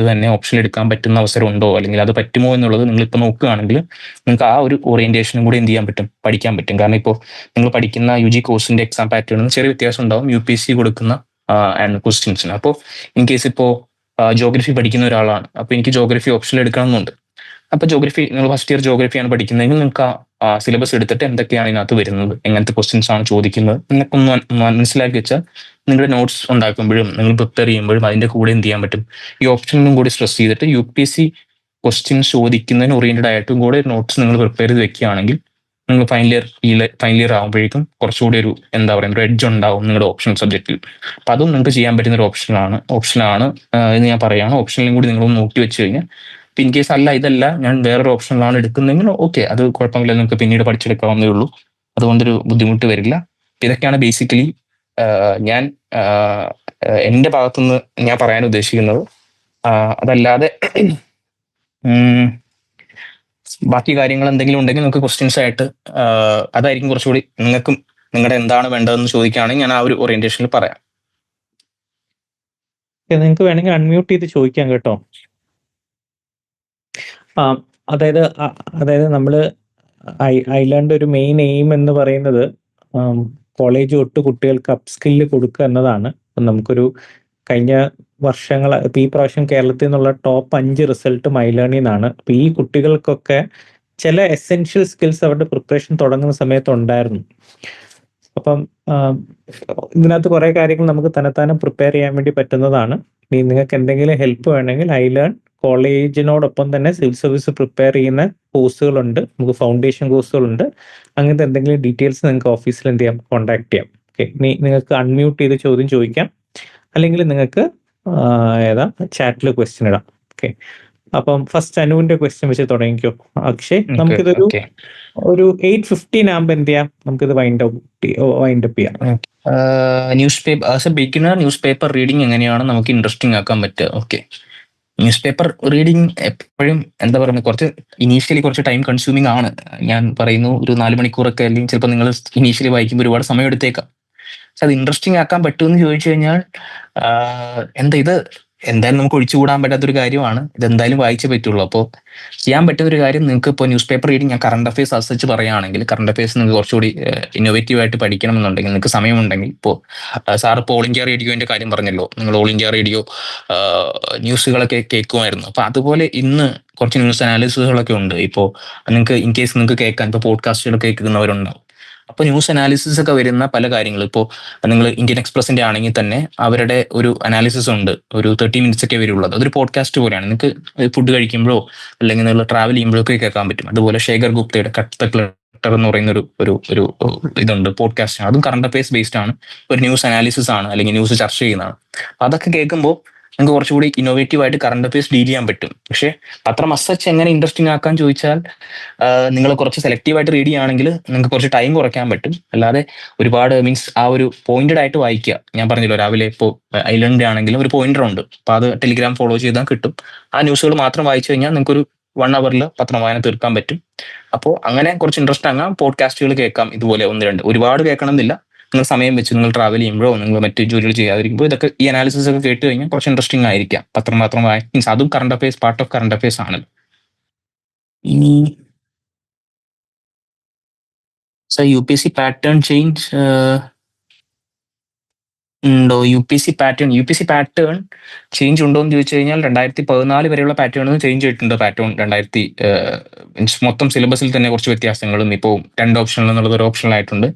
തന്നെ ഓപ്ഷൻ എടുക്കാൻ പറ്റുന്ന അവസരം ഉണ്ടോ, അല്ലെങ്കിൽ അത് പറ്റുമോ എന്നുള്ളത് നിങ്ങളിപ്പോൾ നോക്കുകയാണെങ്കിൽ നിങ്ങൾക്ക് ആ ഒരു ഓറിയന്റേഷനും കൂടി എന്ത് ചെയ്യാൻ പറ്റും, പഠിക്കാൻ പറ്റും. കാരണം ഇപ്പോൾ നിങ്ങൾ പഠിക്കുന്ന UG കോഴ്സിന്റെ എക്സാം പാറ്റേണിന് ചെറിയ വ്യത്യാസം ഉണ്ടാവും UPSC കൊടുക്കുന്ന ക്വസ്റ്റ്യൻസിന്. അപ്പോൾ ഇൻ കേസ് ഇപ്പോൾ ജോഗ്രഫി പഠിക്കുന്ന ഒരാളാണ്, അപ്പോൾ എനിക്ക് ജോഗ്രഫി ഓപ്ഷനിൽ എടുക്കണമെന്നുണ്ട്. അപ്പോൾ ജോഗ്രഫി നിങ്ങൾ ഫസ്റ്റ് ഇയർ ജോഗ്രഫിയാണ് പഠിക്കുന്നതെങ്കിൽ നിങ്ങൾക്ക് ആ സിലബസ് എടുത്തിട്ട് എന്തൊക്കെയാണ് ഇതിനകത്ത് വരുന്നത്, എങ്ങനത്തെ ക്വസ്റ്റ്യൻസ് ആണ് ചോദിക്കുന്നത് എന്നൊക്കെ ഒന്ന് മനസ്സിലാക്കി വെച്ചാൽ നിങ്ങളുടെ നോട്ട്സ് ഉണ്ടാക്കുമ്പോഴും നിങ്ങൾ പ്രിപ്പയർ ചെയ്യുമ്പോഴും അതിന്റെ കൂടെ എന്ത് ചെയ്യാൻ പറ്റും, ഈ ഓപ്ഷനും കൂടി സ്ട്രെസ് ചെയ്തിട്ട് UPSC ക്വസ്റ്റ്യൻസ് ചോദിക്കുന്നതിന് ഓറിയന്റഡ് ആയിട്ടും കൂടെ നോട്ട്സ് നിങ്ങൾ പ്രിപ്പയർ ചെയ്ത് വെക്കുകയാണെങ്കിൽ നിങ്ങൾ ഫൈനൽ ഇയർ ആകുമ്പോഴേക്കും കുറച്ചുകൂടി ഒരു ഒരു എഡ്ജ് ഉണ്ടാവും നിങ്ങളുടെ ഓപ്ഷണൽ സബ്ജക്റ്റിൽ. അപ്പം അതും നിങ്ങൾക്ക് ചെയ്യാൻ പറ്റുന്ന ഒരു ഓപ്ഷനാണ് എന്ന് ഞാൻ പറയുകയാണ്. ഓപ്ഷനിലും കൂടി നിങ്ങളൊന്ന് നോക്കി വെച്ച് കഴിഞ്ഞാൽ ഇൻ കേസ് ഇതല്ല ഞാൻ വേറൊരു ഓപ്ഷനിലാണ് എടുക്കുന്നതെങ്കിൽ ഓക്കെ, അത് കുഴപ്പമില്ല, നിങ്ങൾക്ക് പിന്നീട് പഠിച്ചെടുക്കാവുന്നതേ ഉള്ളൂ, അതുകൊണ്ടൊരു ബുദ്ധിമുട്ട് വരില്ല. ഇതൊക്കെയാണ് ബേസിക്കലി ഞാൻ എൻ്റെ ഭാഗത്തുനിന്ന് ഞാൻ പറയാൻ ഉദ്ദേശിക്കുന്നത്. അതല്ലാതെ ബാക്കി കാര്യങ്ങൾ എന്തെങ്കിലും ഉണ്ടെങ്കിൽ നിങ്ങൾക്ക് ക്വസ്റ്റ്യൻസ് ആയിട്ട് അതായിരിക്കും കുറച്ചുകൂടി നിങ്ങൾക്കും നിങ്ങളുടെ എന്താണ് വേണ്ടതെന്ന് ചോദിക്കുകയാണെങ്കിൽ ഞാൻ ആ ഒരു ഓറിയന്റേഷനിൽ പറയാം. നിങ്ങൾക്ക് വേണമെങ്കിൽ അൺമ്യൂട്ട് ചെയ്ത് ചോദിക്കാം കേട്ടോ. അതായത് നമ്മൾ ഐലാൻഡ് ഒരു മെയിൻ എയിം എന്ന് പറയുന്നത് കോളേജ് തൊട്ട് കുട്ടികൾക്ക് അപ്സ്കില്ല് കൊടുക്കുക എന്നതാണ്. അപ്പം നമുക്കൊരു കഴിഞ്ഞ വർഷങ്ങൾ ഇപ്പം ഈ പ്രാവശ്യം കേരളത്തിൽ നിന്നുള്ള ടോപ്പ് 5 റിസൾട്ട് മൈലേണിൽ നിന്നാണ്. അപ്പം ഈ കുട്ടികൾക്കൊക്കെ ചില എസെൻഷ്യൽ സ്കിൽസ് അവരുടെ പ്രിപ്പറേഷൻ തുടങ്ങുന്ന സമയത്ത് ഉണ്ടായിരുന്നു. അപ്പം ഇതിനകത്ത് കുറേ കാര്യങ്ങൾ നമുക്ക് തന്നെത്താനെ പ്രിപ്പയർ ചെയ്യാൻ വേണ്ടി പറ്റുന്നതാണ്. നിങ്ങൾക്ക് എന്തെങ്കിലും ഹെൽപ്പ് വേണമെങ്കിൽ ഐലേൺ കോളേജിനോടൊപ്പം തന്നെ സിവിൽ സർവീസ് പ്രിപ്പയർ ചെയ്യുന്ന കോഴ്സുകളുണ്ട്, നമുക്ക് ഫൗണ്ടേഷൻ കോഴ്സുകളുണ്ട്. അങ്ങനത്തെ എന്തെങ്കിലും ഡീറ്റെയിൽസ് നിങ്ങൾക്ക് ഓഫീസിൽ എന്ത് ചെയ്യാം, കോൺടാക്ട് ചെയ്യാം. ഓക്കെ, ഇനി നിങ്ങൾക്ക് അൺമ്യൂട്ട് ചെയ്ത് ചോദ്യം ചോദിക്കാം, അല്ലെങ്കിൽ നിങ്ങൾക്ക് ചാറ്റിൽ ക്വസ്റ്റ്യൻ ഇടാം. ഓക്കെ, അപ്പം ഫസ്റ്റ് അനുവിന്റെ ക്വസ്റ്റ്യൻ വെച്ച് തുടങ്ങിക്കോ അക്ഷയ്. നമുക്കിതൊരു 8:15 ആകുമ്പോൾ എന്ത് ചെയ്യാം, നമുക്കിത് വൈൻഡ് അപ്പ് ചെയ്യാം. ന്യൂസ് പേപ്പർ റീഡിങ് എങ്ങനെയാണ് നമുക്ക് ഇൻട്രസ്റ്റിംഗ് ആക്കാൻ പറ്റുക? ഓക്കെ, ന്യൂസ് പേപ്പർ റീഡിങ് എപ്പോഴും കുറച്ച് ഇനീഷ്യലി കുറച്ച് ടൈം കൺസ്യൂമിങ് ആണ്. ഞാൻ പറയുന്നു ഒരു 4 മണിക്കൂറൊക്കെ, അല്ലെങ്കിൽ ചിലപ്പോൾ നിങ്ങൾ ഇനീഷ്യലി വായിക്കുമ്പോൾ ഒരുപാട് സമയം എടുത്തേക്കാം. പക്ഷെ അത് ഇൻട്രസ്റ്റിംഗ് ആക്കാൻ പറ്റുമെന്ന് ചോദിച്ചു കഴിഞ്ഞാൽ എന്താ ഇത് എന്തായാലും നമുക്ക് ഒഴിച്ചുകൂടാൻ പറ്റാത്തൊരു കാര്യമാണ്. ഇതെന്തായാലും വായിച്ചേ പറ്റുള്ളൂ. അപ്പോൾ ചെയ്യാൻ പറ്റുന്ന ഒരു കാര്യം, നിങ്ങൾക്ക് ഇപ്പോൾ ന്യൂസ് പേപ്പർ റീഡിങ്, ഞാൻ കറണ്ട് അഫയേഴ്സ് അസച്ച് പറയുകയാണെങ്കിൽ, കറണ്ട് അഫയേഴ്സ് നിങ്ങൾക്ക് കുറച്ചുകൂടി ഇന്നോവേറ്റീവ് ആയിട്ട് പഠിക്കണമെന്നുണ്ടെങ്കിൽ, നിങ്ങൾക്ക് സമയമുണ്ടെങ്കിൽ, ഇപ്പോൾ സാർ ഇപ്പോൾ ഓൾ ഇന്ത്യ റേഡിയോന്റെ കാര്യം പറഞ്ഞല്ലോ, നിങ്ങൾ ഓൾ ഇന്ത്യ റേഡിയോ ന്യൂസുകളൊക്കെ കേൾക്കുമായിരുന്നു. അപ്പോൾ അതുപോലെ ഇന്ന് കുറച്ച് ന്യൂസ് അനാലിസിസുകളൊക്കെ ഉണ്ട്. ഇപ്പോൾ നിങ്ങൾക്ക് ഇൻ കേസ് നിങ്ങൾക്ക് കേൾക്കാൻ ഇപ്പോൾ പോഡ്കാസ്റ്റുകൾ കേൾക്കുന്നവരുണ്ടാവും. അപ്പോൾ ന്യൂസ് അനാലിസിസ് ഒക്കെ വരുന്ന പല കാര്യങ്ങൾ, ഇപ്പോൾ നിങ്ങൾ ഇന്ത്യൻ എക്സ്പ്രസിന്റെ ആണെങ്കിൽ തന്നെ അവരുടെ ഒരു അനാലിസിസ് ഉണ്ട്, ഒരു 30 മിനിറ്റ്സ് ഒക്കെ വരുള്ളത്. അതൊരു പോഡ്കാസ്റ്റ് പോലെയാണ്. നിങ്ങൾക്ക് ഫുഡ് കഴിക്കുമ്പോഴോ അല്ലെങ്കിൽ നിങ്ങൾ ട്രാവൽ ചെയ്യുമ്പോഴൊക്കെ കേൾക്കാൻ പറ്റും. അതുപോലെ ശേഖർ ഗുപ്തയുടെ കട്ട് ദ ക്ലട്ടർ എന്ന് പറയുന്ന ഒരു ഇതുണ്ട്, പോഡ്കാസ്റ്റ് ആണ്. അതും കറണ്ട് അഫയേഴ്സ് ബേസ്ഡ് ആണ്, ഒരു ന്യൂസ് അനാലിസിസ് ആണ്, അല്ലെങ്കിൽ ന്യൂസ് ചർച്ച ചെയ്യുന്നതാണ്. അതൊക്കെ കേൾക്കുമ്പോൾ നിങ്ങൾക്ക് കുറച്ചുകൂടി ഇന്നോവേറ്റീവ് ആയിട്ട് കറണ്ട് അഫയേഴ്സ് ഡീൽ ചെയ്യാൻ പറ്റും. പക്ഷേ പത്രം അസച്ച് എങ്ങനെ ഇൻട്രസ്റ്റിംഗ് ആക്കാൻ ചോദിച്ചാൽ, നിങ്ങൾ കുറച്ച് സെലക്റ്റീവ് ആയിട്ട് റീഡ് ചെയ്യുകയാണെങ്കിൽ നിങ്ങൾക്ക് കുറച്ച് ടൈം കുറയ്ക്കാൻ പറ്റും. അല്ലാതെ ഒരുപാട് മീൻസ് ആ ഒരു പോയിന്റഡ് ആയിട്ട് വായിക്കുക. ഞാൻ പറഞ്ഞല്ലോ, രാവിലെ ഇപ്പോൾ ഐലൻഡ് ആണെങ്കിലും ഒരു പോയിന്റർ ഉണ്ട്, അപ്പോൾ അത് ടെലിഗ്രാം ഫോളോ ചെയ്താൽ കിട്ടും. ആ ന്യൂസുകൾ മാത്രം വായിച്ചു കഴിഞ്ഞാൽ നിങ്ങൾക്ക് ഒരു 1 hour പത്രം വായന തീർക്കാൻ പറ്റും. അപ്പോൾ അങ്ങനെ കുറച്ച് ഇൻട്രസ്റ്റ് ആകാം. പോഡ്കാസ്റ്റുകൾ കേൾക്കാം, ഇതുപോലെ 1-2, ഒരുപാട് കേൾക്കണം എന്നില്ല. നിങ്ങൾ സമയം വെച്ച് നിങ്ങൾ ട്രാവൽ ചെയ്യുമ്പോഴോ നിങ്ങൾ മറ്റ് ജോലികൾ ചെയ്യാതിരിക്കുമ്പോൾ ഇതൊക്കെ, ഈ അനാലിസിസ് ഒക്കെ കേട്ട് കഴിഞ്ഞാൽ കുറച്ച് ഇൻട്രസ്റ്റിംഗ് ആയിരിക്കാം. പത്രം മാത്രം മീൻസ് അതും current affairs, part of current affairs ആണ്. ഇനി UPSC പാറ്റേൺ ചേഞ്ച് ഉണ്ടോ? UPSC പാറ്റേൺ ചേഞ്ച് ഉണ്ടോ എന്ന് ചോദിച്ചു കഴിഞ്ഞാൽ 2014 വരെയുള്ള പാറ്റേൺ ചേഞ്ച് ചെയ്തിട്ടുണ്ട്. പാറ്റേൺ മീൻസ് മൊത്തം സിലബസിൽ തന്നെ കുറച്ച് വ്യത്യാസങ്ങളും ഇപ്പോൾ 2 ഓപ്ഷനിൽ എന്നുള്ളത് ഒരു ഓപ്ഷനിലായിട്ടുണ്ട്.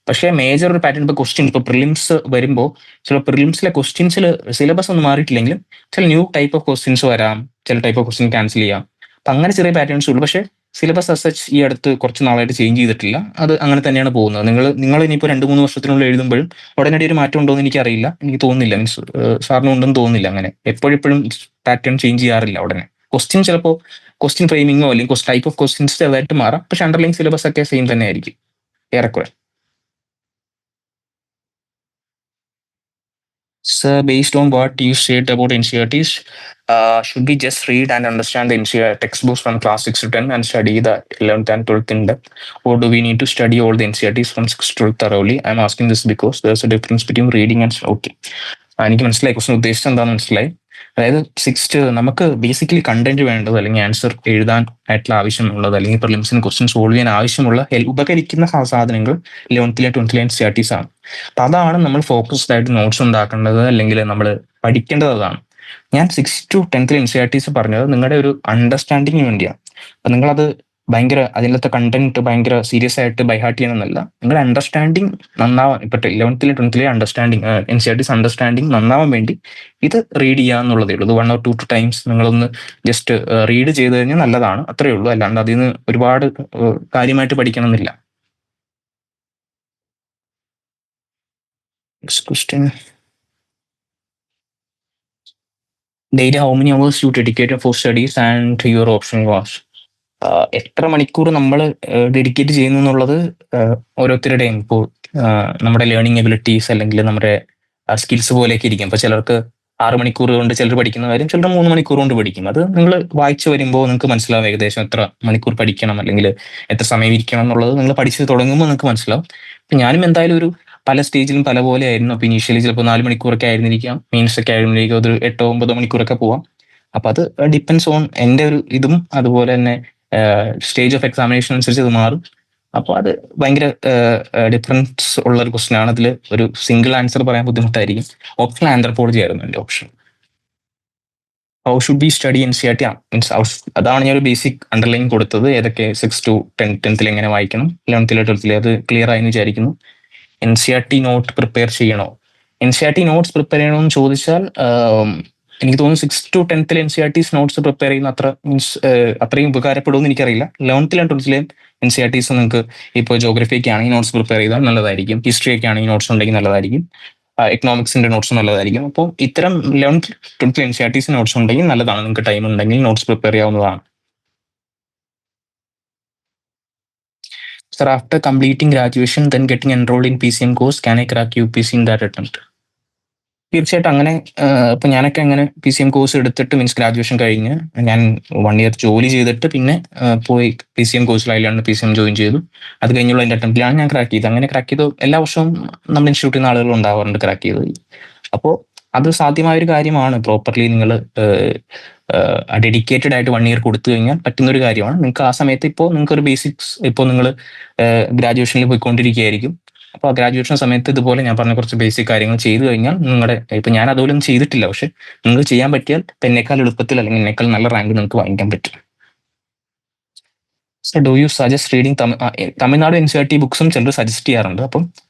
പക്ഷേ മേജർ ഒരു പാറ്റേൺ, ഇപ്പോൾ ക്വസ്റ്റ്യൻ, ഇപ്പോൾ പ്രിലിംസ് വരുമ്പോൾ ചില പ്രിലിംസിലെ ക്വസ്റ്റ്യൻസിൽ സിലബസ് ഒന്നും മാറിയിട്ടില്ലെങ്കിലും ചില ന്യൂ ടൈപ്പ് ഓഫ് ക്വസ്റ്റ്യൻസ് വരാം, ചില ടൈപ്പ് ഓഫ് ക്വസ്റ്റ്യൻ ക്യാൻസൽ ചെയ്യാം. അപ്പം അങ്ങനെ ചെറിയ പാറ്റേൺസ് ഉള്ളൂ. പക്ഷേ സിലബസ് അസച്ച് ഈ അടുത്ത് കുറച്ച് നാളായിട്ട് ചേഞ്ച് ചെയ്തിട്ടില്ല. അത് അങ്ങനെ തന്നെയാണ് പോകുന്നത്. നിങ്ങൾ ഇനിയിപ്പോൾ 2-3 വർഷത്തിനുള്ളിൽ എഴുതുമ്പോഴും ഉടനടി ഒരു മാറ്റം ഉണ്ടോ എന്ന് എനിക്കറിയില്ല, എനിക്ക് തോന്നുന്നില്ല. മീൻസ് സാറിന് ഉണ്ടെന്ന് തോന്നുന്നില്ല. അങ്ങനെ എപ്പോഴും പാറ്റേൺ ചേഞ്ച് ചെയ്യാറില്ല ഉടനെ. ക്വസ്റ്റ്യൻ ചിലപ്പോൾ ക്വസ്റ്റ്യൻ ഫ്രെയിമിങ്ങോ അല്ലെങ്കിൽ ടൈപ്പ് ഓഫ് ക്വസ്റ്റ്യൻസ് ചെറുതായിട്ട് മാറാം, പക്ഷെ അണ്ടർലൈൻ സിലബസ് ഒക്കെ സെയിം തന്നെ ആയിരിക്കും ഏറെക്കുറെ. So based on what you said about NCERTs, should we just read and understand the NCERT textbooks from class 6 to 10 and study the 11th and 12th in depth? Or do we need to study all the NCERTs from 6 to 12 thoroughly? I'm asking this because there's a difference between reading and okay. എനിക്ക് മനസ്സിലായി, question ഉദ്ദേശിച്ചത് എന്താണെന്ന് മനസ്സിലായി. അതായത് 6th നമുക്ക് basically content വേണ്ടത്, അല്ലെങ്കിൽ answer എഴുതാൻ ആയിട്ടുള്ള ആവശ്യമുള്ളത്, അല്ലെങ്കിൽ പ്രിലിംസിന് ക്വസ്റ്റ്യൻ സോൾവ് ചെയ്യാൻ ആവശ്യമുള്ള ഉപകരിക്കുന്ന സാധനങ്ങൾ 11th 12th NCERTs ആണ്. അപ്പൊ അതാണ് നമ്മൾ ഫോക്കസ്ഡ് ആയിട്ട് നോട്ട്സ് ഉണ്ടാക്കേണ്ടത്, അല്ലെങ്കിൽ നമ്മൾ പഠിക്കേണ്ടത് അതാണ്. ഞാൻ 6th to 10th NCERTs പറഞ്ഞത് നിങ്ങളുടെ ഒരു അണ്ടർസ്റ്റാൻഡിങ്ങിന് വേണ്ടിയാണ്. അപ്പൊ നിങ്ങളത് ഭയങ്കര അതിലത്തെ കണ്ടന്റ് ഭയങ്കര സീരിയസ് ആയിട്ട് ബൈഹാർട്ട് ചെയ്യണമെന്നല്ല. നിങ്ങളുടെ അണ്ടർസ്റ്റാൻഡിങ് നന്നാവാൻ, ഇപ്പൊ 11th 12th understanding NCERTs understanding നന്നാവാൻ വേണ്ടി ഇത് റീഡ് ചെയ്യാന്നുള്ളതേ ഉള്ളൂ. 1 or 2 times നിങ്ങളൊന്ന് ജസ്റ്റ് റീഡ് ചെയ്ത് കഴിഞ്ഞാൽ നല്ലതാണ്, അത്രയേ ഉള്ളൂ. അല്ലാണ്ട് അതിൽ നിന്ന് ഒരുപാട് കാര്യമായിട്ട് പഠിക്കണമെന്നില്ല. Next question. Daily, how many hours you dedicated for studies and your option was? എത്ര മണിക്കൂർ നമ്മൾ ഡെഡിക്കേറ്റ് ചെയ്യുന്നു എന്നുള്ളത് ഓരോരുത്തരുടെയും, ഇപ്പോൾ നമ്മുടെ ലേണിംഗ് എബിലിറ്റീസ് അല്ലെങ്കിൽ നമ്മുടെ സ്കിൽസ് പോലെയൊക്കെ ഇരിക്കും. അപ്പോൾ ചിലർക്ക് 6 മണിക്കൂർ കൊണ്ട് ചിലർ പഠിക്കുന്ന കാര്യം ചിലർ 3 മണിക്കൂർ കൊണ്ട് പഠിക്കും. അത് നിങ്ങൾ വായിച്ചു വരുമ്പോൾ നിങ്ങൾക്ക് മനസ്സിലാവും ഏകദേശം എത്ര മണിക്കൂർ പഠിക്കണം അല്ലെങ്കിൽ എത്ര സമയം ഇരിക്കണം എന്നുള്ളത്. നിങ്ങൾ പഠിച്ച് തുടങ്ങുമ്പോൾ നിങ്ങൾക്ക് മനസ്സിലാവും. അപ്പം ഞാനും എന്തായാലും ഒരു പല സ്റ്റേജിലും പല പോലെ ആയിരുന്നു. അപ്പോൾ ഇനീഷ്യലി ചിലപ്പോൾ 4 മണിക്കൂറൊക്കെ ആയിരുന്നിരിക്കാം, മെയിൻസ് ഒക്കെ ആയിരുന്നിരിക്കും ഒരു 8-9 മണിക്കൂറൊക്കെ പോവാം. അപ്പം അത് ഡിപ്പെൻസ് ഓൺ എൻ്റെ ഒരു ഇതും അതുപോലെ തന്നെ സ്റ്റേജ് ഓഫ് എക്സാമിനേഷൻ അനുസരിച്ച് അത് മാറും. അപ്പോൾ അത് ഭയങ്കര ഡിഫറൻസ് ഉള്ള ഒരു ക്വസ്റ്റൻ ആണ്. അതിൽ ഒരു സിംഗിൾ ആൻസർ പറയാൻ ബുദ്ധിമുട്ടായിരിക്കും. ഓപ്ഷൻ ആന്ത്രപ്പോളജി ആയിരുന്നു എൻ്റെ option. How should be study NCERT? Means അതാണ് ഞാൻ ഒരു ബേസിക് അണ്ടർലൈൻ കൊടുത്തത്. ഏതൊക്കെ 6 to 10th എങ്ങനെ വായിക്കണം, 11th 12th അത് ക്ലിയർ ആയെന്ന് വിചാരിക്കുന്നു. NCERT നോട്ട് പ്രിപ്പയർ ചെയ്യണോ? NCERT നോട്ട്സ് പ്രിപ്പയർ ചെയ്യണമെന്ന് ചോദിച്ചാൽ എനിക്ക് തോന്നുന്നു 6 to 10th NCERTs notes prepare ചെയ്യുന്ന അത്രയും ഉപകാരപ്പെടുമെന്ന് എനിക്കറിയില്ല. 11th 12th NCERTs നിങ്ങൾക്ക് ഇപ്പോൾ ജോഗ്രഫിക്ക് ആണെങ്കിൽ നോട്ട്സ് പ്രിപ്പയർ ചെയ്താൽ നല്ലതായിരിക്കും. ഹിസ്റ്ററി ഒക്കെ ആണെങ്കിൽ നോട്ട്സ് ഉണ്ടെങ്കിൽ നല്ലതായിരിക്കും. എക്കണോമിക്സിന്റെ നോട്ട്സ് നല്ലതായിരിക്കും. അപ്പോൾ ഇത്തരം 11th 12th NCERTs നോട്ട്സ് ഉണ്ടെങ്കിൽ നല്ലതാണ്. നിങ്ങൾക്ക് ടൈം ഉണ്ടെങ്കിൽ നോട്ട്സ് പ്രിപ്പയർ ചെയ്യാവുന്നതാണ്. Sir, after completing graduation, then getting enrolled in PCM course, can I crack UPSC in that attempt? തീർച്ചയായിട്ടും അങ്ങനെ ഇപ്പൊ ഞാനൊക്കെ അങ്ങനെ PCM കോഴ്സ് എടുത്തിട്ട് മീൻസ് ഗ്രാജുവേഷൻ കഴിഞ്ഞ് ഞാൻ 1 ഇയർ ജോലി ചെയ്തിട്ട് പിന്നെ പോയി PCM കോഴ്സിലായാലാണ് PCM ജോയിൻ ചെയ്തു. അത് കഴിഞ്ഞുള്ള എൻ്റെ അറ്റംപ്റ്റിലാണ് ഞാൻ ക്രാക്ക് ചെയ്തത്. അങ്ങനെ ക്രാക്ക് ചെയ്ത് എല്ലാ വർഷവും നമ്മുടെ ഇൻസ്റ്റിറ്റ്യൂട്ടിൽ നിന്ന് ആളുകൾ ഉണ്ടാവാറുണ്ട് ക്രാക്ക് ചെയ്ത്. അപ്പോൾ അത് സാധ്യമായ ഒരു കാര്യമാണ്. പ്രോപ്പർലി നിങ്ങൾ ഡെഡിക്കേറ്റഡ് ആയിട്ട് 1 ഇയർ കൊടുത്തു കഴിഞ്ഞാൽ പറ്റുന്ന ഒരു കാര്യമാണ്. നിങ്ങൾക്ക് ആ സമയത്ത് ഇപ്പോൾ നിങ്ങൾക്ക് ഒരു ബേസിക്സ് ഇപ്പോൾ നിങ്ങൾ ഗ്രാജുവേഷനിൽ പോയിക്കൊണ്ടിരിക്കുകയായിരിക്കും. അപ്പോൾ ഗ്രാജുവേഷൻ സമയത്ത് ഇതുപോലെ ഞാൻ പറഞ്ഞ കുറച്ച് ബേസിക് കാര്യങ്ങൾ ചെയ്തു കഴിഞ്ഞാൽ നിങ്ങളുടെ ഇപ്പൊ ഞാൻ അതുപോലെ ഒന്നും ചെയ്തിട്ടില്ല, പക്ഷെ നിങ്ങൾ ചെയ്യാൻ പറ്റിയാൽ എന്നേക്കാൾ എളുപ്പത്തിൽ അല്ലെങ്കിൽ എന്നേക്കാൾ നല്ല റാങ്ക് നിങ്ങൾക്ക് വാങ്ങിക്കാൻ പറ്റും. So do you suggest reading Tamil Nadu NCERT ബുക്സും ചിലർ സജസ്റ്റ് ചെയ്യാറുണ്ട്. അപ്പം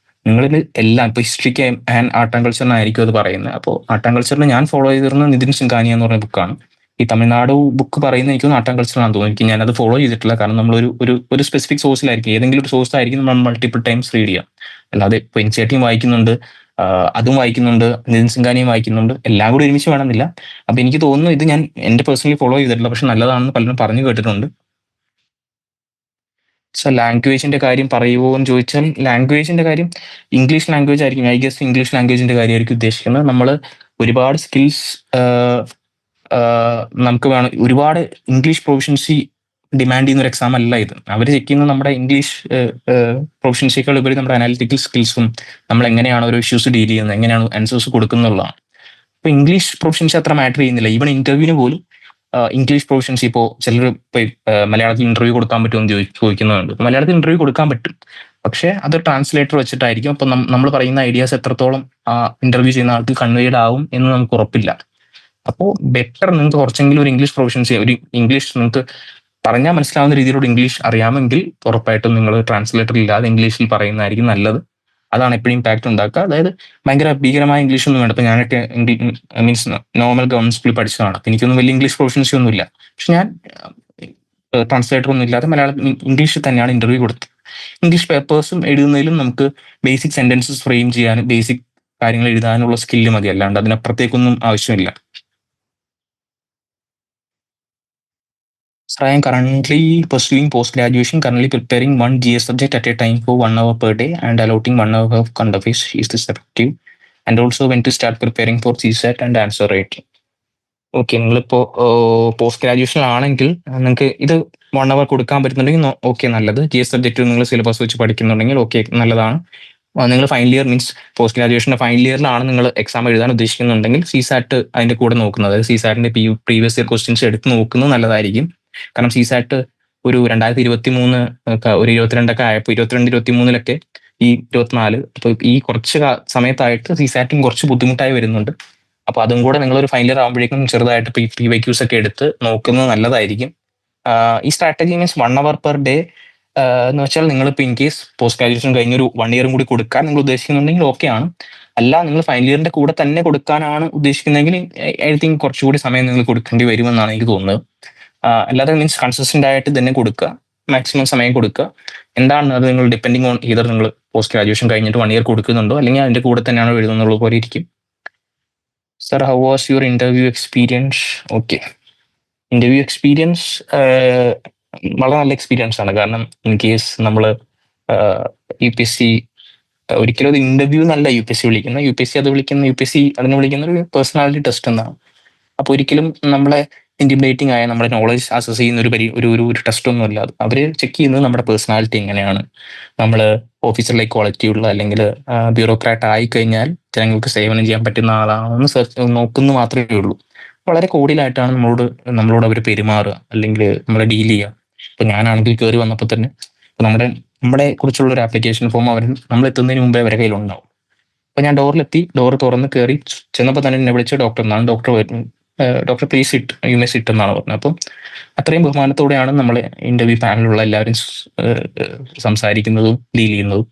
നിങ്ങളിത് എല്ലാം ഇപ്പൊ ഹിസ്റ്ററിക്ക് ആൻഡ് ആർട്ട് ആൻഡ് കൾച്ചറിനായിരിക്കും അത് പറയുന്നത്. അപ്പോൾ ആർട്ട് ആൻഡ് കൾച്ചറിൽ ഞാൻ ഫോളോ ചെയ്തിരുന്ന നിതിൻ സിംഗാനിയ എന്ന് പറഞ്ഞ ബുക്കാണ്. ഈ തമിഴ്നാട് ബുക്ക് പറയുന്നത് എനിക്കൊന്ന് ആർട്ട് ആൻഡ് കൾച്ചറാണെന്ന് തോന്നുന്നു. എനിക്ക് ഞാനത് ഫോളോ ചെയ്തിട്ടില്ല, കാരണം നമ്മൾ ഒരു സ്പെസിഫിക് സോഴ്സിലായിരിക്കും, ഏതെങ്കിലും ഒരു സോഴ്സ് ആയിരിക്കും നമ്മൾ മൾട്ടിപ്പിൾ ടൈംസ് റീഡ് ചെയ്യുക. അല്ലാതെ ഇപ്പൊ NCERT വായിക്കുന്നുണ്ട്, അതും വായിക്കുന്നുണ്ട്, നിതിൻ സിംഗാനിയും വായിക്കുന്നുണ്ട്, എല്ലാം കൂടി ഒരുമിച്ച് വേണമെന്നില്ല. അപ്പൊ എനിക്ക് തോന്നുന്നു ഇത് ഞാൻ എന്റെ പേഴ്സണലി ഫോളോ ചെയ്തിട്ടില്ല, പക്ഷെ നല്ലതാണെന്ന് പലരും പറഞ്ഞു കേട്ടിട്ടുണ്ട്. സോ ലാംഗ്വേജിന്റെ കാര്യം പറയുമോ എന്ന് ചോദിച്ചാൽ, ലാംഗ്വേജിന്റെ കാര്യം ഇംഗ്ലീഷ് ലാംഗ്വേജ് ആയിരിക്കും. ഐ ഗസ് ഇംഗ്ലീഷ് ലാംഗ്വേജിന്റെ കാര്യമായിരിക്കും ഉദ്ദേശിക്കുന്നത്. നമ്മൾ ഒരുപാട് സ്കിൽസ് നമുക്ക് വേണം. ഒരുപാട് ഇംഗ്ലീഷ് പ്രൊഫഷൻസി ഡിമാൻഡ് ചെയ്യുന്ന ഒരു എക്സാം അല്ല ഇത്. അവർ ചെക്ക് ചെയ്യുന്നത് നമ്മുടെ ഇംഗ്ലീഷ് പ്രൊഫഷൻസിയേക്കാൾ ഉപരി നമ്മുടെ അനാലിറ്റിക്കൽ സ്കിൽസും നമ്മൾ എങ്ങനെയാണ് ഓരോ ഇഷ്യൂസ് ഡീൽ ചെയ്യുന്നത്, എങ്ങനെയാണ് ആൻസേഴ്സ് കൊടുക്കുന്നുള്ളതാണ്. ഇപ്പൊ ഇംഗ്ലീഷ് പ്രൊഫഷൻസി അത്ര മാറ്റർ ചെയ്യുന്നില്ല. ഈവൻ ഇന്റർവ്യൂവിന് പോലും ഇംഗ്ലീഷ് പ്രൊഫഷൻസി ഇപ്പോൾ ചിലർ ഇപ്പൊ മലയാളത്തിൽ ഇന്റർവ്യൂ കൊടുക്കാൻ പറ്റുമെന്ന് ചോദിക്കുന്നുണ്ട്. മലയാളത്തിൽ ഇന്റർവ്യൂ കൊടുക്കാൻ പറ്റും, പക്ഷെ അത് ട്രാൻസ്ലേറ്റർ വെച്ചിട്ടായിരിക്കും. അപ്പൊ നമ്മൾ പറയുന്ന ഐഡിയാസ് എത്രത്തോളം ഇന്റർവ്യൂ ചെയ്യുന്ന ആൾക്ക് കൺവേഡ് ആവും എന്ന് നമുക്ക് ഉറപ്പില്ല. അപ്പോൾ ബെറ്റർ നിങ്ങൾക്ക് കുറച്ചെങ്കിലും ഒരു ഇംഗ്ലീഷ് പ്രൊഫഷൻസി, ഒരു ഇംഗ്ലീഷ് നിങ്ങൾക്ക് പറഞ്ഞാൽ മനസ്സിലാവുന്ന രീതിയിലുള്ള ഇംഗ്ലീഷ് അറിയാമെങ്കിൽ ഉറപ്പായിട്ടും നിങ്ങൾ ട്രാൻസ്ലേറ്റർ ഇല്ലാതെ ഇംഗ്ലീഷിൽ പറയുന്നതായിരിക്കും നല്ലത്. അതാണ് എപ്പോഴും ഇമ്പാക്ട് ഉണ്ടാക്കുക. അതായത് ഭയങ്കര ഭീകരമായ ഇംഗ്ലീഷ് ഒന്നും വേണ്ട. ഇപ്പൊ ഞാനൊക്കെ മീൻസ് നോർമൽ ഗവൺമെന്റ് സ്കൂളിൽ പഠിച്ചതാണ്. എനിക്കൊന്നും വലിയ ഇംഗ്ലീഷ് പ്രൊഫഷൻസി ഒന്നും ഇല്ല, പക്ഷെ ഞാൻ ട്രാൻസ്ലേറ്റർ ഒന്നും ഇല്ലാതെ മലയാളം ഇംഗ്ലീഷിൽ തന്നെയാണ് ഇന്റർവ്യൂ കൊടുത്തത്. ഇംഗ്ലീഷ് പേപ്പേഴ്സും എഴുതുന്നതിലും നമുക്ക് ബേസിക് സെന്റൻസസ് ഫ്രെയിം ചെയ്യാനും ബേസിക് കാര്യങ്ങൾ എഴുതാനുള്ള സ്കില്ല് മതി, അല്ലാണ്ട് അതിനപ്പുറത്തേക്കൊന്നും ആവശ്യമില്ല. So I am currently pursuing post-graduation, currently preparing one GS subject at a time for 1 hour per day and allotting 1 hour of current affairs. Is this effective? And also when to start preparing for CSAT and answer writing. Okay, നിങ്ങളിപ്പോ post graduation ആണെങ്കിൽ നിങ്ങൾക്ക് ഇത് 1 hour കൊടുക്കാൻ പറ്റുന്നുണ്ടെങ്കിൽ okay, നല്ലത്. GS subject നിങ്ങൾ syllabus വെച്ച് പഠിക്കുന്നുണ്ടെങ്കിൽ okay, നല്ലതാണ്. നിങ്ങൾ ഫൈനൽ ഇയർ മീൻസ് പോസ്റ്റ് ഗ്രാജുവേഷൻ്റെ ഫൈനൽ ഇയറിലാണ് നിങ്ങൾ എക്സാം എഴുതാൻ ഉദ്ദേശിക്കുന്നുണ്ടെങ്കിൽ CSAT അതിന്റെ കൂടെ നോക്കുന്നത്, അതായത് CSATന്റെ പ്രീവിയസ് ഇയർ ക്വസ്റ്റ്യൻസ് എടുത്ത് നോക്കുന്നത് നല്ലതായിരിക്കും. കാരണം CSAT ഒരു 2023 ഒരു 22 ആയപ്പോൾ 22-23 ഈ 24 അപ്പൊ ഈ കുറച്ച് സമയത്തായിട്ട് CSATും കുറച്ച് ബുദ്ധിമുട്ടായി വരുന്നുണ്ട്. അപ്പൊ അതും കൂടെ നിങ്ങളൊരു ഫൈനൽ ഇയർ ആകുമ്പോഴേക്കും ചെറുതായിട്ട് PYQs ഒക്കെ എടുത്ത് നോക്കുന്നത് നല്ലതായിരിക്കും. ഈ strategy means 1 hour per day എന്ന് വെച്ചാൽ നിങ്ങളിപ്പോൾ ഇൻ കേസ് പോസ്റ്റ് ഗ്രാജുവേഷൻ കഴിഞ്ഞ ഒരു 1 ഇയറും കൂടി കൊടുക്കാൻ നിങ്ങൾ ഉദ്ദേശിക്കുന്നുണ്ടെങ്കിൽ ഓക്കെ ആണ്. അല്ല, നിങ്ങൾ ഫൈനൽ ഇയറിന്റെ കൂടെ തന്നെ കൊടുക്കാനാണ് ഉദ്ദേശിക്കുന്നതെങ്കിൽ ഐ തിങ്ക് കുറച്ചുകൂടി സമയം നിങ്ങൾ കൊടുക്കേണ്ടി വരുമെന്നാണ് എനിക്ക് തോന്നുന്നത്. അല്ലാതെ മീൻസ് കൺസിസ്റ്റന്റ് ആയിട്ട് തന്നെ കൊടുക്കുക, മാക്സിമം സമയം കൊടുക്കുക. എന്താണ് അത് നിങ്ങൾ ഡിപ്പെൻഡിങ് ഓൺ ഈതർ നിങ്ങൾ പോസ്റ്റ് ഗ്രാജുവേഷൻ കഴിഞ്ഞിട്ട് 1 ഇയർ കൊടുക്കുന്നുണ്ടോ അല്ലെങ്കിൽ അതിന്റെ കൂടെ തന്നെയാണോ എഴുതുന്നുള്ള പോലെ ഇരിക്കും. Sir, how was your interview experience? Okay, interview experience വളരെ നല്ല എക്സ്പീരിയൻസ് ആണ്. കാരണം ഇൻ കേസ് നമ്മൾ UPSC ഒരിക്കലും ഒരു ഇന്റർവ്യൂ എന്നല്ല UPSC വിളിക്കുന്നത്. UPSC അതിനെ വിളിക്കുന്ന ഒരു പേഴ്സണാലിറ്റി ടെസ്റ്റ് എന്നാണ്. അപ്പൊ ഒരിക്കലും നമ്മളെ ഇന്റിമിഡേറ്റിംഗ് ആയ നമ്മുടെ നോളജ് അസസ് ചെയ്യുന്ന ഒരു ടെസ്റ്റ് ഒന്നും അല്ല. അവര് ചെക്ക് ചെയ്യുന്നത് നമ്മുടെ പേഴ്സണാലിറ്റി എങ്ങനെയാണ്, നമ്മൾ ഓഫീസറിലേക്ക് ക്വാളിറ്റി ഉള്ള അല്ലെങ്കിൽ ബ്യൂറോക്രാറ്റ് ആയി കഴിഞ്ഞാൽ ജനങ്ങൾക്ക് സേവനം ചെയ്യാൻ പറ്റുന്ന ആളാണെന്ന് നോക്കുന്നു മാത്രമേ ഉള്ളൂ. വളരെ കോഡിലായിട്ടാണ് നമ്മളോട് അവർ പെരുമാറുക അല്ലെങ്കിൽ നമ്മളെ ഡീൽ ചെയ്യുക. ഇപ്പൊ ഞാനാണെങ്കിൽ കയറി വന്നപ്പോൾ തന്നെ നമ്മളെ കുറിച്ചുള്ള ഒരു ആപ്ലിക്കേഷൻ ഫോം അവർ നമ്മൾ എത്തുന്നതിന് മുമ്പേ അവരുടെ കയ്യിലുണ്ടാവും. അപ്പൊ ഞാൻ ഡോർ തുറന്ന് കയറി ചെന്നപ്പോൾ തന്നെ എന്നെ വിളിച്ച ഡോക്ടർ എന്നാണ്. Doctor please sit, you may sit എന്നാണ് പറഞ്ഞത്. അപ്പം അത്രയും ബഹുമാനത്തോടെയാണ് നമ്മൾ ഇന്റർവ്യൂ പാനലിലുള്ള എല്ലാവരും സംസാരിക്കുന്നതും ഡീൽ ചെയ്യുന്നതും.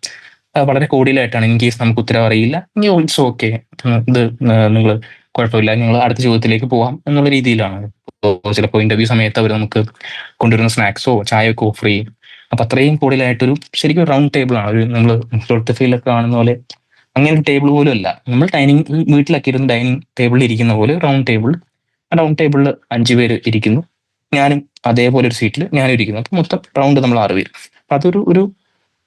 വളരെ കോഡിലായിട്ടാണ്. ഇൻ കേസ് നമുക്ക് ഉത്തരം അറിയില്ല എങ്കിൽ ഓൾസോ ഓക്കെ, ഇത് നിങ്ങൾ കുഴപ്പമില്ല, നിങ്ങൾ അടുത്ത ചോദ്യത്തിലേക്ക് പോവാം എന്നുള്ള രീതിയിലാണ്. ചിലപ്പോൾ ഇന്റർവ്യൂ സമയത്ത് അവർ നമുക്ക് കൊണ്ടുവരുന്ന സ്നാക്സോ ചായയൊക്കെ ഓഫർ ചെയ്യും. അപ്പൊ അത്രയും കോഡിലായിട്ടൊരു ശരിക്കും റൗണ്ട് ടേബിൾ ആണ്. ഒരു നമ്മൾ 12th ഫെയിലൊക്കെ കാണുന്ന പോലെ അങ്ങനെ ഒരു ടേബിൾ പോലും അല്ല. നമ്മൾ വീട്ടിലൊക്കെ ഇരുന്ന് ഡൈനിങ് ടേബിളിൽ ഇരിക്കുന്ന പോലെ റൗണ്ട് ടേബിളിൽ 5 പേര് ഇരിക്കുന്നു. ഞാനും അതേപോലെ ഒരു സീറ്റിൽ ഞാനും ഇരിക്കുന്നു. അപ്പൊ മൊത്തം റൗണ്ട് നമ്മൾ 6 പേര്. അപ്പൊ അതൊരു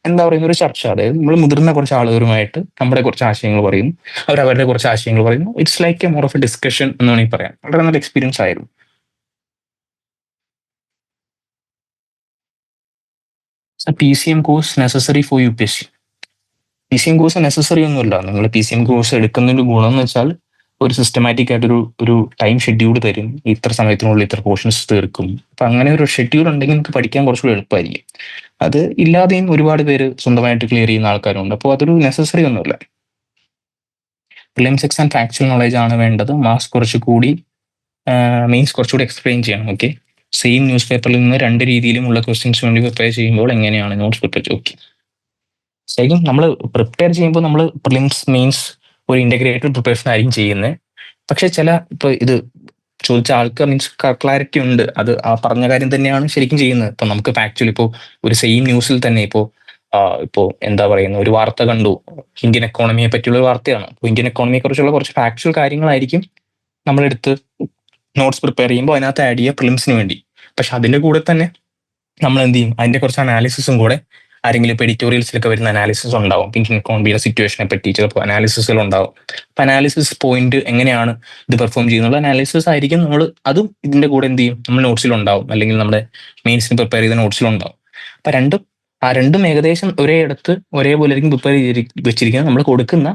എന്താ പറയുന്ന ഒരു ചർച്ച. അതായത് നമ്മൾ മുതിർന്ന കുറച്ച് ആളുകളുമായിട്ട് നമ്മുടെ കുറച്ച് ആശയങ്ങൾ പറയുന്നു, അവർ അവരുടെ കുറച്ച് ആശയങ്ങൾ പറയുന്നു. It's like A more of A discussion എന്ന് വേണമെങ്കിൽ പറയാം. വളരെ നല്ല എക്സ്പീരിയൻസ് ആയിരുന്നു. PCM course necessary for UPSC. PCM course necessary ഒന്നുമില്ല. നിങ്ങൾ PCM കോഴ്സ് എടുക്കുന്നതിന്റെ ഗുണം എന്ന് വെച്ചാൽ ഒരു സിസ്റ്റമാറ്റിക് ആയിട്ടൊരു ഒരു ടൈം ഷെഡ്യൂൾ തരും. ഇത്ര സമയത്തിനുള്ളിൽ ഇത്ര പോർഷൻസ് തീർക്കും. അപ്പൊ അങ്ങനെ ഒരു ഷെഡ്യൂൾ ഉണ്ടെങ്കിൽ നിങ്ങൾക്ക് പഠിക്കാൻ കുറച്ചുകൂടി എളുപ്പമായിരിക്കും. അത് ഇല്ലാതെയും ഒരുപാട് പേര് സ്വന്തമായിട്ട് ക്ലിയർ ചെയ്യുന്ന ആൾക്കാരുണ്ട്. അപ്പോൾ അതൊരു നെസസറി ഒന്നുമില്ല. പ്രിലിംസ് എക്സാം ഫാക്ച്വൽ നോളേജ് ആണ് വേണ്ടത്. മാർക്സ് കുറച്ചുകൂടി, മെയിൻസ് കുറച്ചുകൂടി എക്സ്പ്ലെയിൻ ചെയ്യണം. ഓക്കെ, സെയിം ന്യൂസ് പേപ്പറിൽ നിന്ന് 2 രീതിയിലുമുള്ള ക്വസ്റ്റ്യൻസ് വേണ്ടി പ്രിപ്പയർ ചെയ്യുമ്പോൾ എങ്ങനെയാണ് നോട്ട്സ് പ്രിപ്പയർ? ഓക്കെ, ശരിക്കും നമ്മൾ പ്രിപ്പയർ ചെയ്യുമ്പോൾ നമ്മൾ പ്രിലിംസ് മെയിൻസ് ഒരു ഇന്റഗ്രേറ്റഡ് പ്രിപ്പറേഷൻ ആയിരിക്കും ചെയ്യുന്നത്. പക്ഷെ ചില ഇപ്പൊ ഇത് ചോദിച്ച ആൾക്ക് മീൻസ് ക്ലാരിറ്റി ഉണ്ട്, അത് ആ പറഞ്ഞ കാര്യം തന്നെയാണ് ശരിക്കും ചെയ്യുന്നത്. ഇപ്പൊ നമുക്ക് ഫാക്ച്വൽ ഇപ്പോൾ ഒരു സെയിം ന്യൂസിൽ തന്നെ ഇപ്പോൾ എന്താ പറയുന്ന ഒരു വാർത്ത കണ്ടു, ഇന്ത്യൻ എക്കോണമിയെ പറ്റിയുള്ള ഒരു വാർത്തയാണ്. അപ്പോൾ ഇന്ത്യൻ എക്കോണമിയെ കുറിച്ചുള്ള കുറച്ച് ഫാക്ച്വൽ കാര്യങ്ങളായിരിക്കും നമ്മളെടുത്ത് നോട്ട്സ് പ്രിപ്പയർ ചെയ്യുമ്പോൾ അതിനകത്ത് ആഡ് ചെയ്യുക പ്രിലിംസിന് വേണ്ടി. പക്ഷെ അതിന്റെ കൂടെ തന്നെ നമ്മൾ എന്ത് ചെയ്യും, അതിന്റെ കുറച്ച് അനാലിസിസും കൂടെ, ആരെങ്കിലും ഇപ്പോൾ എഡിറ്റോറിയൽസിലൊക്കെ വരുന്ന അനാലിസിസ് ഉണ്ടാവും. ഇന്ത്യൻ എക്കോണമിയുടെ സിറ്റുവേഷനെ പറ്റി ചിലപ്പോൾ അനാലിസിസുകൾ ഉണ്ടാവും. അപ്പൊ അനാലിസിസ് പോയിന്റ് എങ്ങനെയാണ് ഇത് പെർഫോം ചെയ്യുന്നുള്ള അനാലിസിസ് ആയിരിക്കും നമ്മൾ, അതും ഇതിന്റെ കൂടെ എന്ത് ചെയ്യും, നമ്മൾ നോട്ട്സിലുണ്ടാവും, അല്ലെങ്കിൽ നമ്മുടെ മെയിൻസിന് പ്രിപ്പയർ ചെയ്ത നോട്ട്സിലുണ്ടാവും. അപ്പൊ രണ്ടും ഏകദേശം ഒരേ ഇടത്ത് ഒരേപോലെ ആയിരിക്കും പ്രിപ്പയർ വെച്ചിരിക്കുന്നത്. നമ്മൾ കൊടുക്കുന്ന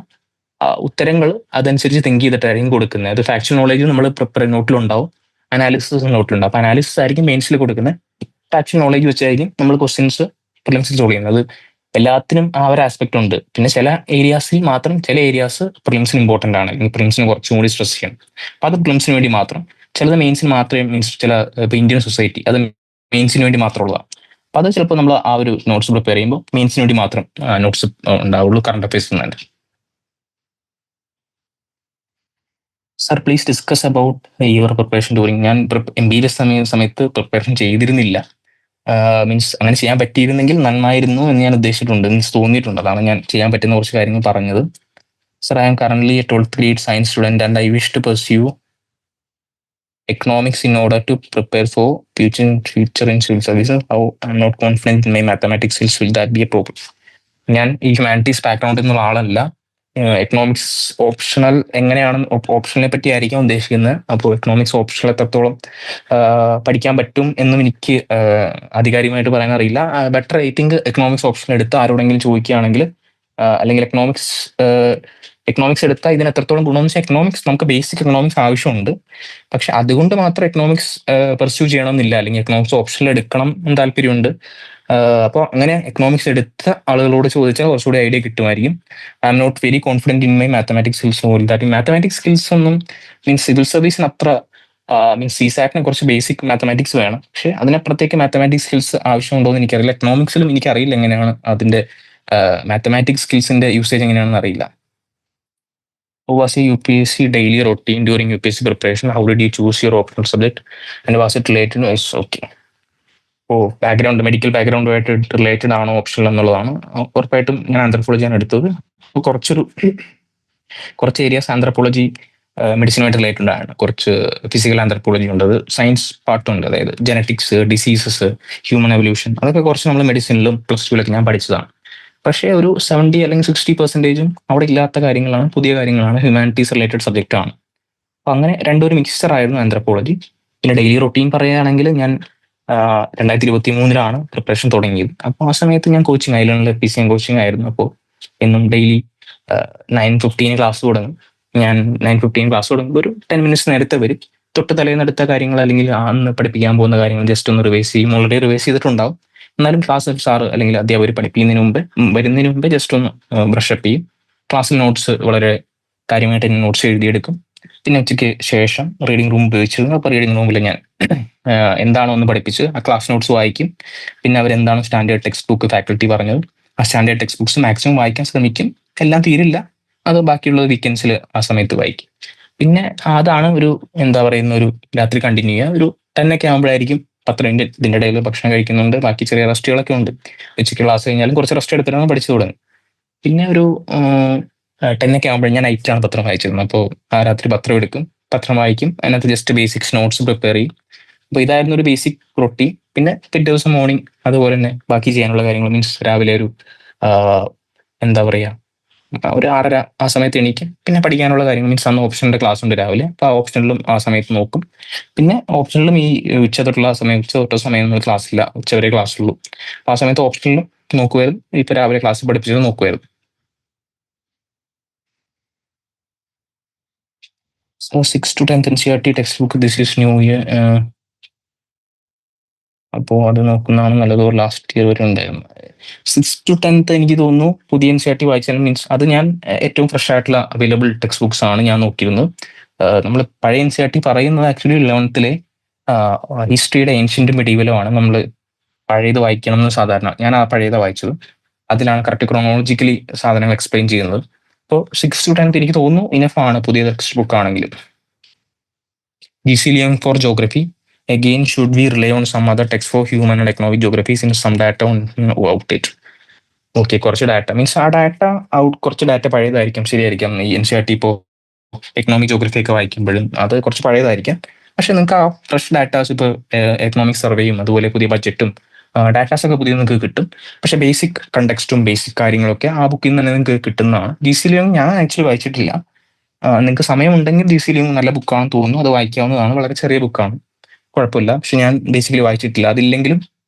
ഉത്തരങ്ങൾ അതനുസരിച്ച് തിങ്ക് ചെയ്തിട്ടായിരിക്കും കൊടുക്കുന്നത്. അത് ഫാക്ച്വൽ നോളേജ് നമ്മൾ പ്രിപ്പയർ നോട്ടിലുണ്ടാവും, അനാലിസിസ് നോട്ടിലുണ്ടാവും. അപ്പൊ അനാലിസിസ് ആയിരിക്കും മെയിൻസിൽ കൊടുക്കുന്നത്, ഫാക്ച്വൽ നോളേജ് വെച്ചായിരിക്കും നമ്മൾ ക്വസ്റ്റ്യൻസ് പ്രിലിംസിൽ സോൾവ് ചെയ്യുന്നത്. അത് എല്ലാത്തിനും ആ ഒരു ആസ്പെക്ട് ഉണ്ട്. പിന്നെ ചില ഏരിയാസിൽ മാത്രം, ചില ഏരിയാസ് പ്രിലിംസിന് ഇമ്പോർട്ടന്റ് ആണ്, പ്രിലിംസിന് കുറച്ചും കൂടി സ്ട്രെസ് ചെയ്യണം. അപ്പൊ അത് പ്രിലിംസിന് വേണ്ടി മാത്രം, ചിലത് മെയിൻസിന് മാത്രമേ, മീൻസ് ചില ഇപ്പൊ ഇന്ത്യൻ സൊസൈറ്റി അത് മെയിൻസിന് വേണ്ടി മാത്രമുള്ളതാണ്. അപ്പൊ അത് ചിലപ്പോൾ നമ്മൾ ആ ഒരു നോട്ട്സ് പ്രിപ്പയർ ചെയ്യുമ്പോൾ മെയിൻസിന് വേണ്ടി മാത്രം നോട്ട്സ് ഉണ്ടാവുള്ളൂ കറണ്ട് അഫയേഴ്സ് തന്നെ. Sir please discuss about your preparation during. ഞാൻ MBBS സമയത്ത് പ്രിപ്പറേഷൻ ചെയ്തിരുന്നില്ല. മീൻസ് അങ്ങനെ ചെയ്യാൻ പറ്റിയിരുന്നെങ്കിൽ നന്നായിരുന്നു എന്ന് ഞാൻ ഉദ്ദേശിച്ചിട്ടുണ്ട്, മീൻസ് തോന്നിയിട്ടുണ്ട്. അതാണ് ഞാൻ ചെയ്യാൻ പറ്റുന്ന കുറച്ച് കാര്യങ്ങൾ പറഞ്ഞത്. Sir, I am currently a 12th grade science student and I wish to pursue economics in order to prepare for future in civil services. How I'm not confident in my mathematics skills. Will that be a problem? ഞാൻ ഈ humanities ബാക്ക്ഗ്രൗണ്ടിൽ നിന്നുള്ള ആളല്ല. Economics optional എങ്ങനെയാണ്, ഓപ്ഷനെ പറ്റി ആയിരിക്കും ഉദ്ദേശിക്കുന്നത്. അപ്പോൾ എക്കണോമിക്സ് ഓപ്ഷണൽ എത്രത്തോളം പഠിക്കാൻ പറ്റും എന്നും എനിക്ക് ആധികാരികമായിട്ട് പറയാൻ അറിയില്ല. Better I think economics option എടുത്ത് ആരോടെങ്കിലും ചോദിക്കുകയാണെങ്കിൽ, അല്ലെങ്കിൽ എക്കണോമിക്സ് എടുത്താൽ ഇതിന് എത്രത്തോളം ഗുണമെന്ന് വെച്ചാൽ, എക്കണോമിക്സ് നമുക്ക് ബേസിക് എക്കണോമിക്സ് ആവശ്യമുണ്ട്. പക്ഷെ അതുകൊണ്ട് മാത്രം എക്കണോമിക്സ് പെർസ്യൂ ചെയ്യണമെന്നില്ല, അല്ലെങ്കിൽ എക്കണോമിക്സ് ഓപ്ഷനിൽ എടുക്കണം എന്ന് താല്പര്യമുണ്ട്. അപ്പോൾ അങ്ങനെ എക്കണോമിക്സ് എടുത്ത ആളുകളോട് ചോദിച്ചാൽ കുറച്ചുകൂടി ഐഡിയ കിട്ടുമായിരിക്കും. I am not very confident in my mathematics skills. All that mathematics skills ഒന്നും മീൻസ് സിവിൽ സർവീസിന് അത്ര, മീൻസ് CSAT-ന് കുറച്ച് ബേസിക് മാത്തമാറ്റിക്സ് വേണം. പക്ഷെ അതിനപ്പുറത്തേക്ക് മാത്തമാറ്റിക്സ് സ്കിൽസ് ആവശ്യമുണ്ടോ എന്ന് എനിക്കറിയില്ല. എക്കണോമിക്സിലും എനിക്കറിയില്ല എങ്ങനെയാണ് അതിന്റെ മാത്തമാറ്റിക്സ് സ്കിൽസിന്റെ യൂസേജ് എങ്ങനെയാണെന്ന് അറിയില്ല. How was your UPSC daily routine during UPSC preparation? How did you choose your optional subject? And was it related? Okay. Background, medical ബാക്ക്ഗ്രൗണ്ടുമായിട്ട് റിലേറ്റഡ് ആണോ ഓപ്ഷണൽ എന്നുള്ളതാണ്. ഉറപ്പായിട്ടും ഞാൻ ആന്ത്രപ്പോളജിയാണ് എടുത്തത്. കുറച്ച് ഏരിയാസ് ആന്ത്രപ്പോളജി മെഡിസിനുമായിട്ട് റിലേറ്റഡ് ആണ്. കുറച്ച് ഫിസിക്കൽ ആന്ത്രപ്പോളജി ഉണ്ട്, അത് സയൻസ് പാർട്ടുണ്ട്. അതായത് ജനറ്റിക്സ്, ഡിസീസസ്, ഹ്യൂമൻ എവല്യൂഷൻ, അതൊക്കെ കുറച്ച് നമ്മൾ മെഡിസിനിലും +2 ഞാൻ പഠിച്ചതാണ്. പക്ഷേ ഒരു 70 അല്ലെങ്കിൽ 60% അവിടെ ഇല്ലാത്ത കാര്യങ്ങളാണ്, പുതിയ കാര്യങ്ങളാണ്, ഹ്യൂമാനിറ്റീസ് റിലേറ്റഡ് സബ്ജക്റ്റ് ആണ്. അപ്പൊ അങ്ങനെ രണ്ടൊരു മിക്സ്ചർ ആയിരുന്നു ആന്ത്രപ്പോളജി. പിന്നെ ഡെയിലി റൊട്ടീൻ പറയുകയാണെങ്കിൽ ഞാൻ 2023 പ്രിപ്പറേഷൻ തുടങ്ങിയത്. അപ്പോൾ ആ സമയത്ത് ഞാൻ കോച്ചിങ്, ഐലൻഡിലെ PCM കോച്ചിങ് ആയിരുന്നു. അപ്പോൾ എന്നും ഡെയിലി 9:15 ക്ലാസ് തുടങ്ങും. ഞാൻ 9:15 ക്ലാസ് തുടങ്ങുമ്പോൾ ഒരു 10 minutes നേരത്തെ വരും. തൊട്ട് തലേന്നെടുത്ത കാര്യങ്ങൾ അല്ലെങ്കിൽ അന്ന് പഠിപ്പിക്കാൻ പോകുന്ന കാര്യങ്ങൾ ജസ്റ്റ് ഒന്ന് റിവൈസ് ചെയ്യും. ഓൾറെഡി റിവൈസ് ചെയ്തിട്ടുണ്ടാവും, എന്നാലും ക്ലാസ്സിൽ സാറ് അല്ലെങ്കിൽ അധ്യാപകർ വരുന്നതിന് മുമ്പ് ജസ്റ്റ് ഒന്ന് ബ്രഷപ്പ് ചെയ്യും. ക്ലാസ്സിൽ നോട്ട്സ് വളരെ കാര്യമായിട്ട് നോട്ട്സ് എഴുതിയെടുക്കും. പിന്നെ ഉച്ചയ്ക്ക് ശേഷം റീഡിംഗ് റൂം ഉപയോഗിച്ചിരുന്നു. അപ്പോൾ റീഡിംഗ് റൂമിൽ ഞാൻ എന്താണോ ഒന്ന് പഠിപ്പിച്ച് ആ ക്ലാസ് നോട്ട്സ് വായിക്കും. പിന്നെ അവരെന്താണ് സ്റ്റാൻഡേർഡ് ടെക്സ്റ്റ് ബുക്ക് ഫാക്കൽറ്റി പറഞ്ഞത്, ആ സ്റ്റാൻഡേർഡ് ടെക്സ്റ്റ് ബുക്സ് മാക്സിമം വായിക്കാൻ ശ്രമിക്കും. എല്ലാം തീരില്ല, അത് ബാക്കിയുള്ളത് വീക്കെൻഡ്സിൽ ആ സമയത്ത് വായിക്കും. പിന്നെ അതാണ് ഒരു എന്താ പറയുന്ന ഒരു രാത്രി കണ്ടിന്യൂ ചെയ്യുക. ഒരു 10 ആകുമ്പോഴായിരിക്കും പത്രം. ഇതിൻ്റെ ഇടയിൽ ഭക്ഷണം കഴിക്കുന്നുണ്ട്, ബാക്കി ചെറിയ റെസ്റ്റുകളൊക്കെ ഉണ്ട്. ഉച്ചയ്ക്ക് ക്ലാസ് കഴിഞ്ഞാലും കുറച്ച് റെസ്റ്റ് എടുത്തിട്ടാണ് പഠിച്ചു തുടങ്ങി. പിന്നെ ഒരു 10 ആകുമ്പോൾ ഞാൻ നൈറ്റാണ് പത്രം വായിച്ചിരുന്നത്. അപ്പോൾ ആ രാത്രി പത്രം എടുക്കും, പത്രം വായിക്കും. അതിനകത്ത് ജസ്റ്റ് ബേസിക്സ് നോട്ട്സ് പ്രിപ്പയർ ചെയ്യും. അപ്പോൾ ഇതായിരുന്നു ഒരു ബേസിക് റൊട്ടീൻ. പിന്നെ പിറ്റേ ദിവസം മോർണിംഗ് അതുപോലെ തന്നെ ബാക്കി ചെയ്യാനുള്ള കാര്യങ്ങൾ, മീൻസ് രാവിലെ ഒരു എന്താ പറയുക, ഒരു 6:30 ആ സമയത്ത് എണീക്കും. പിന്നെ പഠിക്കാനുള്ള കാര്യങ്ങൾ മീൻസ് അന്ന് ഓപ്ഷൻ്റെ ക്ലാസ് ഉണ്ട് രാവിലെ. അപ്പോൾ ആ ഓപ്ഷനിലും ആ സമയത്ത് നോക്കും. പിന്നെ ഓപ്ഷനിലും ഈ ഉച്ച തൊട്ടുള്ള സമയം, ഉച്ച തൊട്ട സമയം നമ്മൾ ക്ലാസ്സില്ല, ഉച്ചവരെ ക്ലാസ്സുള്ളൂ. അപ്പോൾ ആ സമയത്ത് ഓപ്ഷനിലും നോക്കുമായിരുന്നു. ഇപ്പോൾ രാവിലെ ക്ലാസ്സിൽ പഠിപ്പിച്ചത് നോക്കുമായിരുന്നു. So 6 to 10th NCERT textbook, this is new year. അപ്പോൾ അത് നോക്കുന്നതാണ് നല്ലത്. ലാസ്റ്റ് ഇയർ വരെ ഉണ്ടായിരുന്നു. 6 to 10th എനിക്ക് തോന്നുന്നു പുതിയ NCERT വായിച്ചാലും മീൻസ് അത് ഞാൻ ഏറ്റവും ഫ്രഷ് ആയിട്ടുള്ള അവൈലബിൾ ടെക്സ്റ്റ് ബുക്സ് ആണ് ഞാൻ നോക്കിയിരുന്നത്. നമ്മൾ പഴയ NCERT പറയുന്നത് ആക്ച്വലി 11th ഹിസ്റ്ററിയുടെ ഏൻഷ്യന്റ് മെഡീവലുമാണ് നമ്മൾ പഴയത് വായിക്കണം എന്ന് സാധാരണ. ഞാൻ ആ പഴയത് വായിച്ചത്. അതിലാണ് കറക്റ്റ് ക്രോണോളജിക്കലി സാധനങ്ങൾ എക്സ്പ്ലെയിൻ ചെയ്യുന്നത്. അപ്പോൾ 6 to 10th എനിക്ക് തോന്നുന്നു ഇനഫ് ആണ് പുതിയ ടെക്സ്റ്റ് ബുക്ക് ആണെങ്കിലും. GC Leong for geography. Again, should we rely on some other text for human and economic geography since some data on outdated? Okay, കുറച്ച് data means ആ data കുറച്ച് data പഴയതായിരിക്കും, ശരിയായിരിക്കാം. ഈ NCERT ഇപ്പോൾ economic geography ഒക്കെ വായിക്കുമ്പോഴും അത് കുറച്ച് പഴയതായിരിക്കാം. പക്ഷെ നിങ്ങൾക്ക് ആ ഫ്രഷ് ഡാറ്റാസ് ഇപ്പോൾ എക്കണോമിക് സർവേയും അതുപോലെ പുതിയ ബഡ്ജറ്റും ഡാറ്റാസ് ഒക്കെ പുതിയ നിങ്ങൾക്ക് കിട്ടും. പക്ഷെ ബേസിക് കണ്ടെക്സ്റ്റും ബേസിക് കാര്യങ്ങളൊക്കെ ആ ബുക്കിൽ നിന്ന് തന്നെ നിങ്ങൾക്ക് കിട്ടുന്നതാണ്. GC Leong ഞാൻ ആക്ച്വലി വായിച്ചിട്ടില്ല. നിങ്ങൾക്ക് സമയമുണ്ടെങ്കിൽ GC Leong നല്ല ബുക്കാണെന്ന് തോന്നുന്നു, അത് വായിക്കാവുന്നതാണ്. വളരെ ചെറിയ ബുക്കാണ്, കുഴപ്പമില്ല. പക്ഷെ ഞാൻ ബേസിക്കലി വായിച്ചിട്ടില്ല. അതില്ലെങ്കിലും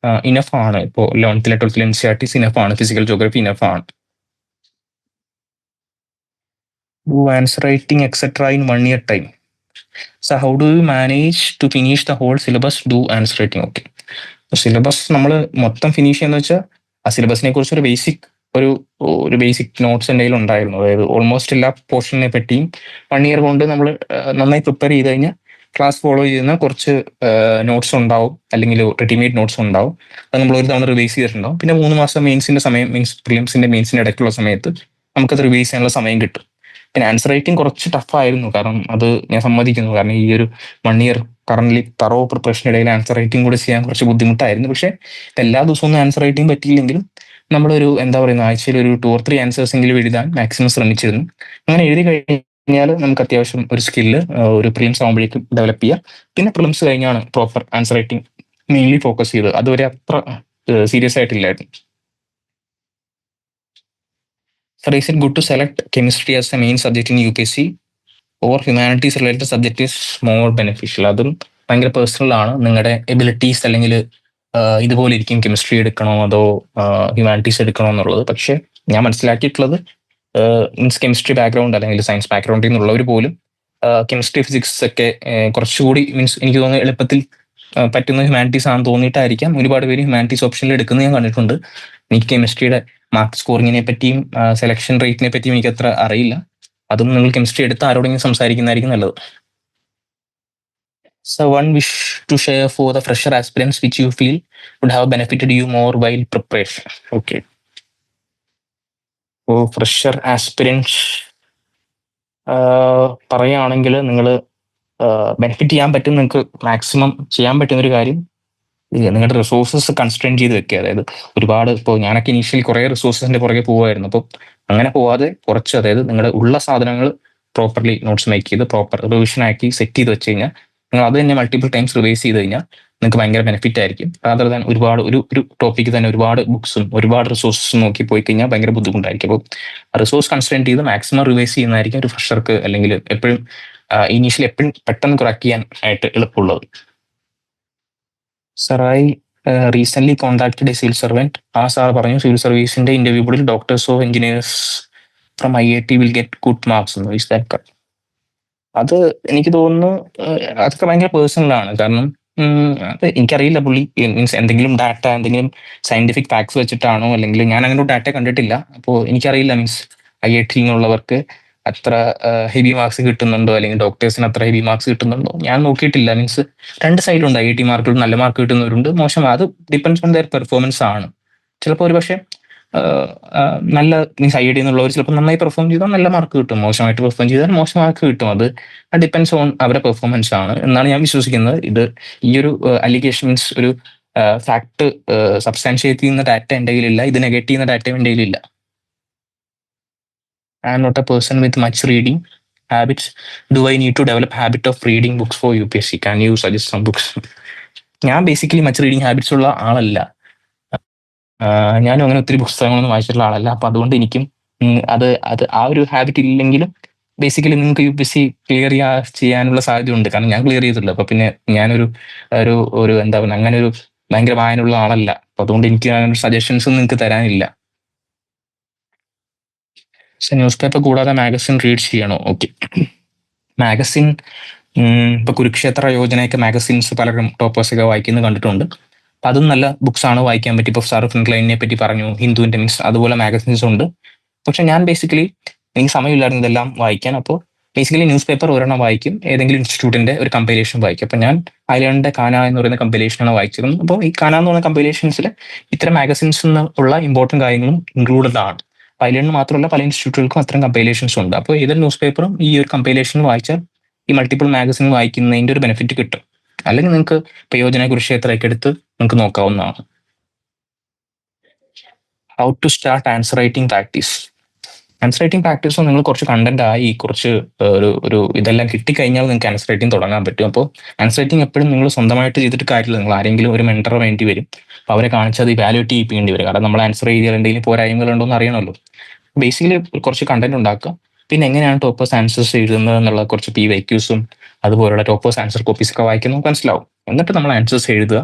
ഇനഫ് ആണ്. ഇപ്പോൾ 11th 12th NCERTs ഇനഫ് ആണ്. ഫിസിക്കൽ ജോഗ്രഫി ഇനഫ് ആണ്. Do answer writing etc. in 1 year time. So how do you manage to finish the whole syllabus? Do answer writing. Okay, syllabus നമ്മൾ മൊത്തം finish ചെയ്യാന്ന് വെച്ചാൽ ആ സിലബസിനെ കുറിച്ച് ഒരു ബേസിക് നോട്ട്സ് എൻ്റെ കയ്യിൽ ഉണ്ടായിരുന്നു. അതായത് ഓൾമോസ്റ്റ് എല്ലാ പോർഷനെ പറ്റിയും 1 year കൊണ്ട് നമ്മൾ നന്നായി പ്രിപ്പയർ ചെയ്ത് കഴിഞ്ഞാൽ ക്ലാസ് ഫോളോ ചെയ്യുന്ന കുറച്ച് നോട്ട്സ് ഉണ്ടാവും, അല്ലെങ്കിൽ റെഡിമെയ്ഡ് നോട്ട്സ് ഉണ്ടാവും. അത് നമ്മൾ ഒരു തവണ റിവൈസ് ചെയ്തിട്ടുണ്ടാവും. പിന്നെ 3 മാസം മെയിൻസിന്റെ സമയം, മീൻസ് പ്രിലിംസിന്റെ മെയിൻസിന്റെ ഇടയ്ക്കുള്ള സമയത്ത് നമുക്കത് റിവൈസ് ചെയ്യാനുള്ള സമയം കിട്ടും. പിന്നെ ആൻസർ റൈറ്റിംഗ് കുറച്ച് ടഫായിരുന്നു, കാരണം അത് ഞാൻ സമ്മതിക്കുന്നു. കാരണം ഈ ഒരു 1 year കറന്റ് തറോ പ്രിപ്പറേഷൻ ഇടയിൽ ആൻസർ റൈറ്റിംഗ് കൂടെ ചെയ്യാൻ കുറച്ച് ബുദ്ധിമുട്ടായിരുന്നു. പക്ഷെ എല്ലാ ദിവസവും ഒന്നും ആൻസർ റൈറ്റിംഗ് പറ്റിയില്ലെങ്കിലും നമ്മളൊരു എന്താ പറയുക, ആഴ്ചയിൽ ഒരു 2 or 3 ആൻസേഴ്സ് എങ്കിലും എഴുതാൻ മാക്സിമം ശ്രമിച്ചിരുന്നു. അങ്ങനെ എഴുതി കഴിഞ്ഞാൽ നമുക്ക് അത്യാവശ്യം ഒരു സ്കില്ല് ഒരു പ്രിലിംസ് ആകുമ്പോഴേക്കും ഡെവലപ്പ് ചെയ്യാം. പിന്നെ പ്രിലിംസ് കഴിഞ്ഞാണ് proper answer writing mainly focus ചെയ്തത്. അതുവരെ അത്ര serious ആയിട്ടില്ലായിരുന്നു. So is it good to select chemistry as a main subject in UPSC or humanities related subject is more beneficial? അതും ഭയങ്കര പേഴ്സണൽ ആണ്. നിങ്ങളുടെ എബിലിറ്റീസ് അല്ലെങ്കിൽ ഇതുപോലെ ഇരിക്കും, കെമിസ്ട്രി എടുക്കണോ അതോ ഹ്യൂമാനിറ്റീസ് എടുക്കണോ എന്നുള്ളത്. പക്ഷെ ഞാൻ മനസ്സിലാക്കിയിട്ടുള്ളത് മീൻസ് കെമിസ്ട്രി ബാക്ക്ഗ്രൗണ്ട് അല്ലെങ്കിൽ സയൻസ് ബാക്ക്ഗ്രൗണ്ടിൽ നിന്നുള്ളവർ പോലും കെമിസ്ട്രി ഫിസിക്സ് ഒക്കെ കുറച്ചുകൂടി മീൻസ് എനിക്ക് തോന്നുന്നു എളുപ്പത്തിൽ പറ്റുന്ന ഹ്യൂമാനിറ്റീസ് ആണെന്ന് തോന്നിയിട്ടായിരിക്കാം ഒരുപാട് പേര് ഹ്യൂമാനിറ്റീസ് ഓപ്ഷനിൽ എടുക്കുന്നത് ഞാൻ കണ്ടിട്ടുണ്ട്. എനിക്ക് കെമിസ്ട്രിയുടെ മാർക്ക് സ്കോറിങ്ങിനെ പറ്റിയും സെലക്ഷൻ റേറ്റിനെ പറ്റിയും എനിക്ക് അത്ര അറിയില്ല. അതും നിങ്ങൾ കെമിസ്ട്രി എടുത്ത് ആരോടെങ്കിലും സംസാരിക്കുന്നതായിരിക്കും നല്ലത്. So one wish to share for the fresher aspirants which you feel would have benefited you more while preparation. Okay. So fresher aspirants പറയുകയാണെങ്കിൽ നിങ്ങൾ ബെനിഫിറ്റ് ചെയ്യാൻ പറ്റും, നിങ്ങൾക്ക് മാക്സിമം ചെയ്യാൻ പറ്റുന്ന ഒരു കാര്യം നിങ്ങളുടെ റിസോഴ്സസ് കൺസ്ട്രെയിൻ ചെയ്ത് വെക്കുക. അതായത് ഒരുപാട് ഇപ്പോൾ ഞാനൊക്കെ ഇനീഷ്യലി കുറേ റിസോഴ്സസിന്റെ പുറകെ പോകുമായിരുന്നു. അപ്പോൾ അങ്ങനെ പോവാതെ കുറച്ച്, അതായത് നിങ്ങളുടെ ഉള്ള സാധനങ്ങൾ പ്രോപ്പർലി നോട്ട്സ് മേക്ക് ചെയ്ത് പ്രോപ്പർ റിവിഷൻ ആക്കി സെറ്റ് ചെയ്ത് വെച്ച് കഴിഞ്ഞാൽ നിങ്ങൾ അത് തന്നെ മൾട്ടിപ്പിൾ ടൈംസ് റിവൈസ് ചെയ്ത് കഴിഞ്ഞാൽ നിങ്ങൾക്ക് ഭയങ്കര ബെനിഫിറ്റ് ആയിരിക്കും. റാദർ ദാൻ ഒരുപാട് ഒരു ടോപ്പിക്ക് തന്നെ ഒരുപാട് ബുക്സും ഒരുപാട് റിസോഴ്സസും നോക്കി പോയി കഴിഞ്ഞാൽ ഭയങ്കര ബുദ്ധിമുട്ടായിരിക്കും. അപ്പോൾ റിസോഴ്സ് കൺസ്ട്രെയിൻ ചെയ്ത് മാക്സിമം റിവൈസ് ചെയ്യുന്നതായിരിക്കും ഒരു ഫ്രഷർക്ക് അല്ലെങ്കിൽ എപ്പോഴും ഇനീഷ്യലി എപ്പോഴും പെട്ടെന്ന് ക്രാക്ക് ചെയ്യാൻ ആയിട്ട് എളുപ്പമുള്ളത്. Sir, I recent contacted a civil servant. ആ സാർ പറഞ്ഞു സിവിൽ സർവീസിന്റെ ഇന്റർവ്യൂ ബോർഡിൽ doctors of engineers from IIT will get good marks. Is that correct? അത് എനിക്ക് തോന്നുന്നു അതൊക്കെ ഭയങ്കര പേഴ്സണൽ ആണ്. കാരണം അത് എനിക്കറിയില്ല പുള്ളി മീൻസ് എന്തെങ്കിലും ഡാറ്റ എന്തെങ്കിലും സയന്റിഫിക് ഫാക്ട്സ് വെച്ചിട്ടാണോ, അല്ലെങ്കിൽ ഞാൻ അങ്ങനെ ഡാറ്റ കണ്ടിട്ടില്ല. അപ്പോൾ എനിക്കറിയില്ല മീൻസ് IIT നിന്നുള്ളവർക്ക് അത്ര ഹെവി മാർക്സ് കിട്ടുന്നുണ്ടോ അല്ലെങ്കിൽ ഡോക്ടേഴ്സിന് അത്ര ഹെവി മാർക്സ് കിട്ടുന്നുണ്ടോ ഞാൻ നോക്കിയിട്ടില്ല. മീൻസ് രണ്ട് സൈഡുണ്ട്. IIT മാർക്കിൽ നല്ല മാർക്ക് കിട്ടുന്നവരുണ്ട്, മോശം. അത് ഡിപ്പെൻഡ്സ് ഓൺ ദയർ പെർഫോമൻസ് ആണ്. ചിലപ്പോൾ ഒരു പക്ഷേ നല്ല മീൻസ് IIT എന്നുള്ളവർ ചിലപ്പോൾ നന്നായി പെർഫോം ചെയ്താൽ നല്ല മാർക്ക് കിട്ടും, മോശമായിട്ട് പെർഫോം ചെയ്താൽ മോശം മാർക്ക് കിട്ടും. അത് ഡിപ്പെൻഡ്സ് ഓൺ അവരുടെ പെർഫോമൻസ് ആണ് എന്നാണ് ഞാൻ വിശ്വസിക്കുന്നത്. ഇത് ഈ ഒരു അലിഗേഷൻ മീൻസ് ഒരു ഫാക്ട് സബ്സ്റ്റാൻഷിയേറ്റ് ചെയ്യുന്ന ഡാറ്റ എൻ്റെ കയ്യിലില്ല, ഇത് നെഗറ്റീവ് ചെയ്യുന്ന ഡാറ്റയും എൻ്റെ കയ്യിലില്ല. I am not a person with much reading habits. Do I need to develop habit of reading books for UPSC? Can you suggest some books? ഞാൻ ബേസിക്കലി മച്ച് റീഡിങ് ഹാബിറ്റ്സ് ഉള്ള ആളല്ല. ഞാനും അങ്ങനെ ഒത്തിരി പുസ്തകങ്ങളൊന്നും വായിച്ചിട്ടുള്ള ആളല്ല. അപ്പൊ അതുകൊണ്ട് എനിക്കും അത് അത് ആ ഒരു ഹാബിറ്റ് ഇല്ലെങ്കിലും ബേസിക്കലി നിങ്ങൾക്ക് UPSC ക്ലിയർ ചെയ്യാനുള്ള സാധ്യതയുണ്ട്. കാരണം ഞാൻ ക്ലിയർ ചെയ്തിട്ടില്ല. അപ്പൊ പിന്നെ ഞാനൊരു ഒരു ഒരു എന്താ പറയുക, അങ്ങനെ ഒരു ഭയങ്കര വായനയുള്ള ആളല്ല. അപ്പൊ അതുകൊണ്ട് എനിക്ക് അങ്ങനെ സജഷൻസ് ഒന്നും നിങ്ങൾക്ക് തരാനില്ല. ന്യൂസ് പേപ്പർ കൂടാതെ മാഗസിൻ റീഡ് ചെയ്യണോ? ഓക്കെ, മാഗസിൻ ഇപ്പൊ കുരുക്ഷേത്ര യോജനയൊക്കെ മാഗസിൻസ് പലരും ടോപ്പേഴ്സൊക്കെ വായിക്കുന്നത് കണ്ടിട്ടുണ്ട്. അപ്പൊ അതും നല്ല ബുക്സ് ആണ്, വായിക്കാൻ പറ്റി. ഇപ്പൊ സാർ ഫ്രണ്ട്ലൈനിനെ പറ്റി പറഞ്ഞു, ഹിന്ദുവിന്റെ മീൻസ് അതുപോലെ മാഗസിൻസ് ഉണ്ട്. പക്ഷെ ഞാൻ ബേസിക്കലി എനിക്ക് സമയമില്ലായിരുന്നു ഇതെല്ലാം വായിക്കാൻ. അപ്പോൾ ബേസിക്കലി ന്യൂസ് പേപ്പർ ഒരെണ്ണം വായിക്കും, ഏതെങ്കിലും ഇൻസ്റ്റിറ്റ്യൂട്ടിന്റെ ഒരു കമ്പൈലേഷൻ വായിക്കും. അപ്പൊ ഞാൻ ഐലൻഡിന്റെ കാന എന്ന് പറയുന്ന കമ്പൈലേഷനാണ് വായിച്ചിരുന്നത്. അപ്പോൾ ഈ കാന എന്ന് പറയുന്ന കമ്പൈലേഷൻസിൽ ഇത്തരം മാഗസിൻസ് ഉള്ള ഇമ്പോർട്ടൻറ്റ് കാര്യങ്ങളും ഇൻക്ലൂഡഡ് ആണ്. ഐലൻഡിന് മാത്രമല്ല പല ഇൻസ്റ്റിറ്റ്യൂട്ടുകൾക്കും അത്തരം കമ്പൈലേഷൻസ് ഉണ്ട്. അപ്പോൾ ഏതൊരു ന്യൂസ് പേപ്പറും ഈ ഒരു കമ്പൈലേഷൻ വായിച്ചാൽ ഈ മൾട്ടിപ്പിൾ മാഗസിൻ വായിക്കുന്നതിന്റെ ഒരു ബെനിഫിറ്റ് കിട്ടും. അല്ലെങ്കിൽ നിങ്ങൾക്ക് ഇപ്പൊ യോജന കുരുക്ഷേത്രമൊക്കെ എടുത്ത് നിങ്ങൾക്ക് നോക്കാവുന്നതാണ്. How to start answer writing practice? Answer writing practice നിങ്ങൾ കുറച്ച് കണ്ടന്റ് ആയി കുറച്ച് ഒരു ഇതെല്ലാം കിട്ടിക്കഴിഞ്ഞാൽ നിങ്ങൾക്ക് ആൻസർ റൈറ്റിംഗ് തുടങ്ങാൻ പറ്റും. അപ്പോൾ ആൻസർ റൈറ്റിംഗ് എപ്പോഴും നിങ്ങൾ സ്വന്തമായിട്ട് ചെയ്തിട്ട് കാര്യമില്ല, നിങ്ങൾ ആരെങ്കിലും ഒരു മെന്റർ വേണ്ടി വരും. അപ്പോൾ അവരെ കാണിച്ച് അത് ഇവാലുവേറ്റ് ചെയ്യിപ്പിക്കേണ്ടി വരും. കാരണം നമ്മൾ ആൻസർ ചെയ്താൽ എന്തെങ്കിലും പോരായ്മകളുണ്ടോ എന്ന് അറിയണമല്ലോ. ബേസിക്കലി കുറച്ച് കണ്ടന്റ് ഉണ്ടാക്കുക. പിന്നെ എങ്ങനെയാണ് ടോപ്പേഴ്സ് ആൻസേഴ്സ് എഴുതുന്നത് എന്നുള്ള കുറച്ച് PYQs അതുപോലുള്ള ടോപ്പേഴ്സ് ആൻസർ കോപ്പീസ് ഒക്കെ വായിക്കാൻ നമുക്ക് മനസ്സിലാവും. എന്നിട്ട് നമ്മൾ ആൻസേഴ്സ് എഴുതുക,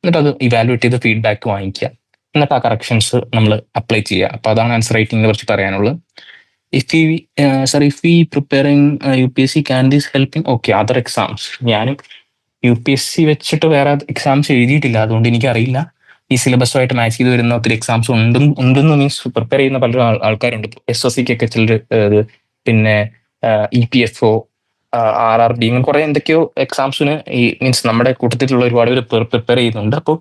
എന്നിട്ട് അത് ഇവാലുവേറ്റ് ചെയ്ത് ഫീഡ്ബാക്ക് വാങ്ങിക്കുക, എന്നിട്ട് ആ കറക്ഷൻസ് നമ്മൾ അപ്ലൈ ചെയ്യുക. അപ്പോൾ അതാണ് ആൻസർ റൈറ്റിംഗിനെ കുറിച്ച് പറയാനുള്ളത്. If we preparing UPSC can this helping? Okay, other exams. ഞാനും UPSC വെച്ചിട്ട് വേറെ എക്സാംസ് എഴുതിയിട്ടില്ല, അതുകൊണ്ട് എനിക്കറിയില്ല. ഈ സിലബസുമായിട്ട് മാച്ച് ചെയ്ത് വരുന്ന ഒത്തിരി എക്സാംസ് ഉണ്ടെന്ന് മീൻസ് പ്രിപ്പയർ ചെയ്യുന്ന പല ആൾക്കാരുണ്ട്. SSCക്കൊക്കെ ചിലർ, പിന്നെ EPFO, RRB, ഇങ്ങനെ കുറെ എന്തൊക്കെയോ എക്സാംസിന് ഈ മീൻസ് നമ്മുടെ കൂട്ടത്തിലുള്ള ഒരുപാട് പേര് പ്രിപ്പയർ ചെയ്യുന്നുണ്ട്. അപ്പോൾ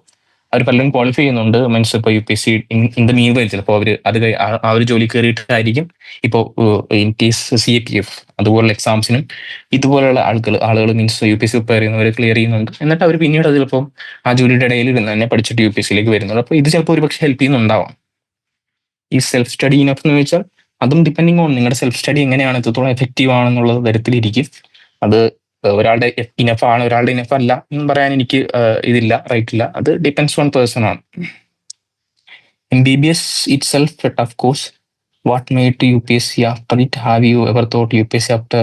അവർ പലരും ക്വാളിഫൈ ചെയ്യുന്നുണ്ട്. മീൻസ് ഇപ്പോൾ UPSC in the mean while ചിലപ്പോൾ അവർ അത് ആ ഒരു ജോലി കയറിയിട്ടായിരിക്കും ഇപ്പോൾ ഇൻ കേസ് CAPF അതുപോലുള്ള എക്സാംസിനും ഇതുപോലുള്ള ആളുകൾ മീൻസ് UPSC പ്രിപ്പയർ ചെയ്യുന്നവർ ക്ലിയർ ചെയ്യുന്നുണ്ട്. എന്നിട്ട് അവർ പിന്നീട് അത് ചിലപ്പോൾ ആ ജോലിയുടെ ഇടയിൽ ഇരുന്ന് തന്നെ പഠിച്ചിട്ട് UPSCയിലേക്ക് വരുന്നുണ്ട്. അപ്പോൾ ഇത് ചിലപ്പോൾ ഒരുപക്ഷെ ഹെൽപ്പ് ചെയ്യുന്നുണ്ടാവാം. ഈ സെൽഫ് സ്റ്റഡി ഇനഫ് എന്ന് വെച്ചാൽ അതും ഡിപ്പെൻഡിങ് ഓൺ നിങ്ങളുടെ സെൽഫ് സ്റ്റഡി എങ്ങനെയാണ്, എത്രത്തോളം എഫക്റ്റീവ് ആണെന്നുള്ള തരത്തിലിരിക്കും. അത് ഒരാളുടെ ഇനഫ് ആണ്, ഒരാളുടെ ഇനഫ് അല്ല എന്ന് പറയാൻ എനിക്ക് ഇതില്ല, റൈറ്റ് ഇല്ല. അത് ഡിപ്പെൻഡ്സ് ഓൺ പേഴ്സൺ ആണ്. MBBS itself a tough course. What made UPSC after it? Have you ever thought UPSC after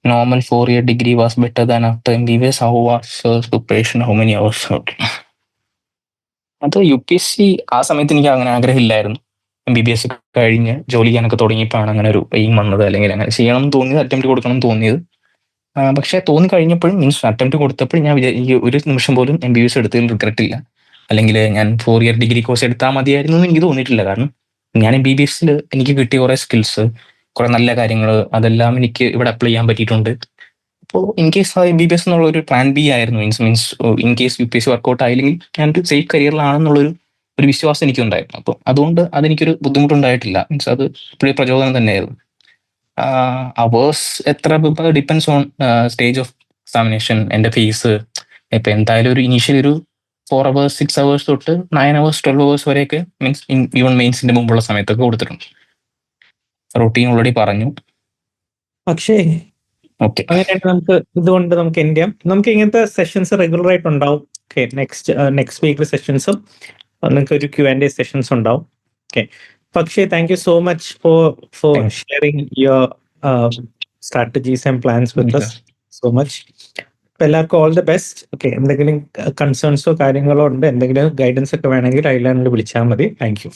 normal 4-year degree was better than after MBBS? How was preparation? How many hours? അത് UPSC ആ സമയത്ത് എനിക്ക് അങ്ങനെ ആഗ്രഹമില്ലായിരുന്നു. MBBS കഴിഞ്ഞ് ജോലി ചെയ്യാനൊക്കെ തുടങ്ങിയപ്പോഴാണ് അങ്ങനെ ഒരു എയിം വന്നത്, അല്ലെങ്കിൽ അങ്ങനെ ചെയ്യണം എന്ന് തോന്നിയത്, അറ്റംപ്റ്റ് കൊടുക്കണം എന്ന് തോന്നിയത്. പക്ഷെ തോന്നി കഴിഞ്ഞപ്പോഴും മീൻസ് അറ്റംപ്റ്റ് കൊടുത്തപ്പോഴും ഞാൻ ഈ ഒരു നിമിഷം പോലും MBBS എടുത്തതിൽ റിഗ്രറ്റ് ഇല്ല. അല്ലെങ്കിൽ ഞാൻ 4-year ഡിഗ്രി കോഴ്സ് എടുത്താൽ മതിയായിരുന്നു എന്ന് എനിക്ക് തോന്നിയിട്ടില്ല. കാരണം ഞാൻ MBBSൽ എനിക്ക് കിട്ടിയ കുറെ സ്കിൽസ്, കുറെ നല്ല കാര്യങ്ങൾ, അതെല്ലാം എനിക്ക് ഇവിടെ അപ്ലൈ ചെയ്യാൻ പറ്റിയിട്ടുണ്ട്. അപ്പോൾ ഇൻ കേസ് MBBS എന്നുള്ള ഒരു പ്ലാൻ B ആയിരുന്നു. Means in case UPSC work out ആയില്ലെങ്കിൽ ഞാനൊരു സേഫ് കരിയറിലാണെന്നുള്ളൊരു വിശ്വാസം എനിക്കുണ്ടായിരുന്നു. അപ്പോൾ അതുകൊണ്ട് അതെനിക്കൊരു ബുദ്ധിമുട്ടുണ്ടായിട്ടില്ല. മീൻസ് അത് ഇപ്പോഴും പ്രചോദനം തന്നെയായിരുന്നു. അവേഴ്സ് എത്ര depends on stage of examination. എൻ്റെ ഫീസ് ഇപ്പം എന്തായാലും ഒരു ഇനീഷ്യൽ ഒരു 4 hours 6 hours തൊട്ട് 9 hours 12 hours വരെയൊക്കെ മീൻസ് ഈവൺ മെയിൻസിന്റെ മുമ്പുള്ള സമയത്തൊക്കെ കൊടുത്തിട്ടുണ്ട്. റൂട്ടീൻ ഓൾറെഡി പറഞ്ഞു. പക്ഷേ ഓക്കെ, അങ്ങനെയാണെങ്കിൽ നമുക്ക് എൻഡ് ചെയ്യാം. നമുക്ക് ഇങ്ങനത്തെ സെഷൻസ് റെഗുലർ ആയിട്ട് ഉണ്ടാവും. ഓക്കെ, നെക്സ്റ്റ് വീക്കിൽ സെഷൻസും നിങ്ങൾക്ക് ഒരു Q&A സെഷൻസ് ഉണ്ടാവും. ഓക്കെ, പക്ഷേ thank you so much for sharing your strategies and plans with us so much. എല്ലാവർക്കും ഓൾ ദി ബെസ്റ്റ്. ഓക്കെ, എന്തെങ്കിലും കൺസേൺസോ കാര്യങ്ങളോ ഉണ്ട്, എന്തെങ്കിലും ഗൈഡൻസ് ഒക്കെ വേണമെങ്കിൽ ഐലാൻഡിൽ വിളിച്ചാൽ മതി. Thank you.